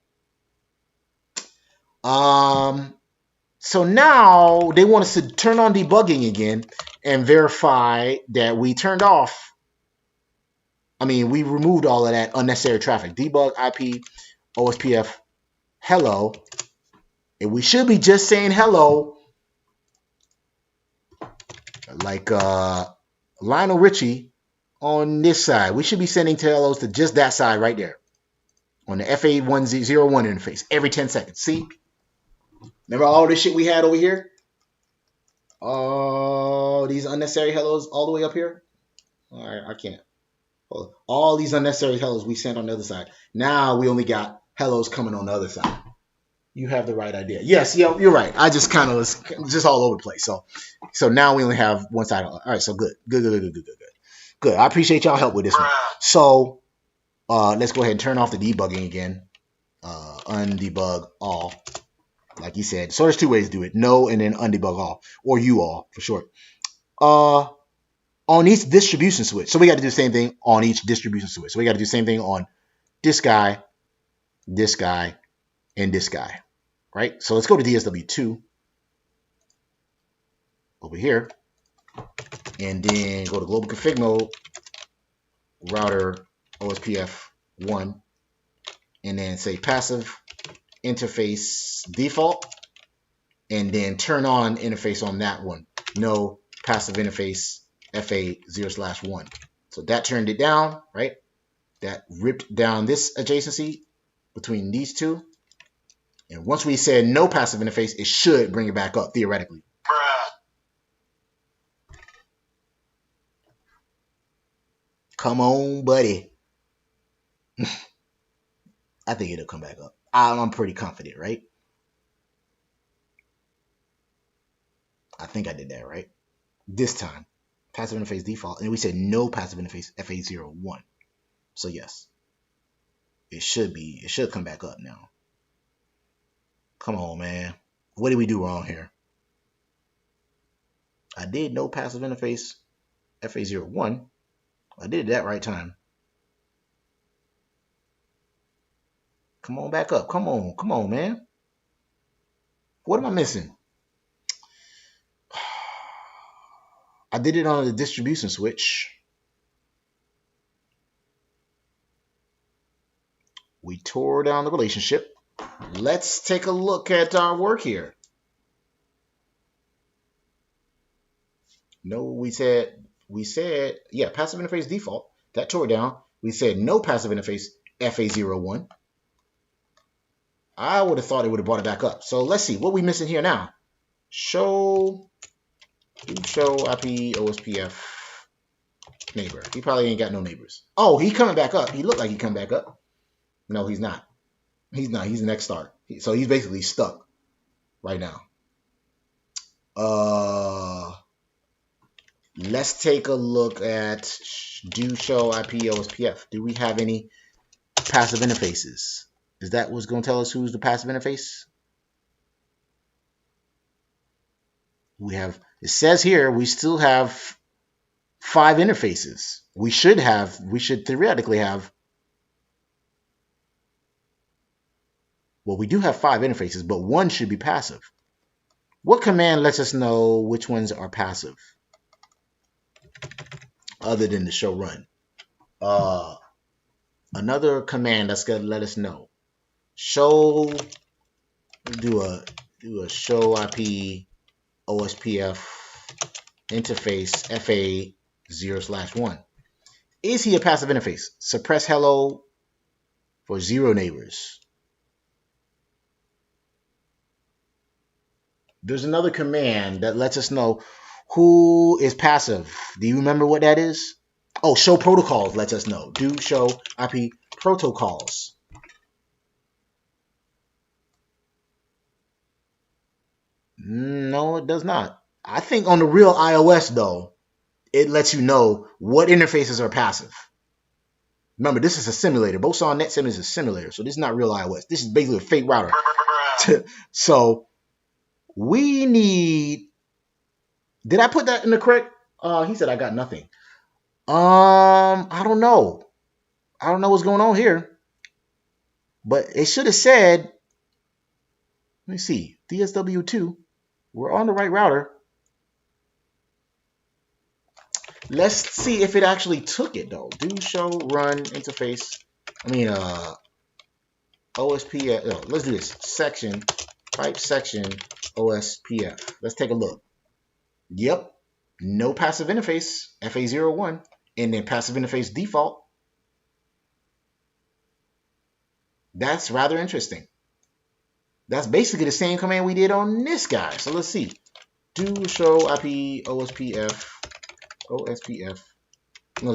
So now they want us to turn on debugging again and verify that we turned off. I mean, we removed all of that unnecessary traffic. Debug IP OSPF hello. And we should be just saying hello. Like Lionel Richie on this side. We should be sending hellos to just that side right there. On the FA01 interface. Every 10 seconds. See? Remember all this shit we had over here? Oh, these unnecessary hellos all the way up here? All right, I can't. All these unnecessary hellos we sent on the other side. Now we only got hellos coming on the other side. You have the right idea. Yes, yeah, you're right. I just kind of was just all over the place. So now we only have one side. All right, so good. Good. I appreciate y'all help with this one. So let's go ahead and turn off the debugging again. Undebug all, like you said. So there's two ways to do it. No, and then undebug all, or you all for short. on each distribution switch. So we got to do the same thing on each distribution switch. So we got to do the same thing on this guy, and this guy, right? So let's go to DSW2 over here, and then go to global config mode, router OSPF 1, and then say passive interface default, and then turn on interface on that one. No passive interface FA0/1. So that turned it down, right? That ripped down this adjacency between these two. And once we said no passive interface, it should bring it back up theoretically. Come on, buddy. I think it'll come back up. I'm pretty confident, right? I think I did that right. This time, passive interface default, and we said no passive interface FA01. So yes, it should come back up now. Come on, man. What did we do wrong here? I did no passive interface FA01. I did that right time. Come on back up. Come on, man. What am I missing? I did it on the distribution switch. We tore down the relationship. Let's take a look at our work here. No, we said, yeah, passive interface default. That tore down. We said no passive interface FA01. I would have thought it would have brought it back up. So let's see what we missing here now. Show IP OSPF neighbor. He probably ain't got no neighbors. Oh, he coming back up. He looked like he come back up. No, he's not. He's not. He's the next start. So he's basically stuck right now. Let's take a look at do show IP OSPF. Do we have any passive interfaces? Is that what's going to tell us who's the passive interface? We have, it says here, we still have 5 interfaces. We should theoretically have, well, we do have 5 interfaces, but 1 should be passive. What command lets us know which ones are passive? Other than the show run. Another command that's going to let us know. Show, do a show IP OSPF interface FA0/1. Is he a passive interface? Suppress hello for 0 neighbors. There's another command that lets us know who is passive. Do you remember what that is? Oh, show protocols lets us know. Do show IP protocols. No, it does not. I think on the real iOS, though, it lets you know what interfaces are passive. Remember, this is a simulator. Boson NetSim is a simulator, so this is not real iOS. This is basically a fake router. So we need... Did I put that in the correct? He said I got nothing. I don't know. I don't know what's going on here. But it should have said... Let me see. DSW2. We're on the right router. Let's see if it actually took it, though. Do show run interface. OSPF. No, let's do this. Section. Type section OSPF. Let's take a look. Yep. No passive interface. FA01. And then passive interface default. That's rather interesting. That's basically the same command we did on this guy. So let's see. Do show IP OSPF. Let's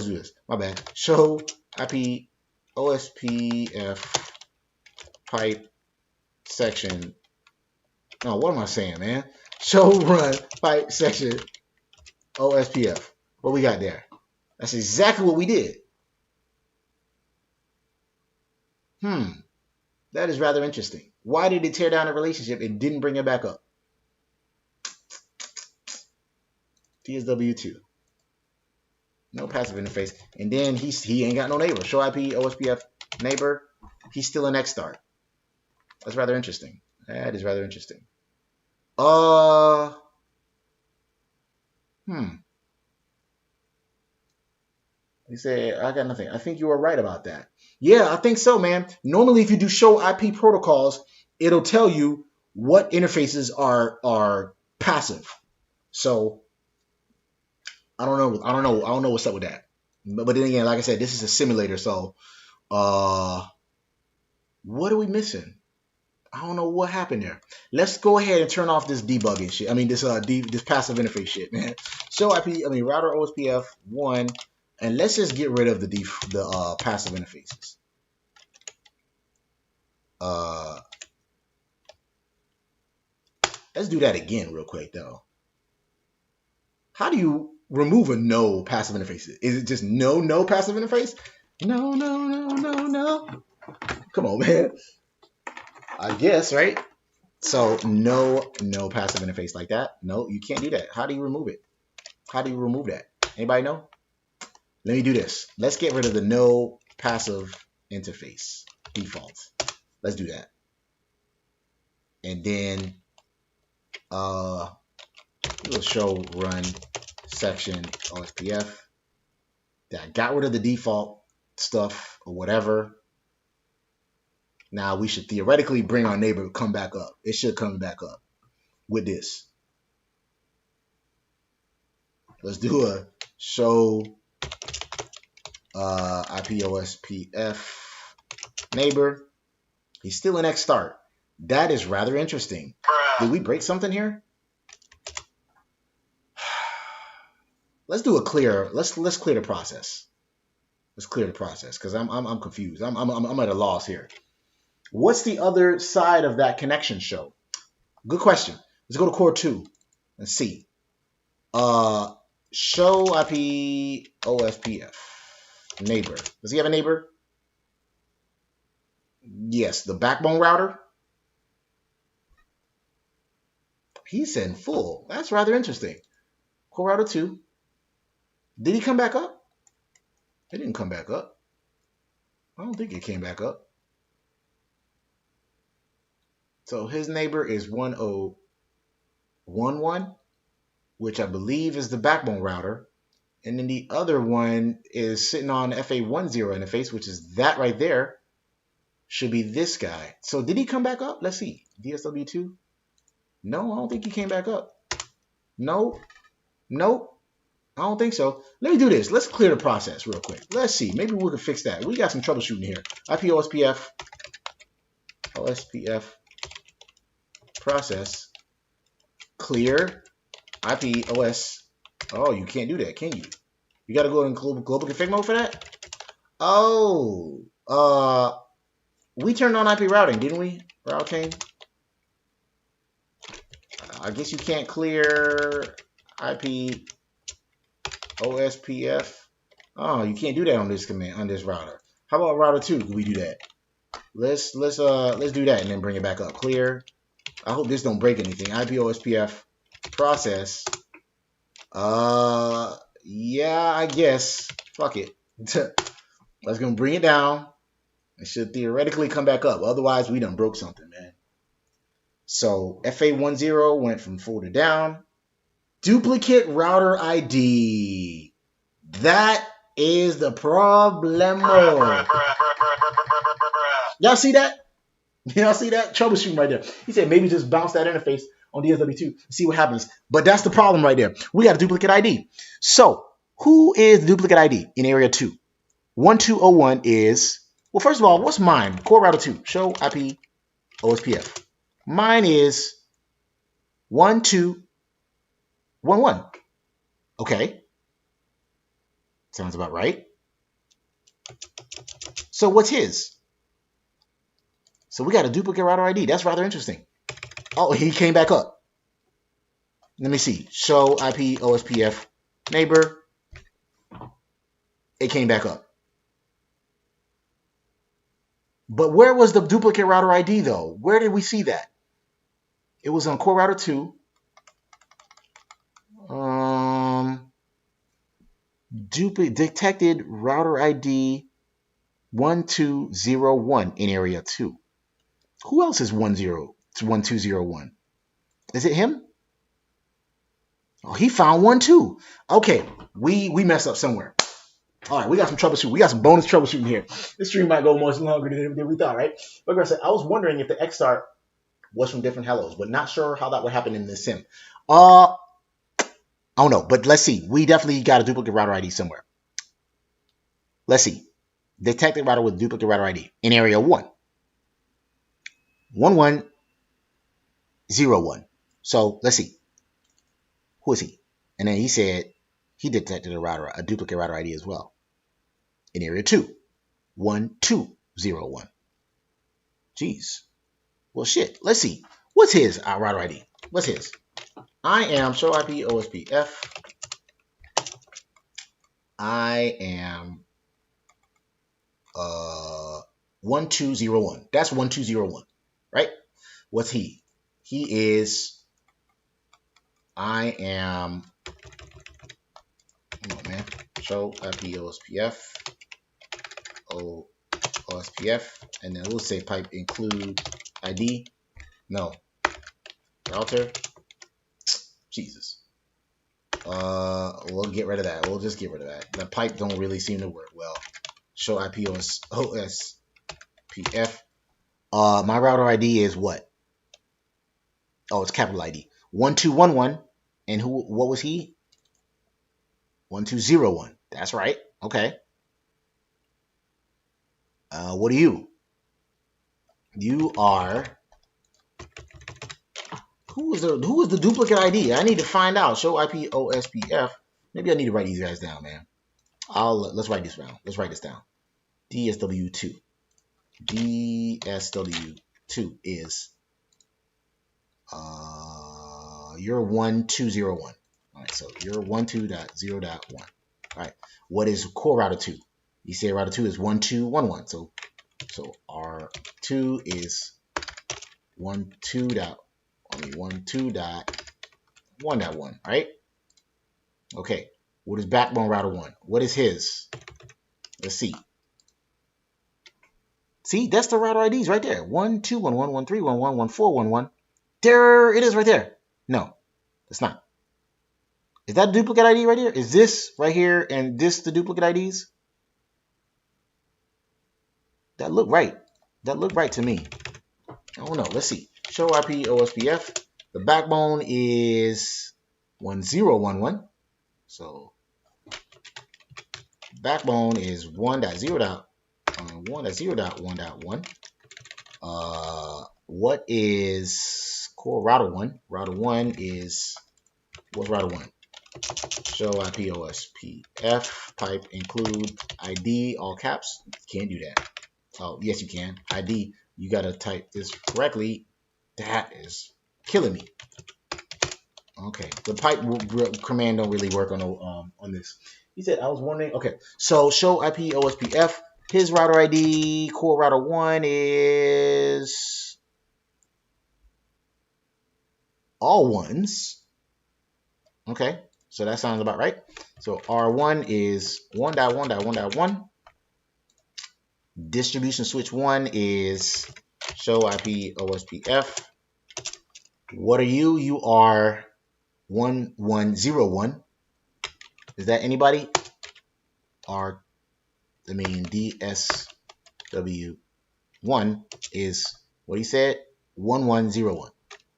do this. My bad. Show IP OSPF pipe section. Oh, what am I saying, man? Show run pipe section OSPF. What we got there? That's exactly what we did. That is rather interesting. Why did it tear down a relationship and didn't bring it back up? DSW2. No passive interface. And then he ain't got no neighbor. Show IP OSPF neighbor. He's still an X start. That's rather interesting. That is rather interesting. He said, I got nothing. I think you were right about that. Yeah, I think so, man. Normally, if you do show IP protocols, it'll tell you what interfaces are passive. So I don't know what's up with that. But then again, like I said, this is a simulator, so what are we missing? I don't know what happened there. Let's go ahead and turn off this debugging shit. I mean, this passive interface shit, man. Show IP, router OSPF 1, and let's just get rid of the passive interfaces. Let's do that again real quick though. How do you remove a no passive interface? Is it just no passive interface? No. Come on, man. I guess, right? So no passive interface like that. No, you can't do that. How do you remove it? How do you remove that? Anybody know? Let me do this. Let's get rid of the no passive interface default. Let's do that. And then we'll show run section OSPF. That got rid of the default stuff or whatever. Now we should theoretically bring our neighbor come back up. It should come back up with this. Let's do a show IP OSPF neighbor. He's still an X start. That is rather interesting. Did we break something here? Let's do a clear. Let's clear the process. Let's clear the process because I'm confused. I'm at a loss here. What's the other side of that connection show? Good question. Let's go to core 2 and see. Show IP OSPF neighbor. Does he have a neighbor? Yes, the backbone router. He's in full. That's rather interesting. Core router 2. Did he come back up? It didn't come back up. I don't think it came back up. So his neighbor is 1011, which I believe is the backbone router. And then the other one is sitting on FA10 interface, which is that right there. Should be this guy. So did he come back up? Let's see. DSW2. No, I don't think he came back up. Nope. I don't think so. Let me do this. Let's clear the process real quick. Let's see. Maybe we can fix that. We got some troubleshooting here. IP OSPF process clear IP OS. Oh, you can't do that, can you? You got to go in global config mode for that. Oh, we turned on IP routing, didn't we? Route chain. I guess you can't clear IP OSPF. Oh, you can't do that on this command on this router. How about router 2? Can we do that? Let's do that and then bring it back up. Clear. I hope this don't break anything. IP OSPF process. Yeah, I guess. Fuck it. Let's go bring it down. It should theoretically come back up. Otherwise, we done broke something, man. So FA10 went from full to down. Duplicate router ID. That is the problem. Y'all see that? Y'all see that? Troubleshooting right there. He said maybe just bounce that interface on DSW2 and see what happens. But that's the problem right there. We got a duplicate ID. So who is the duplicate ID in area 2? 1201 is, well, first of all, what's mine? Core router 2. Show IP OSPF. Mine is 1211. Okay. Sounds about right. So what's his? So we got a duplicate router ID. That's rather interesting. Oh, he came back up. Let me see. Show IP OSPF neighbor. It came back up. But where was the duplicate router ID though? Where did we see that? It was on core router 2. detected router ID 1201 in area 2. Who else is 1201? Is it him? Oh, he found one too. Okay, we messed up somewhere. All right, we got some troubleshooting. We got some bonus troubleshooting here. This stream might go much longer than we thought, right? Like I said, I was wondering if the X start was from different hellos, but not sure how that would happen in this sim. I don't know, but let's see. We definitely got a duplicate router ID somewhere. Let's see. Detected router with duplicate router ID in area 1. 1101. So let's see. Who is he? And then he said he detected a duplicate router ID as well in area 2. 1201. Jeez. Well, shit. Let's see. What's his router ID? What's his? I am show IP Ospf. I am 1201. That's 1201, right? What's he? He is. I am. Come on, man. Show IP Ospf. Ospf, and then we'll say pipe include ID. No. Router. Jesus. We'll get rid of that. We'll just get rid of that. The pipe don't really seem to work well. Show IP Ospf. My router ID is what? Oh, it's capital ID. 1211. And what was he? 1201. That's right. Okay. What are you? You are. Who is the duplicate ID? I need to find out. Show IP Ospf. Maybe I need to write these guys down, man. Let's write this down. Let's write this down. DSW2. DSW2 is you're 1201. All right, so you're 12.0.1. All right. What is core router 2? You say router 2 is 1211. So R2 is 12.1.1, right? Okay. What is backbone router 1? What is his? Let's see. See, that's the router IDs right there. 1211, 1311, 1411. There it is right there. No, it's not. Is that a duplicate ID right here? Is this right here and this the duplicate IDs? That look right. That look right to me. I don't know. Let's see. Show IP Ospf. The backbone is 1011. So backbone is 1.0.1.1. What is core router 1? Router 1 is, what's router 1? Show IP Ospf pipe include ID all caps. Can't do that. Oh, yes you can. ID. You gotta type this correctly. That is killing me. Okay, the pipe command don't really work on this. He said, I was wondering. Okay, so show IP Ospf. His router ID, core router 1 is all ones. Okay, so that sounds about right. So R1 is 1.1.1.1. Distribution switch 1 is show IP Ospf. What are you? You are 1101. Is that anybody? DSW1 is what he said. 1101.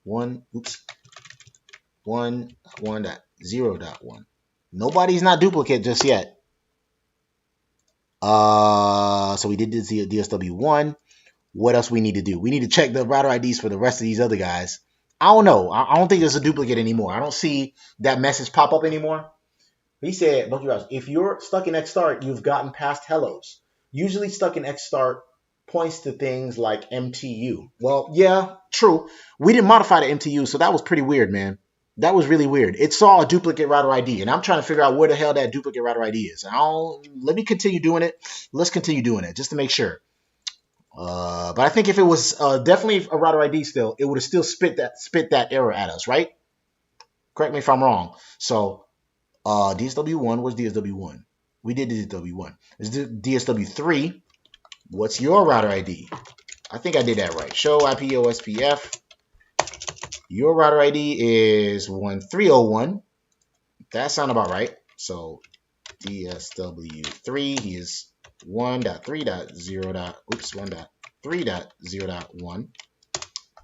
1.0.1. Nobody's not duplicate just yet. So we did this DSW1. What else we need to do? We need to check the router IDs for the rest of these other guys. I don't know. I don't think there's a duplicate anymore. I don't see that message pop up anymore. He said, if you're stuck in Xstart, you've gotten past hellos. Usually stuck in Xstart points to things like MTU. Well, yeah, true. We didn't modify the MTU, so that was pretty weird, man. That was really weird. It saw a duplicate router ID, and I'm trying to figure out where the hell that duplicate router ID is. Let me continue doing it. Let's continue doing it just to make sure. But I think if it was definitely a router ID still, it would have still spit that error at us, right? Correct me if I'm wrong. So DSW1 was DSW1. We did DSW1. Let's do DSW3. What's your router ID? I think I did that right. Show IP OSPF. Your router ID is 1301. That sounds about right. So DSW3, he is 1.3.0.1.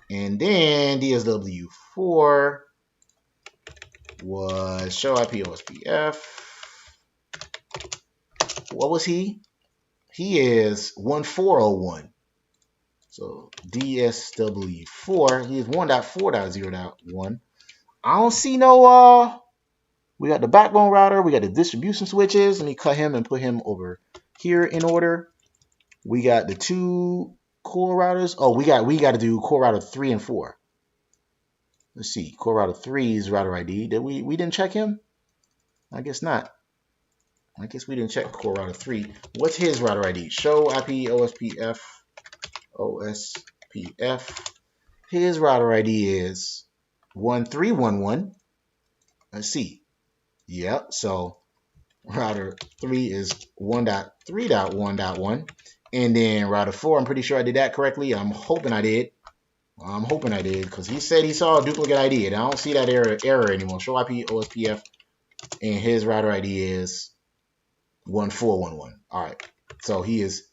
And then DSW4 was show IP OSPF. What was he? He is 1401. So DSW4, he is 1.4.0.1. I don't see no we got the backbone router, we got the distribution switches. Let me cut him and put him over here in order. We got the two core routers. Oh, we got to do core router 3 and 4. Let's see. Core router 3's router ID. Did we didn't check him? I guess not. I guess we didn't check core router 3. What's his router ID? Show IP OSPF. His router ID is 1311. Let's see. Yep. So router 3 is 1.3.1.1. And then router 4, I'm pretty sure I did that correctly. I'm hoping I did. Because he said he saw a duplicate ID. And I don't see that error anymore. Show IP OSPF. And his router ID is 1411. All right. So he is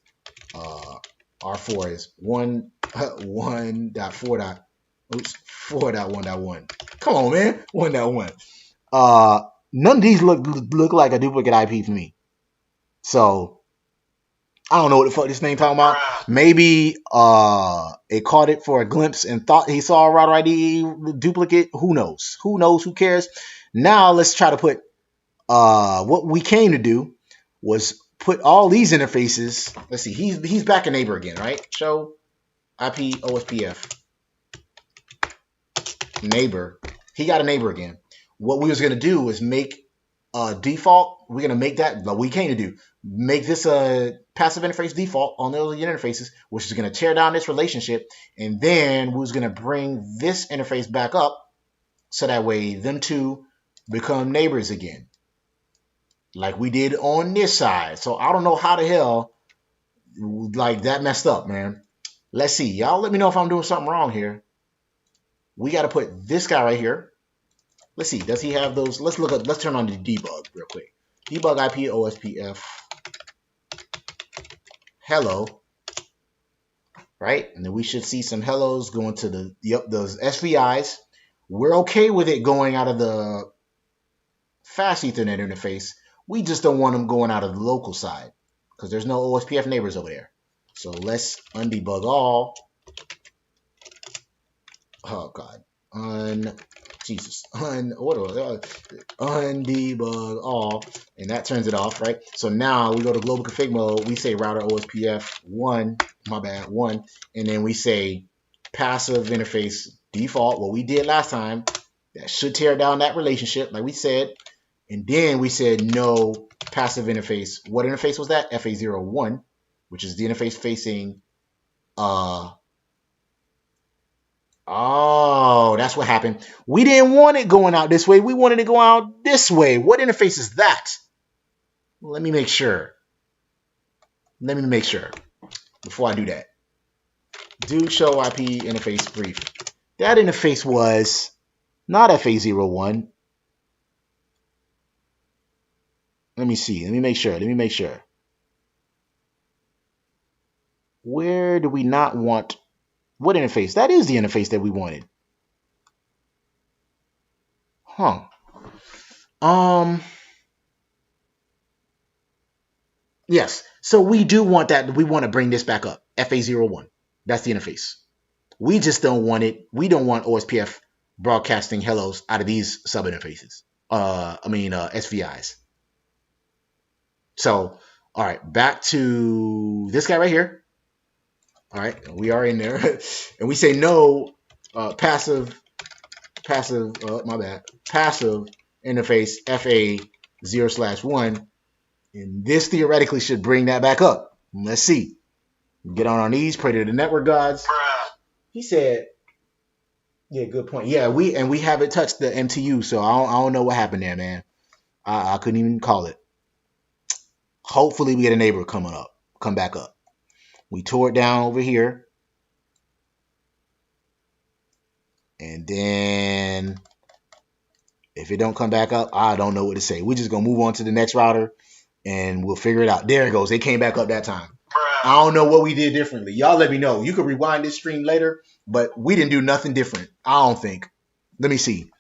R4 is 4.1.1. Come on, man. 1.1. None of these look like a duplicate IP for me. So I don't know what the fuck this thing talking about. Maybe it caught it for a glimpse and thought he saw a router ID duplicate. Who knows? Who cares? Now let's try to put what we came to do was put all these interfaces. Let's see. He's back a neighbor again, right? Show IP OSPF neighbor. He got a neighbor again. What we was going to do was make a default. We're going to make that, what we came to do, make this a passive interface default on those interfaces, which is going to tear down this relationship. And then we was going to bring this interface back up so that way them two become neighbors again, like we did on this side. So I don't know how the hell like that messed up, man. Let's see. Y'all let me know if I'm doing something wrong here. We got to put this guy right here. Let's see. Does he have those? Let's look up. Let's turn on the debug real quick. Debug IP OSPF. Hello. Right? And then we should see some hellos going to those SVIs. We're okay with it going out of the fast Ethernet interface. We just don't want them going out of the local side because there's no OSPF neighbors over there. So let's undebug all. Oh God. Undebug all, and that turns it off, right? So now we go to global config mode. We say router OSPF 1, and then we say passive interface default. What we did last time, that should tear down that relationship, like we said. And then we said no passive interface. What interface was that? FA01, which is the interface facing oh, that's what happened. We didn't want it going out this way. We wanted it going out this way. What interface is that? Let me make sure. Before I do that. Do show IP interface brief. That interface was not FA01. Let me see. Let me make sure. Where do we not want? What interface? That is the interface that we wanted. Huh. Yes. So we do want that. We want to bring this back up. FA01. That's the interface. We just don't want it. We don't want OSPF broadcasting hellos out of these sub interfaces. SVIs. So, all right, back to this guy right here. All right, we are in there, and we say no passive interface FA0/1, and this theoretically should bring that back up. Let's see. Get on our knees, pray to the network gods. He said, yeah, good point. Yeah, we haven't touched the MTU, so I don't know what happened there, man. I couldn't even call it. Hopefully we get a neighbor come back up. We tore it down over here. And then if it don't come back up, I don't know what to say. We're just going to move on to the next router and we'll figure it out. There it goes. They came back up that time. I don't know what we did differently. Y'all let me know. You could rewind this stream later, but we didn't do nothing different. I don't think. Let me see.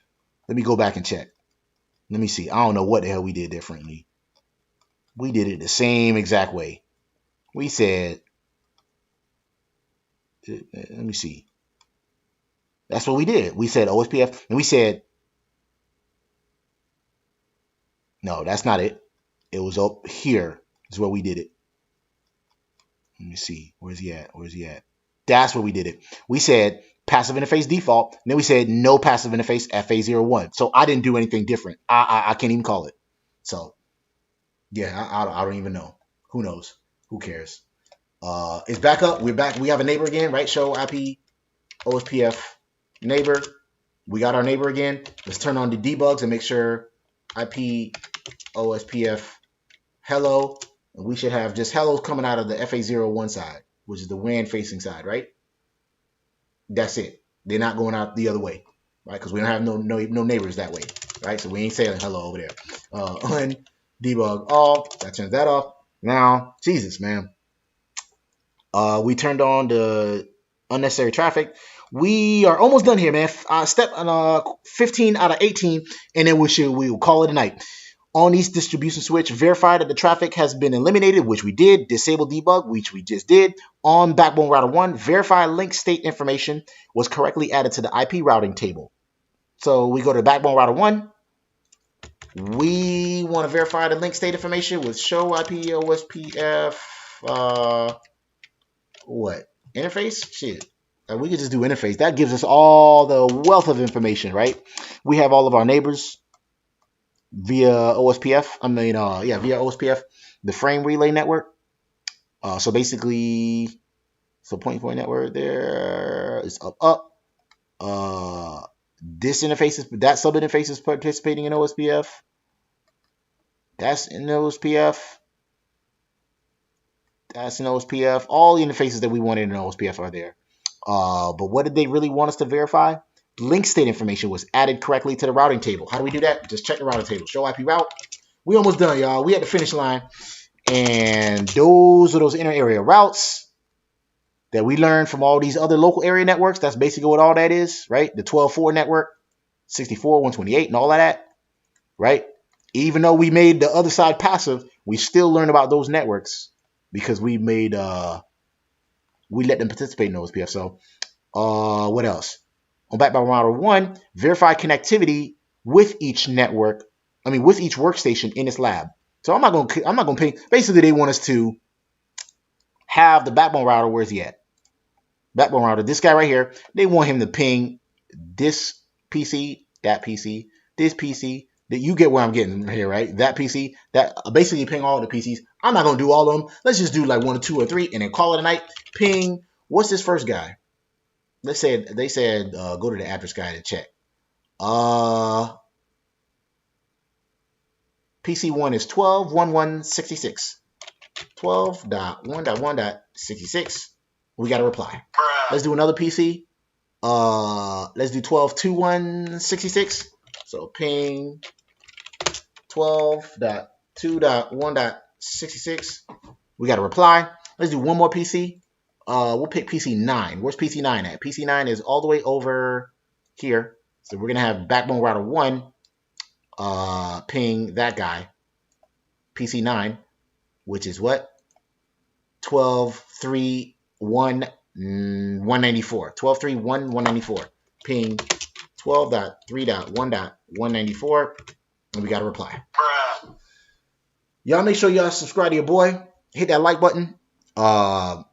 Let me go back and check. Let me see. I don't know what the hell we did differently. We did it the same exact way. We said, let me see. That's what we did. We said OSPF, and we said, no, that's not it. It was up here is where we did it. Let me see. Where's he at? Where's he at? That's where we did it. We said passive interface default. And then we said no passive interface FA01. So I didn't do anything different. I can't even call it. So yeah, I don't even know. Who knows? Who cares? It's back up. We're back. We have a neighbor again, right? Show IP OSPF neighbor. We got our neighbor again. Let's turn on the debugs and make sure IP OSPF hello. And we should have just hellos coming out of the FA01 side, which is the WAN facing side, right? That's it. They're not going out the other way, right? Because we don't have no neighbors that way, right? So we ain't saying hello over there. Debug all. That turns that off. Now, Jesus, man. We turned on the unnecessary traffic. We are almost done here, man. Step 15 out of 18, and then we will call it a night. On East distribution switch, verify that the traffic has been eliminated, which we did. Disable debug, which we just did. On backbone router 1, verify link state information was correctly added to the IP routing table. So we go to backbone router 1. We want to verify the link state information with show IP OSPF. What? Interface? Shit. We could just do interface. That gives us all the wealth of information, right? We have all of our neighbors via OSPF. Via OSPF, the frame relay network. So basically, point network there is up. This interface is that sub interface is participating in OSPF. That's in OSPF. That's in OSPF. All the interfaces that we wanted in OSPF are there. But what did they really want us to verify? Link state information was added correctly to the routing table. How do we do that? Just check the routing table. Show IP route. We almost done, y'all. We at the finish line. And those are those inner area routes that we learned from all these other local area networks. That's basically what all that is, right? The 12.4 network, 64, 128, and all of that, right? Even though we made the other side passive, we still learn about those networks because we made we let them participate in OSPF. So what else? On backbone router 1, verify connectivity with each network. With each workstation in its lab. So I'm not gonna ping. Basically, they want us to have the backbone router. Where's he at? Backbone router. This guy right here. They want him to ping this PC, that PC, this PC. That you get where I'm getting here, right? That PC. That basically ping all the PCs. I'm not gonna do all of them. Let's just do like 1 or 2 or 3, and then call it a night. Ping. What's this first guy? They said go to the address guide and check. PC1 is 12.1.1.66. 12.1.1.66. We got a reply. Let's do another PC. Let's do 12.2.1.66. So ping 12.2.1.66. We got a reply. Let's do one more PC. We'll pick PC9. Where's PC9 at? PC9 is all the way over here. So we're going to have backbone router 1 ping that guy, PC9, which is what? 12.3.1.194. 12.3.1.194. Ping 12.3.1.194. And we got a reply. Y'all make sure y'all subscribe to your boy. Hit that like button. I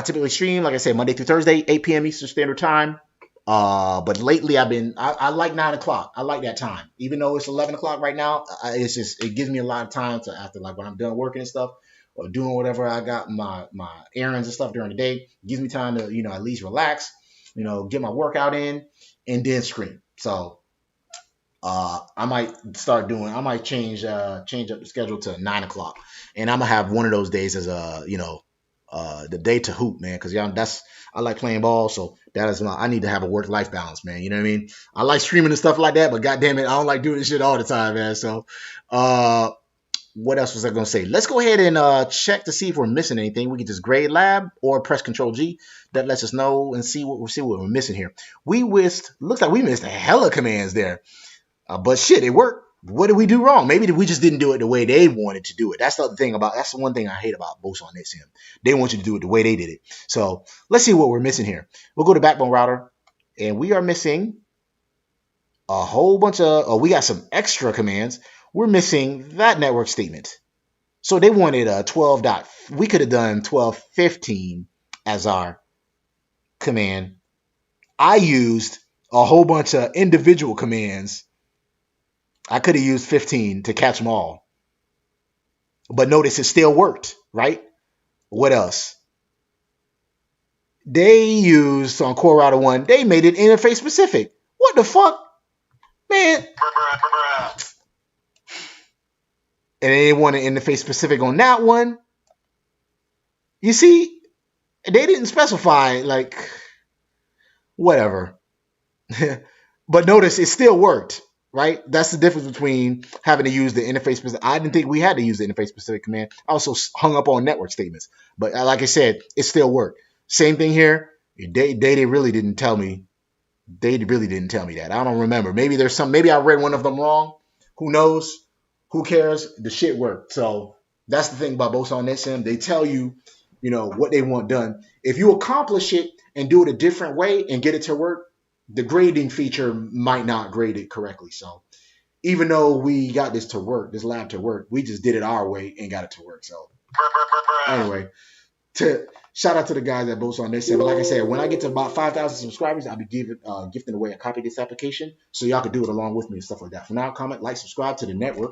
typically stream, like I said, Monday through Thursday, 8 p.m. Eastern Standard Time. But lately I like 9 o'clock. I like that time. Even though it's 11 o'clock right now, it gives me a lot of time to, after like when I'm done working and stuff or doing whatever I got, my errands and stuff during the day, it gives me time to, at least relax, get my workout in and then stream. So, I might I might change up the schedule to 9 o'clock, and I'm gonna have one of those days as the day to hoop, man, because I like playing ball, so I need to have a work life balance, man. You know what I mean? I like streaming and stuff like that, but goddamn it, I don't like doing this shit all the time, man. So, what else was I gonna say? Let's go ahead and check to see if we're missing anything. We can just grade lab or press Control G. That lets us know and see what we're missing here. Looks like we missed a hella commands there. But shit, it worked. What did we do wrong? Maybe we just didn't do it the way they wanted to do it. That's the one thing I hate about Boson NetSim. They want you to do it the way they did it. So let's see what we're missing here. We'll go to backbone router, and we are missing a whole bunch of, we got some extra commands. We're missing that network statement. So they wanted a 12 dot. We could have done 12.15 as our command. I used a whole bunch of individual commands. I could have used 15 to catch them all. But notice it still worked, right? What else? They used on Core Router 1, they made it interface specific. What the fuck? Man. And they wanted interface specific on that one. You see, they didn't specify, like, whatever. But notice it still worked. Right? That's the difference between having to use the interface specific. I didn't think we had to use the interface specific command. I also hung up on network statements. But like I said, it still worked. Same thing here. They really didn't tell me. They really didn't tell me that. I don't remember. Maybe I read one of them wrong. Who knows? Who cares? The shit worked. So that's the thing about Boson NetSim. They tell you, what they want done. If you accomplish it and do it a different way and get it to work, the grading feature might not grade it correctly. So even though we got this lab to work, we just did it our way and got it to work. So anyway, shout out to the guys at Boson NetSim. Like I said, when I get to about 5,000 subscribers, I'll be gifting away a copy of this application so y'all can do it along with me and stuff like that. For now, comment, like, subscribe to the network.